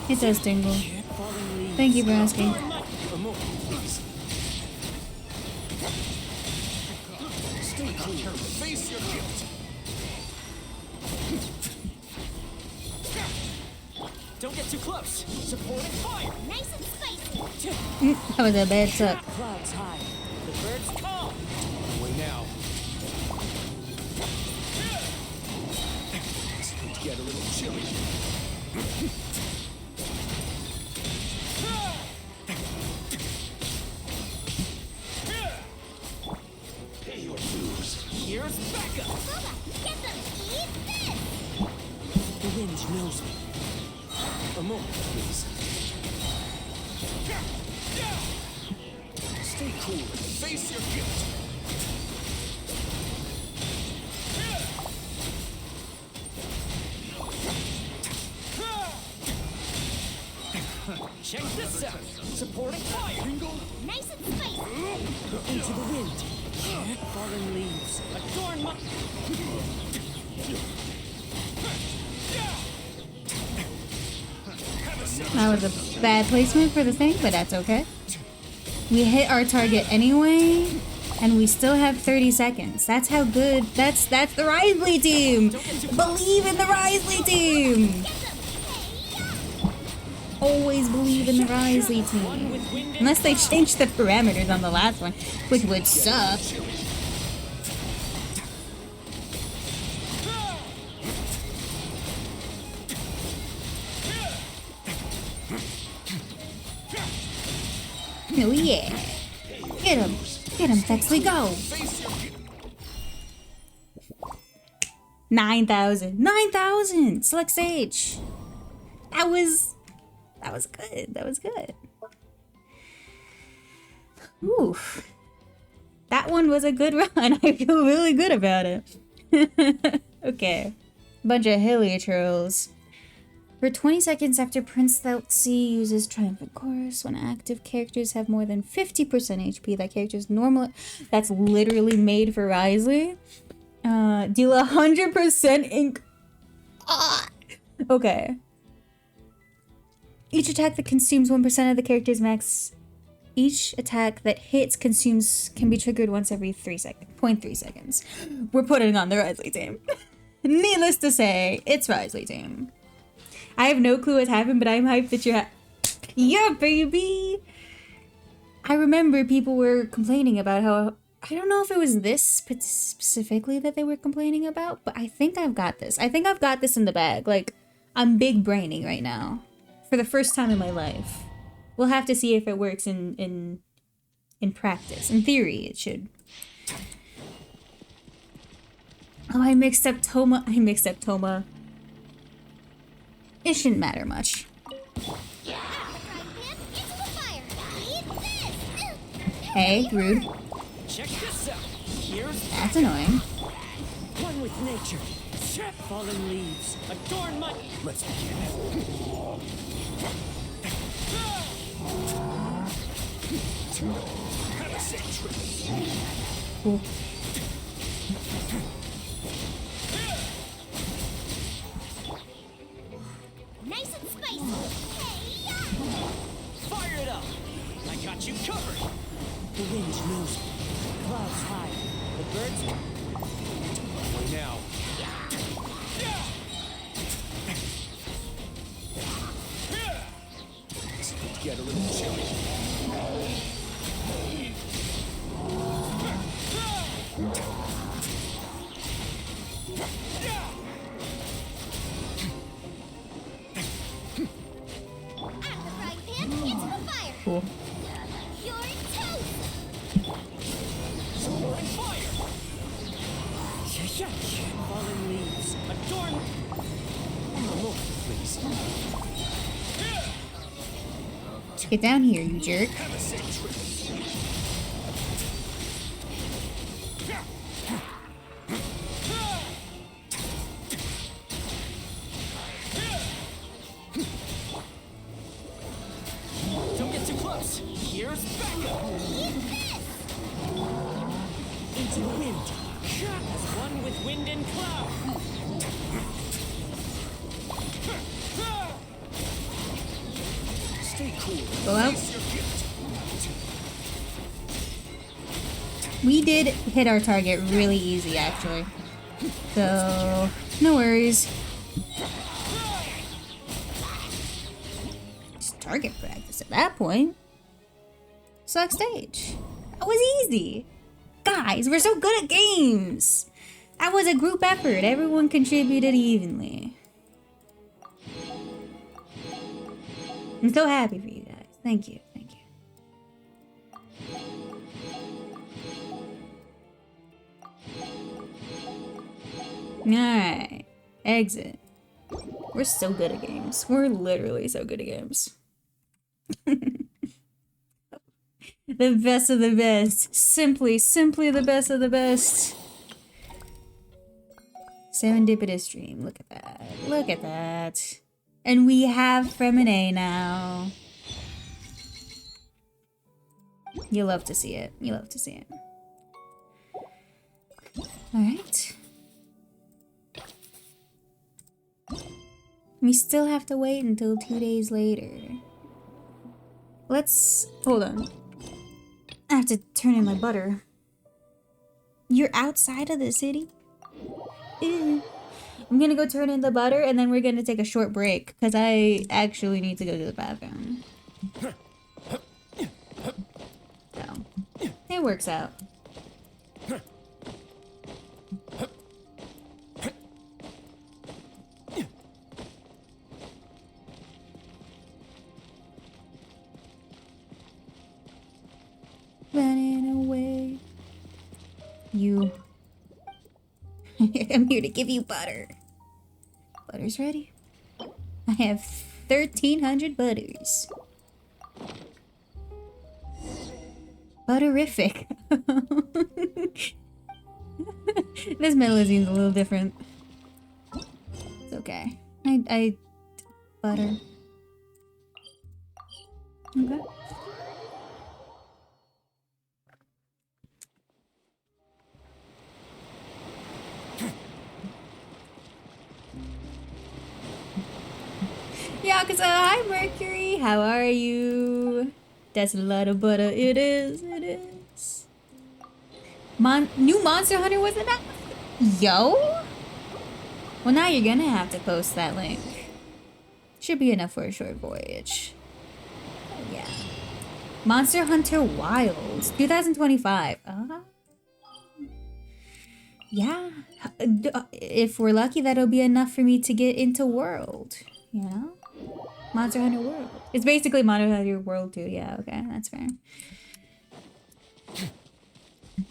It does tingle. Fallen leaves. Thank you for asking. Amor, please. Stay clear. Face your guilt. Don't get too close. Support and fire. Nice and spicy. That was a bad suck. Clouds high. The birds call. Away now. It's going to get a little chilly. Pay your dues. Here's backup. Boba, get them. Eat this. The wind knows me. Amor, please. Stay cool and face your guilt. Check this out. Supporting fire. Nice and spicy. Into the wind. Fallen leaves. Adorn my... That was a bad placement for the thing, but that's okay. We hit our target anyway, and we still have 30 seconds. That's how good. That's the Risley team. Believe in the Risley team. Always believe in the Risley team. Unless they change the parameters on the last one, which would suck. Oh yeah. Get him. Get him, Bexley, go. 9,000. 9,000! Select stage. That was good. That was good. Oof. That one was a good run. I feel really good about it. Okay. Bunch of heliotroles. For 20 seconds after Prince Thoughtsea uses Triumphant Chorus, when active characters have more than 50% HP, that character's normal. That's literally made for Risley. Deal 100% ink. Okay. Each attack that consumes 1% of the character's max. Each attack that hits consumes can be triggered once every 0.3 seconds. We're putting on the Risley team. Needless to say, it's Risley team. I have no clue what's happened, but I'm hyped that you're yeah, baby! I remember people were complaining about how... I don't know if it was this specifically that they were complaining about, but I think I've got this. I think I've got this in the bag. Like, I'm big braining right now. For the first time in my life. We'll have to see if it works in practice. In theory, it should. Oh, I mixed up Toma. It shouldn't matter much. Hey, rude. Check this out. Here's That's annoying. one with nature. Fallen leaves. Adorn my... Let's begin. Have a safe trip. Cool. Nice and spicy. Fire it up. I got you covered. The wind knows me. Clouds high. The birds... Way now. It's going to get a little chilly. Cool. You're toast. Supporting fire. Fallen leaves. Adorn... A moment, please. Get down here, you jerk. Have a safe trip. Don't get too close. Here's backup. Into the wind. As one with wind and cloud. Stay cool. Go out. Face your guilt. We did hit our target really easy, actually. So, no worries. Just target practice at that point. Select stage. That was easy. Guys, we're so good at games. That was a group effort. Everyone contributed evenly. I'm so happy for you guys. Thank you. Thank you. Alright. Exit. We're so good at games. We're literally so good at games. The best of the best. Simply the best of the best. Serendipitous dream. Look at that. Look at that. And we have Fremine now. You love to see it. You love to see it. Alright. We still have to wait until 2 days later. Let's... hold on. I have to turn in my butter. You're outside of the city? Ew. I'm gonna go turn in the butter and then we're gonna take a short break because I actually need to go to the bathroom. So, it works out. Running away. You. I'm here to give you butter. Butter's ready. I have 1,300 butters. Butterific. This melody's a little different. It's okay. Butter. Okay. Yeah, cause hi Mercury, how are you? That's a lot of butter. It is. It is. New Monster Hunter was announced. Yo. Well, now you're gonna have to post that link. Should be enough for a short voyage. Oh, yeah. Monster Hunter Wilds 2025. Yeah. If we're lucky, that'll be enough for me to get into World. You know? Monster Hunter World. It's basically Monster Hunter World 2. Yeah, okay, that's fair.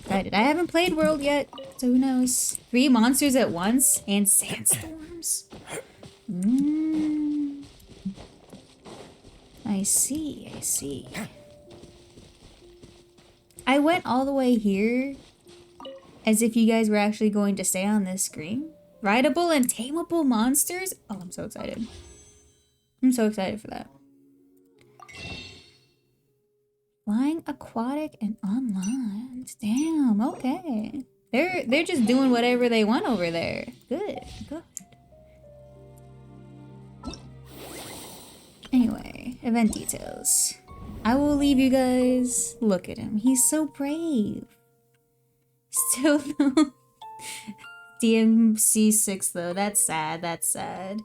Excited. I haven't played World yet, so who knows? 3 monsters at once and sandstorms. I see, I see. I went all the way here as if you guys were actually going to stay on this screen. Rideable and tameable monsters? Oh, I'm so excited. I'm so excited for that. Flying, aquatic, and on land. Damn, okay. They're just doing whatever they want over there. Good, good. Anyway, event details. I will leave you guys. Look at him. He's so brave. Still no DMC 6 though. That's sad. That's sad.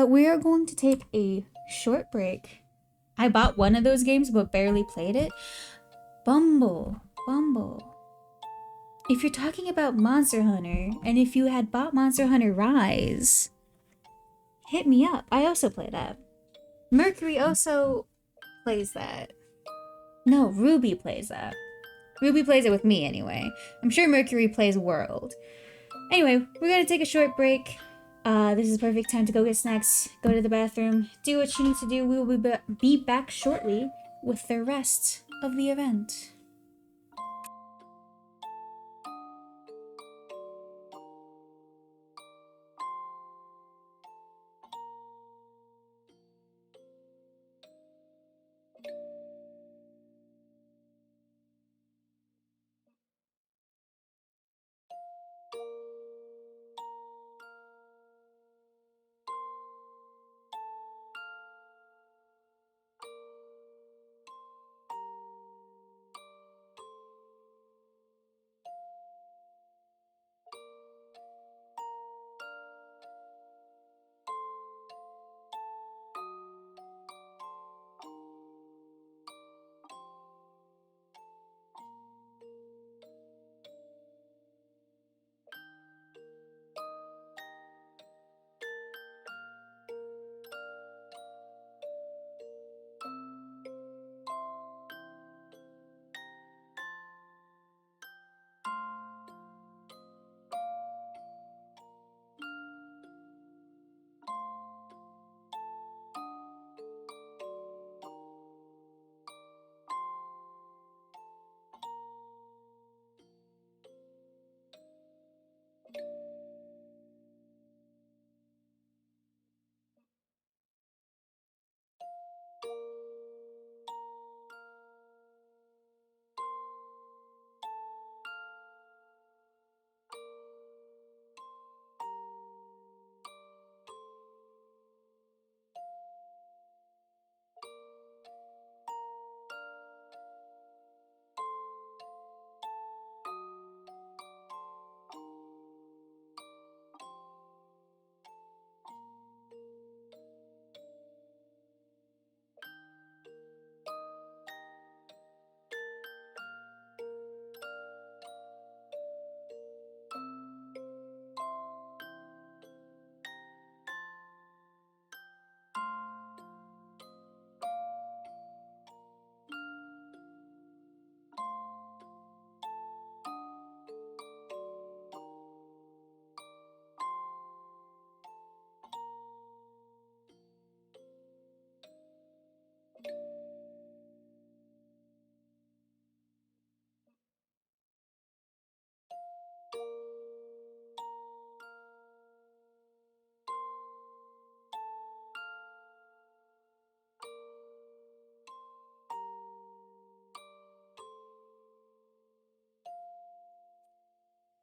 We are going to take a short break. I bought one of those games but barely played it. Bumble. If you're talking about Monster Hunter, and if you had bought Monster Hunter Rise, hit me up. I also play that. Mercury also plays that. No, Ruby plays that. Ruby plays it with me anyway. I'm sure Mercury plays World. Anyway, we're gonna take a short break. This is a perfect time to go get snacks, go to the bathroom, do what you need to do. We will be back shortly with the rest of the event.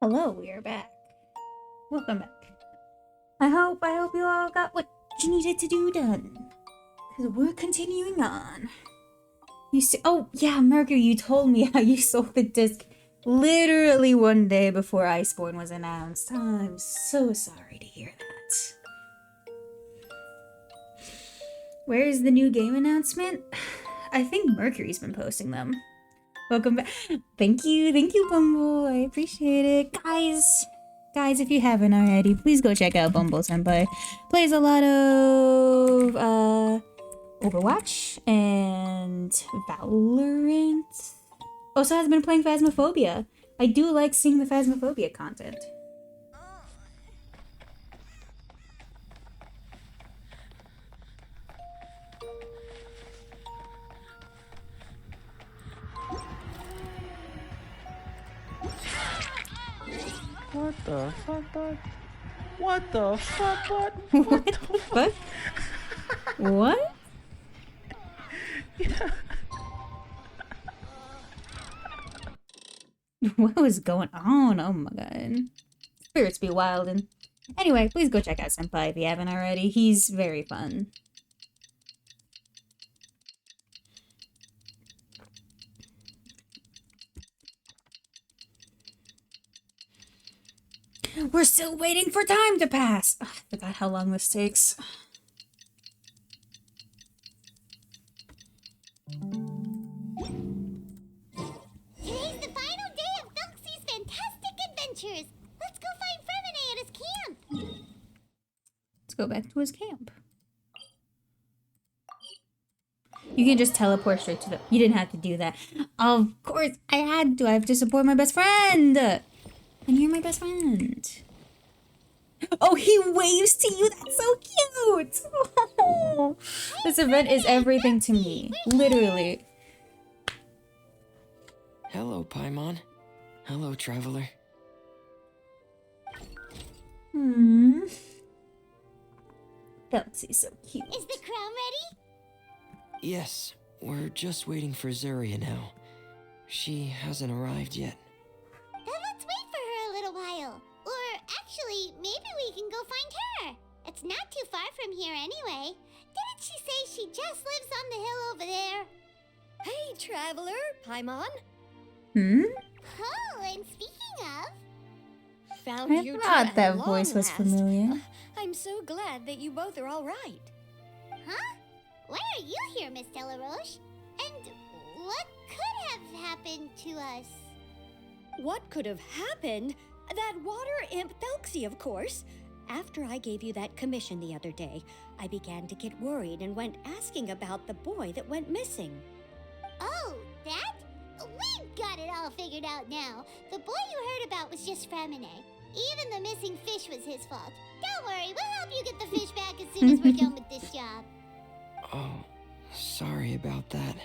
Hello, we are back. Welcome back. I hope you all got what you needed to do done. Because we're continuing on. Oh, yeah, Mercury, you told me how you sold the disc literally one day before Iceborne was announced. I'm so sorry to hear that. Where's the new game announcement? I think Mercury's been posting them. Welcome back. Thank you, Bumble. I appreciate it. Guys, if you haven't already, please go check out Bumble Senpai. Plays a lot of Overwatch and Valorant. Also has been playing Phasmophobia. I do like seeing the Phasmophobia content. What the fuck, bud? What the fuck, bud? What the fuck? What? Yeah. What was going on? Oh my god. Spirits be wildin'. Anyway, please go check out Senpai if you haven't already. He's very fun. We're still waiting for time to pass. Ugh, I forgot how long this takes. Today's the final day of Felxie's fantastic adventures. Let's go find Fremine at his camp. Let's go back to his camp. You can just teleport straight to the... You didn't have to do that. Of course, I had to. I have to support my best friend. And you're my best friend. Oh, he waves to you. That's so cute. Oh, this event is everything to me. Literally. Hello, Paimon. Hello, traveler. Felxie's so cute. Is the crown ready? Yes, we're just waiting for Zuria now. She hasn't arrived yet. Then let's wait for her a little while. Or actually, maybe we can go find her. It's not too far from here anyway. Didn't she say she just lives on the hill over there? Hey, traveler, Paimon. Oh, and speaking of... Found I you two thought at that long voice was last. familiar. I'm so glad that you both are all right. Huh? Why are you here, Miss Delaroche? And what could have happened to us? What could have happened? That water imp Felxie, of course. After I gave you that commission the other day, I began to get worried and went asking about the boy that went missing. Oh, that? We've got it all figured out now. The boy you heard about was just Fremine. Even the missing fish was his fault. Don't worry, we'll help you get the fish back as soon as we're done with this job. Oh, sorry about that.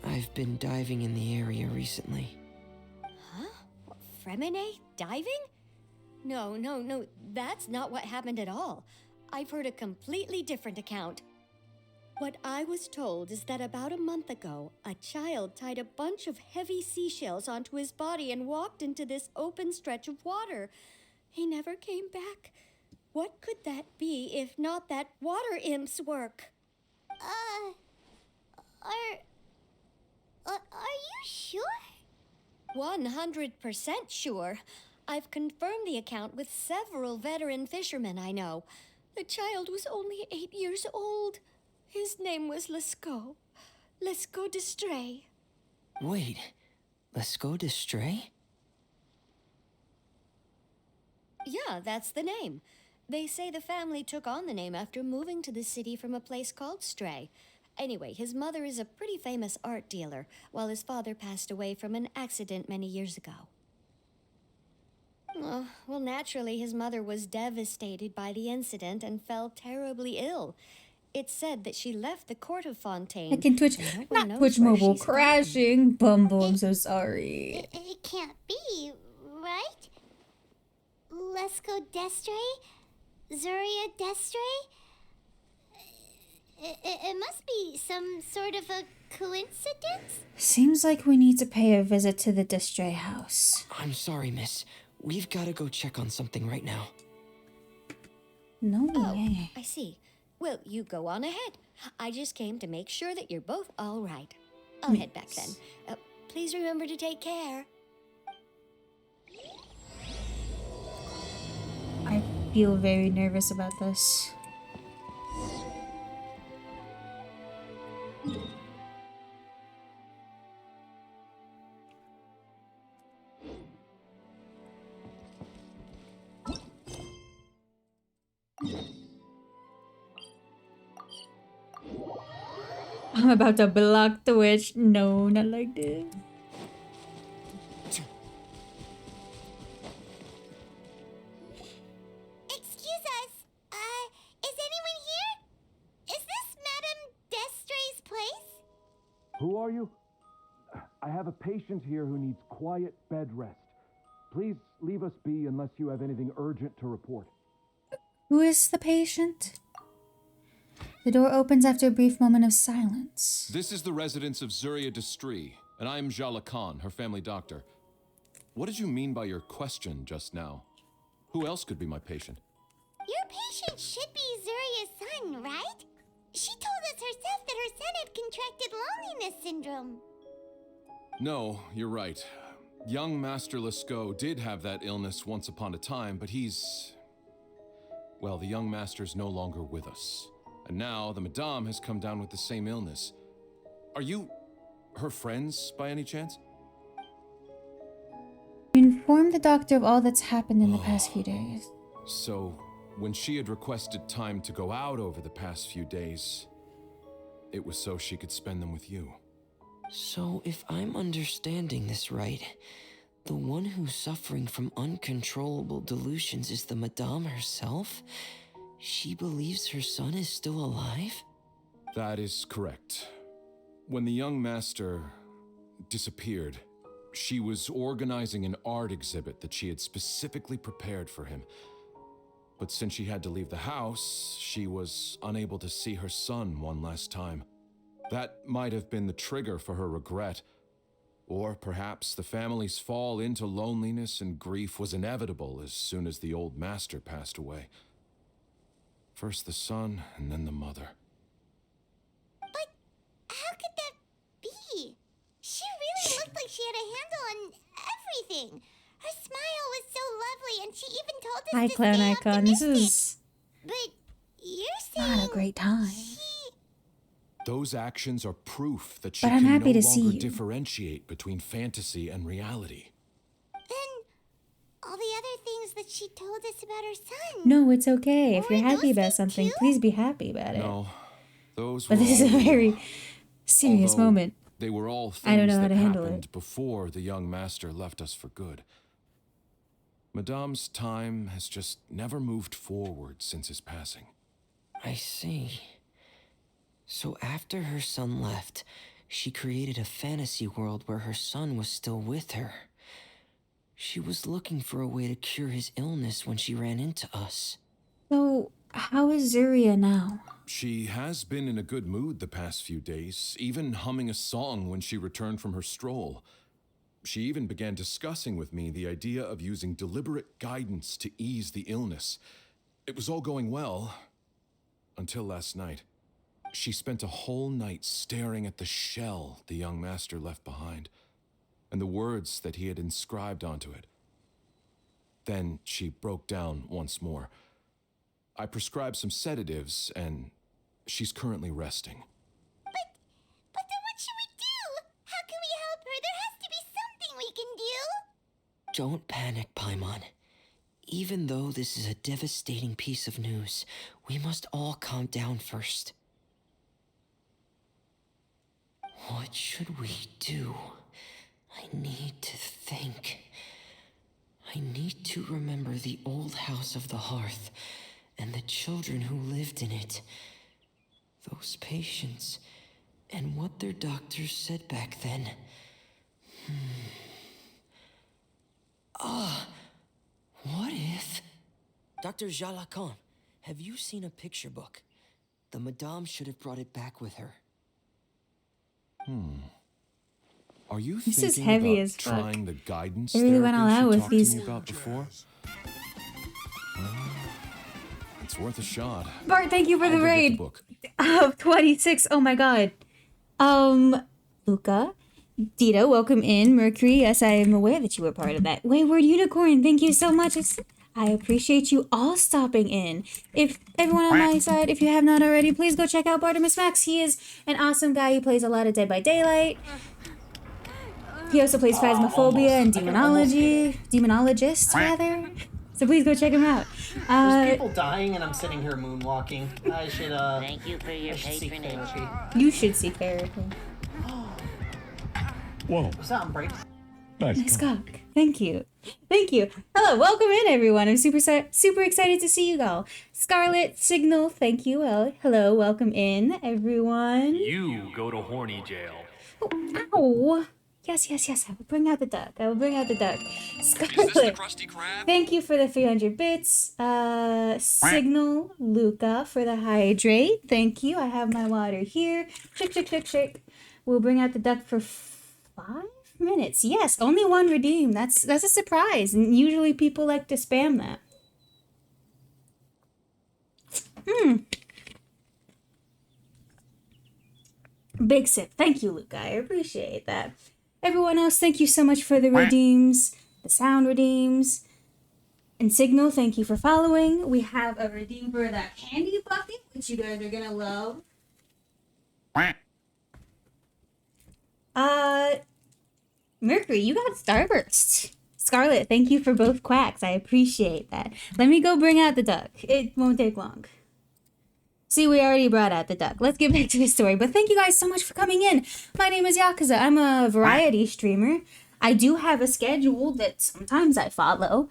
I've been diving in the area recently. Huh? Fremine diving? No, that's not what happened at all. I've heard a completely different account. What I was told is that about a month ago, a child tied a bunch of heavy seashells onto his body and walked into this open stretch of water. He never came back. What could that be if not that water imp's work? Are you sure? 100% sure. I've confirmed the account with several veteran fishermen I know. The child was only 8 years old. His name was Lescaut. Lescaut d'Estray. Wait, Lescaut d'Estray? Yeah, that's the name. They say the family took on the name after moving to the city from a place called Stray. Anyway, his mother is a pretty famous art dealer, while his father passed away from an accident many years ago. Oh, well, naturally, his mother was devastated by the incident and fell terribly ill. It's said that she left the court of Fontaine. I can Twitch, and no one not knows Twitch where mobile, she's gone. crashing. Bumble, I'm so sorry. It can't be, right? Lescaut d'Estray? Zuria d'Estray? It must be some sort of a coincidence? Seems like we need to pay a visit to the Distray house. I'm sorry, miss. we've got to go check on something right now. No Oh, way. I see. Well, you go on ahead. I just came to make sure that you're both all right. I'll head back then. Please remember to take care. I feel very nervous about this. I'm about to block the witch. No, not like this. Excuse us. Is anyone here? Is this Madame Destray's place? Who are you? I have a patient here who needs quiet bed rest. Please leave us be unless you have anything urgent to report. Who is the patient? The door opens after a brief moment of silence. This is the residence of Zuria Destri, and I'm Jala Khan, her family doctor. What did you mean by your question just now? Who else could be my patient? Your patient should be Zuria's son, right? She told us herself that her son had contracted loneliness syndrome. No, you're right. Young Master Lescaut did have that illness once upon a time, but well, the young master's no longer with us. And now the Madame has come down with the same illness. Are you her friends by any chance? Inform the doctor of all that's happened in the past few days. So, when she had requested time to go out over the past few days, it was so she could spend them with you. So, if I'm understanding this right, the one who's suffering from uncontrollable delusions is the Madame herself? She believes her son is still alive? That is correct. When the young master disappeared, she was organizing an art exhibit that she had specifically prepared for him. But since she had to leave the house, she was unable to see her son one last time. That might have been the trigger for her regret. Or perhaps the family's fall into loneliness and grief was inevitable as soon as the old master passed away. First the son, and then the mother. But how could that be? She really looked like she had a handle on everything. Her smile was so lovely, and she even told us Hi, to Clown stay Icon. This optimistic. is But you're saying not a great time. Those actions are proof that she But I'm can happy no to see longer you. differentiate between fantasy and reality. Then all the other things that she told us about her son. No, it's okay. If Were you're happy those about things something, too? please be happy about it. No, those But were this is a all real. very serious Although moment. They were all things I don't know how that to handle happened it. before the young master left us for good. Madame's time has just never moved forward since his passing. I see. So after her son left, she created a fantasy world where her son was still with her. She was looking for a way to cure his illness when she ran into us. So, how is Zuria now? She has been in a good mood the past few days, even humming a song when she returned from her stroll. She even began discussing with me the idea of using deliberate guidance to ease the illness. It was all going well, until last night. She spent a whole night staring at the shell the young master left behind, and the words that he had inscribed onto it. Then she broke down once more. I prescribed some sedatives, and she's currently resting. But then what should we do? How can we help her? There has to be something we can do. Don't panic, Paimon. Even though this is a devastating piece of news, we must all calm down first. What should we do? I need to think. I need to remember the old house of the hearth and the children who lived in it. Those patients and what their doctors said back then. What if... Dr. Jala Khan, have you seen a picture book? The Madame should have brought it back with her. Are you This is thinking heavy about as fuck. trying the guidance They really therapy went all out she with talked these- to me about before? It's worth a shot. Bart, thank you for I'll the go get the raid book. of 26. Oh my god. Luca, Dita, welcome in. Mercury, yes, I am aware that you were part of that. Wayward Unicorn, thank you so much. I appreciate you all stopping in. If everyone on my side, if you have not already, please go check out Bartimus Max. He is an awesome guy. He plays a lot of Dead by Daylight. He also plays Phasmophobia and Demonology. Demonologist, rather. So please go check him out. There's people dying and I'm sitting here moonwalking. I should, Thank you for your seek patronage. therapy. You should seek therapy. Whoa. Something break. Nice cock. Thank you. Thank you. Hello, welcome in, everyone. I'm super excited to see you all. Scarlet Signal, thank you. Hello, welcome in, everyone. You go to horny jail. Oh, ow. Yes. I will bring out the duck. Scarlet, thank you for the 300 bits. Signal Luca for the hydrate. Thank you. I have my water here. Shake. We'll bring out the duck for 5 minutes. Yes, only one redeem. That's a surprise. And usually people like to spam that. Big sip. Thank you, Luca. I appreciate that. Everyone else, thank you so much for the redeems, the sound redeems. And Signal, thank you for following. We have a redeem for that candy bucket, which you guys are gonna love. Mercury, you got Starburst. Scarlet, thank you for both quacks. I appreciate that. Let me go bring out the duck. It won't take long. See, we already brought out the duck. Let's get back to the story. But thank you guys so much for coming in. My name is Yakuza. I'm a variety streamer. I do have a schedule that sometimes I follow.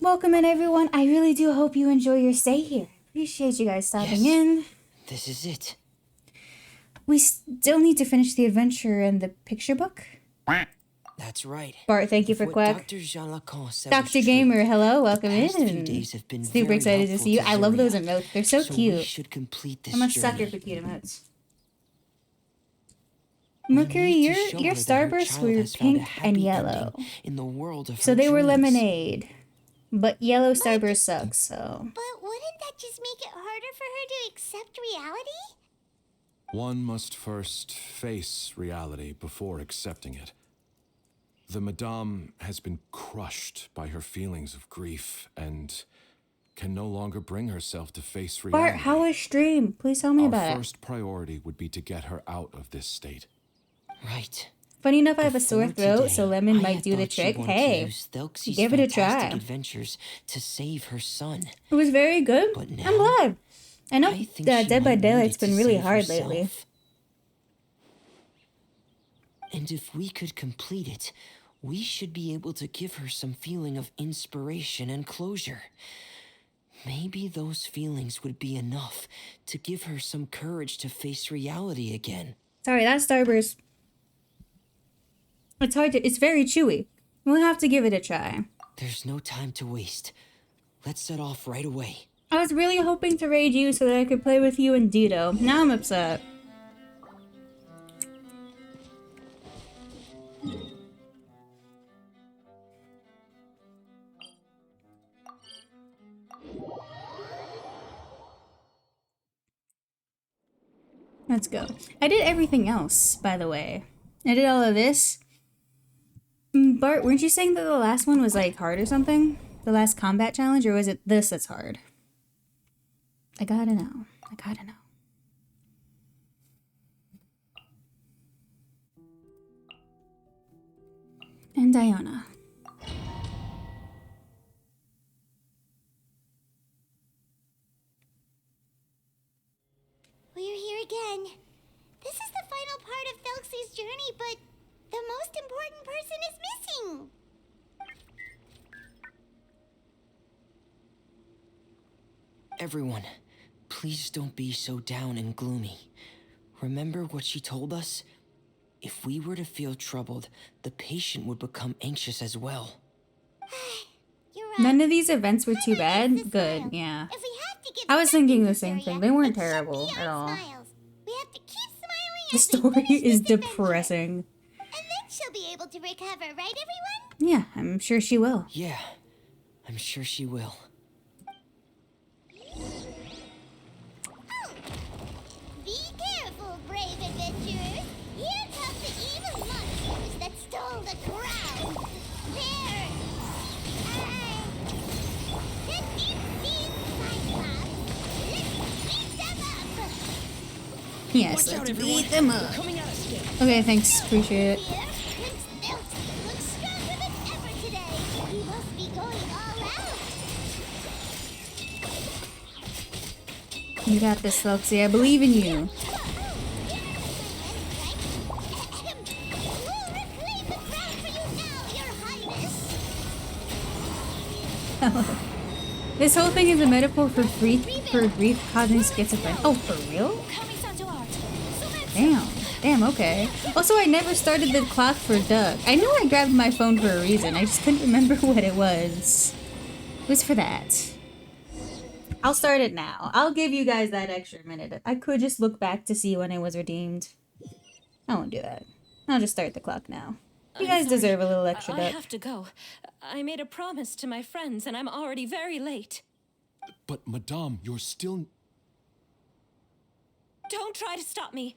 Welcome in, everyone. I really do hope you enjoy your stay here. Appreciate you guys stopping in. This is it. We still need to finish the adventure and the picture book. That's right. Bart, thank you for What quack. Dr. Jean Lacan said was Dr. true. Gamer, hello, welcome The past few in. days have been Super very excited to helpful see you. I love those Zarya. emotes. They're so We cute. should complete this I'm a journey. sucker for cute emotes. We Mercury, need your to show your her that her starbursts child were has found a pink happy and ending yellow. in the world of So her they were dreams. lemonade. But yellow starburst sucks, so. But wouldn't that just make it harder for her to accept reality? One must first face reality before accepting it. The Madame has been crushed by her feelings of grief and can no longer bring herself to face reality. Bart, how was stream? Please tell me Our about it. first priority would be to get her out of this state. Right. Funny enough, I have a Before sore throat, today, so lemon I might had do the thought she trick. wanted to Hey, use Thelxie's give it a fantastic try. adventures to save her son. It was very good. But now, I'm glad. I know I think that she Dead by might need Daylight's it to been really save hard herself. lately. And if we could complete it, we should be able to give her some feeling of inspiration and closure. Maybe those feelings would be enough to give her some courage to face reality again. Sorry, that Starburst. It's hard to. It's very chewy. We'll have to give it a try. There's no time to waste. Let's set off right away. I was really hoping to raid you so that I could play with you and Dito. Now I'm upset. Let's go. I did everything else, by the way. I did all of this. Bart, weren't you saying that the last one was like hard or something? The last combat challenge, or was it this that's hard? I gotta know. And Diana. We're here again. This is the final part of Thelxie's journey, but the most important person is missing. Everyone, please don't be so down and gloomy. Remember what she told us? If we were to feel troubled, the patient would become anxious as well. You're right. None of these events were too bad. Good, yeah. If we have to give I was thinking the something same to thing. Zarya, They weren't it should terrible be at our all. smiles. We have to keep smiling The story is depressing. And then she'll be able to recover, right, everyone? Yeah, I'm sure she will. Yeah, I'm sure she will. Oh. Be careful, brave adventurers. Here come the evil monsters that stole the crown. They're... the deep-sea cyclops. Let's beat them up. Yes, Watch out, let's everyone. beat them They're up. coming at us again. Okay, thanks. Appreciate it. Here, Prince Milton looks stronger than ever today. He must be going all out. You got this, Lexi. I believe in you. We'll reclaim the crown for you now, Your Highness. This whole thing is a metaphor for grief causing schizophrenia. Oh, for real? Damn, okay. Also, I never started the clock for Doug. I knew I grabbed my phone for a reason. I just couldn't remember what it was. It was for that. I'll start it now. I'll give you guys that extra minute. I could just look back to see when it was redeemed. I won't do that. I'll just start the clock now. You guys deserve a little extra I Doug. have to go. I made a promise to my friends, and I'm already very late. But, Madame, you're still... Don't try to stop me.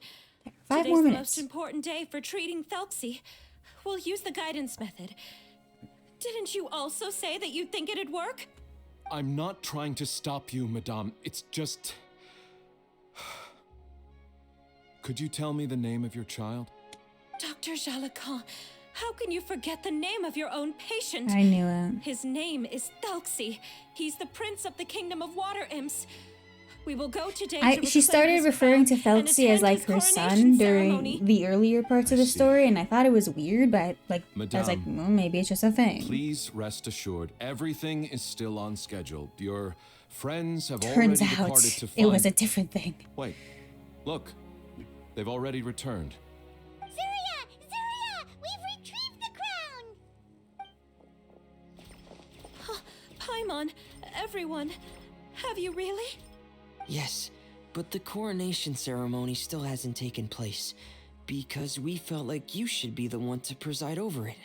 5 Today's more the minutes. most important day for treating Thelxie. We'll use the guidance method. Didn't you also say that you'd think it'd work? I'm not trying to stop you, Madame. It's just... Could you tell me the name of your child? Dr. Jalacan, how can you forget the name of your own patient? I knew it. His name is Thelxie. He's the prince of the kingdom of water imps. We will go today to She reclaim started his referring to crown and Thelxie as attend like his her coronation son ceremony. during the earlier parts of the story, and I thought it was weird, but I was like, Madame, well, maybe it's just a thing. Please rest assured, everything is still on schedule. Your friends have Turns already out departed to find... it was a different thing. Wait, look. They've already returned. Zuria! Zuria! We've retrieved the crown! Paimon, everyone, have you really? Yes, but the coronation ceremony still hasn't taken place, because we felt like you should be the one to preside over it.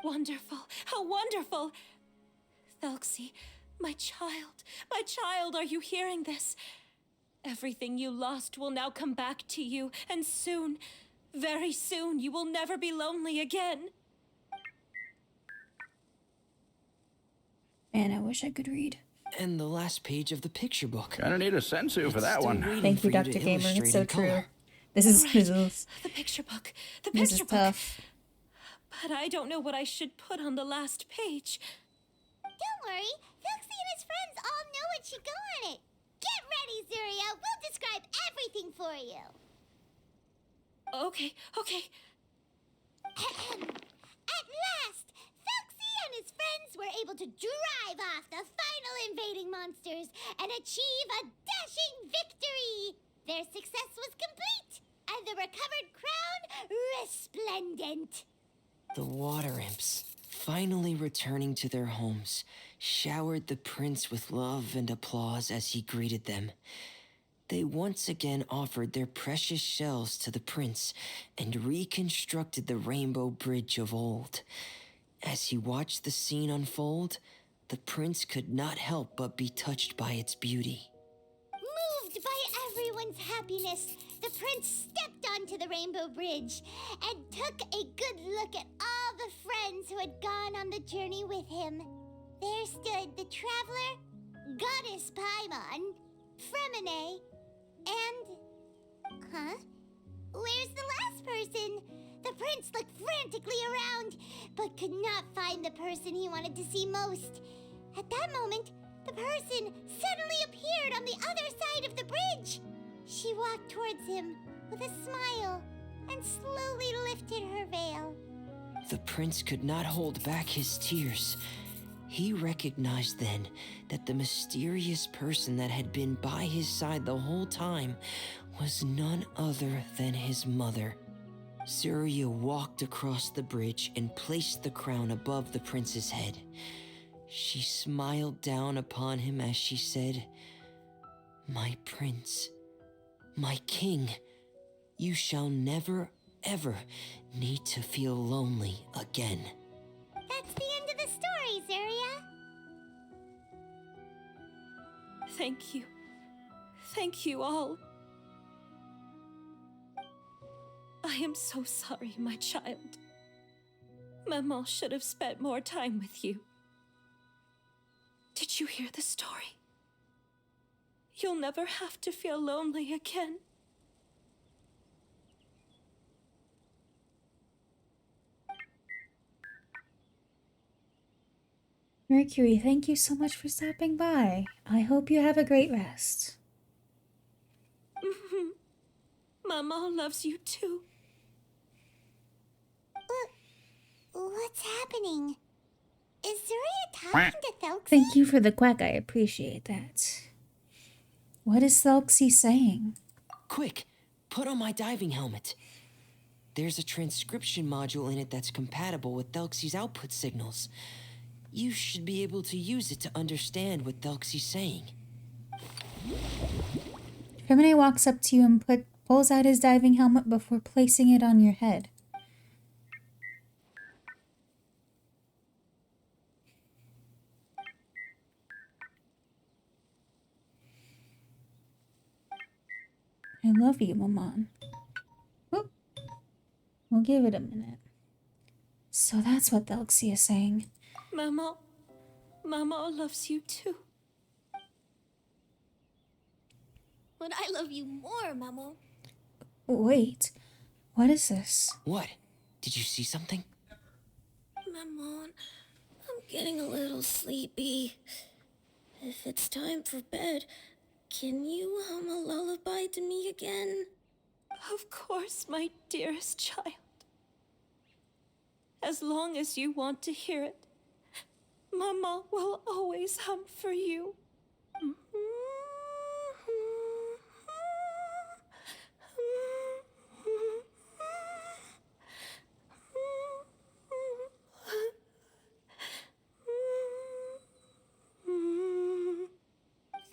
Wonderful, how wonderful! Thelxie, my child, are you hearing this? Everything you lost will now come back to you, and soon, very soon, you will never be lonely again. Man, I wish I could read. And the last page of the picture book. Gonna need a sensu for that one. Thank you, Dr. Gamer. It's so true. This is The picture book. The this picture is book. tough. But I don't know what I should put on the last page. Don't worry, Thelxie and his friends all know what should go on it. Get ready, Zuria. We'll describe everything for you. Okay. At last, Thelxie and his friends were able to drive off the final invading monsters and achieve a dashing victory. Their success was complete, and the recovered crown resplendent. The water imps, finally returning to their homes, showered the prince with love and applause as he greeted them. They once again offered their precious shells to the prince and reconstructed the rainbow bridge of old. As he watched the scene unfold, the prince could not help but be touched by its beauty. Moved by everyone's happiness, the prince stepped onto the rainbow bridge and took a good look at all the friends who had gone on the journey with him. There stood the traveler, Goddess Paimon, Fremine, and... Huh? Where's the last person? The prince looked frantically around, but could not find the person he wanted to see most. At that moment, the person suddenly appeared on the other side of the bridge. She walked towards him with a smile and slowly lifted her veil. The prince could not hold back his tears. He recognized then that the mysterious person that had been by his side the whole time was none other than his mother. Zuria walked across the bridge and placed the crown above the prince's head. She smiled down upon him as she said, "My prince, My king, you shall never, ever need to feel lonely again. That's the end of the story, Zuria. Thank you. Thank you all. I am so sorry, my child. Maman should have spent more time with you. Did you hear the story? You'll never have to feel lonely again. Mercury, thank you so much for stopping by. I hope you have a great rest. Maman loves you too. What's happening? Is Zuria talking to Thelxie? Thank you for the quack, I appreciate that. What is Thelxie saying? Quick, put on my diving helmet. There's a transcription module in it that's compatible with Thelxie's output signals. You should be able to use it to understand what Thelxie's saying. Femine walks up to you and pulls out his diving helmet before placing it on your head. I love you, Maman. Whoop. We'll give it a minute. So that's what Thelxie is saying. Maman loves you too. But I love you more, Maman. Wait, what is this? What? Did you see something? Maman, I'm getting a little sleepy. If it's time for bed, can you hum a lullaby to me again? Of course, my dearest child. As long as you want to hear it, Mama will always hum for you.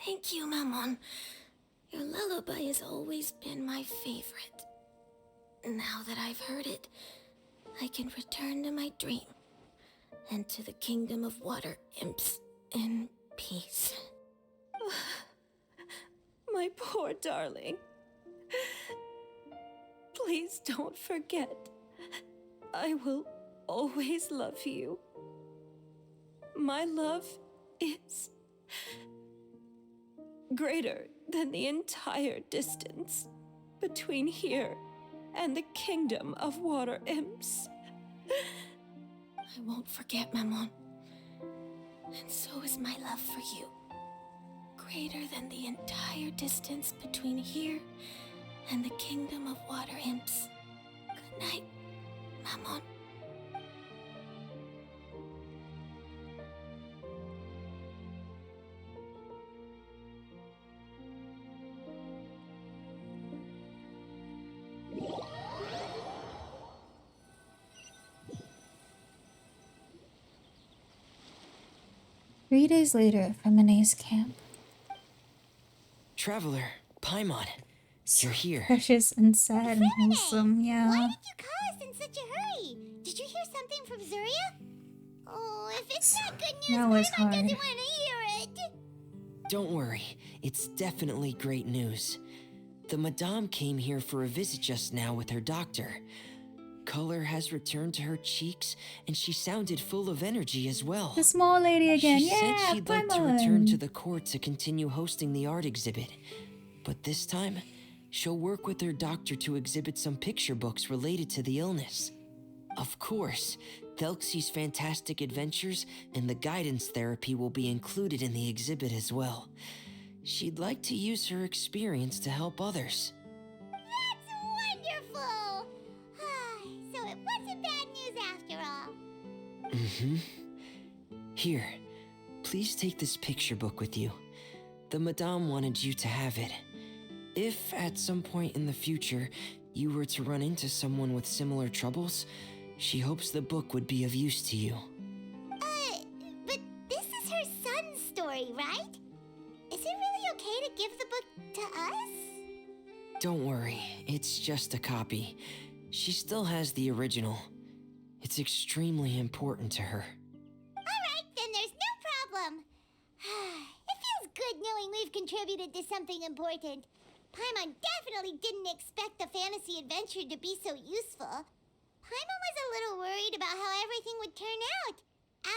Thank you, Maman. Your lullaby has always been my favorite. Now that I've heard it, I can return to my dream and to the kingdom of water imps in peace. My poor darling. Please don't forget. I will always love you. My love is greater than the entire distance between here and the kingdom of water imps. I won't forget, Maman. And so is my love for you. Greater than the entire distance between here and the kingdom of water imps. Good night, Maman. 3 days later at Femine's camp. Traveler, Paimon, you're here. Precious and sad and wholesome, yeah. Why did you call us in such a hurry? Did you hear something from Zuria? Oh, if it's not good news, That was Paimon doesn't hard. want to hear it. Don't worry, it's definitely great news. The Madame came here for a visit just now with her doctor. Color has returned to her cheeks, and she sounded full of energy as well. The small lady again, She yeah, said she'd like to return Paimon. to the court to continue hosting the art exhibit. But this time, she'll work with her doctor to exhibit some picture books related to the illness. Of course, Thelxie's fantastic adventures and the guidance therapy will be included in the exhibit as well. She'd like to use her experience to help others. That's wonderful. So it wasn't bad news after all. Mm-hmm. Here, please take this picture book with you. The Madame wanted you to have it. If at some point in the future you were to run into someone with similar troubles, she hopes the book would be of use to you. But this is her son's story, right? Is it really okay to give the book to us? Don't worry, it's just a copy. She still has the original. It's extremely important to her. Alright, then there's no problem. It feels good knowing we've contributed to something important. Paimon definitely didn't expect the fantasy adventure to be so useful. Paimon was a little worried about how everything would turn out.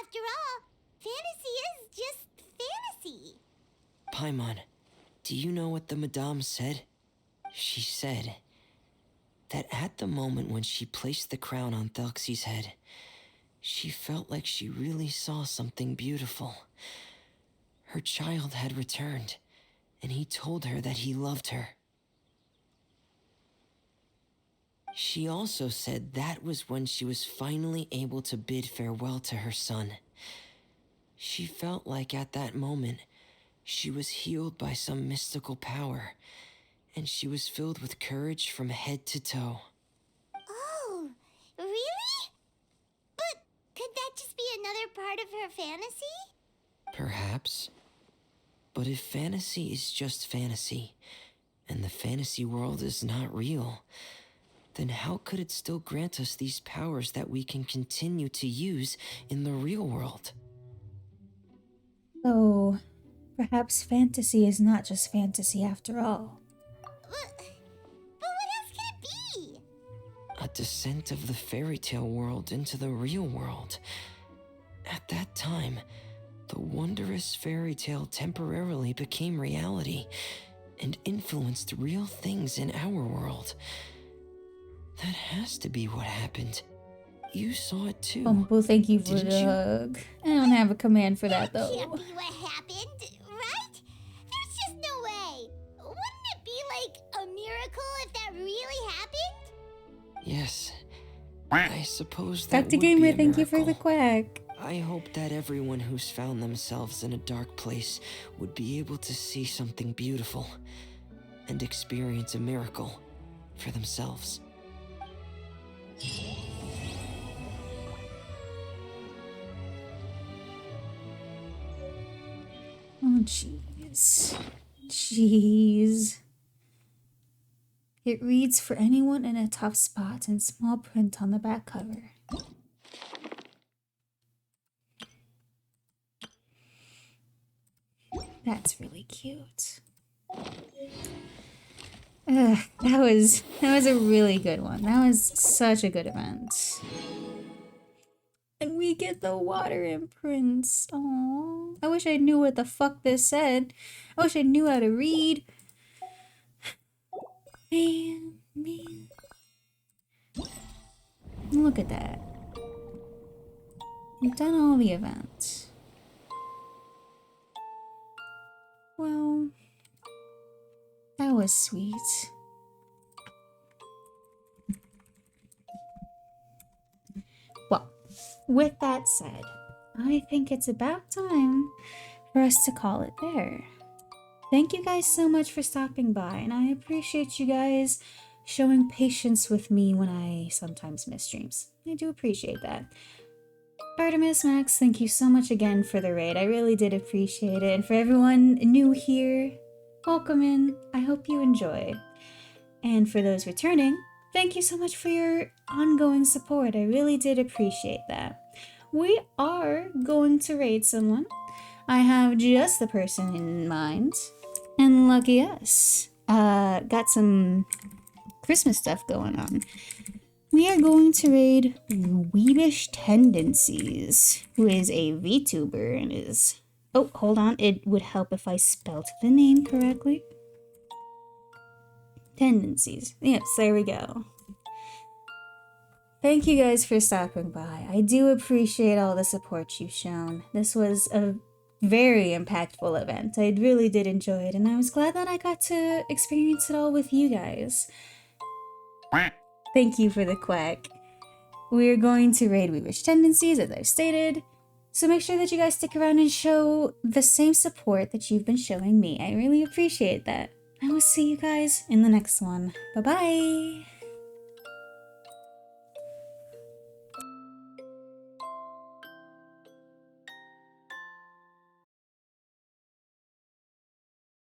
After all, fantasy is just fantasy. Paimon, do you know what the Madame said? She said that at the moment when she placed the crown on Thelxie's head, she felt like she really saw something beautiful. Her child had returned, and he told her that he loved her. She also said that was when she was finally able to bid farewell to her son. She felt like at that moment, she was healed by some mystical power, and she was filled with courage from head to toe. Oh, really? But could that just be another part of her fantasy? Perhaps. But if fantasy is just fantasy, and the fantasy world is not real, then how could it still grant us these powers that we can continue to use in the real world? So, perhaps fantasy is not just fantasy after all. But what else could it be? A descent of the fairy tale world into the real world. At that time, the wondrous fairy tale temporarily became reality and influenced real things in our world. That has to be what happened. You saw it too. Bumble, thank you for Didn't the you? hug. I don't have a command for that That though. can't be what happened, right? There's just no way. Wouldn't it be like a miracle if that really happened? Yes. I suppose that Dr. would be Gamer, a thank you for the miracle. quack. I hope that everyone who's found themselves in a dark place would be able to see something beautiful and experience a miracle for themselves. Oh, jeez. Jeez. It reads for anyone in a tough spot in small print on the back cover. That's really cute. That was a really good one. That was such a good event. And we get the water imprints. Aww. I wish I knew what the fuck this said. I wish I knew how to read. Man. Look at that. We've done all the events. Well, that was sweet. Well, with that said, I think it's about time for us to call it there. Thank you guys so much for stopping by, and I appreciate you guys showing patience with me when I sometimes miss streams. I do appreciate that. Artemis, Max, thank you so much again for the raid. I really did appreciate it. And for everyone new here, welcome in. I hope you enjoy. And for those returning, thank you so much for your ongoing support. I really did appreciate that. We are going to raid someone. I have just the person in mind. And lucky us. Got some Christmas stuff going on. We are going to raid Weebish Tendencies, who is a VTuber and is... Oh, hold on. It would help if I spelled the name correctly. Tendencies. Yes, there we go. Thank you guys for stopping by. I do appreciate all the support you've shown. This was a very impactful event. I really did enjoy it, and I was glad that I got to experience it all with you guys. Thank you for the quack. We're going to raid Weebish Tendencies, as I stated, so make sure that you guys stick around and show the same support that you've been showing me. I really appreciate that. I will see you guys in the next one. Bye-bye!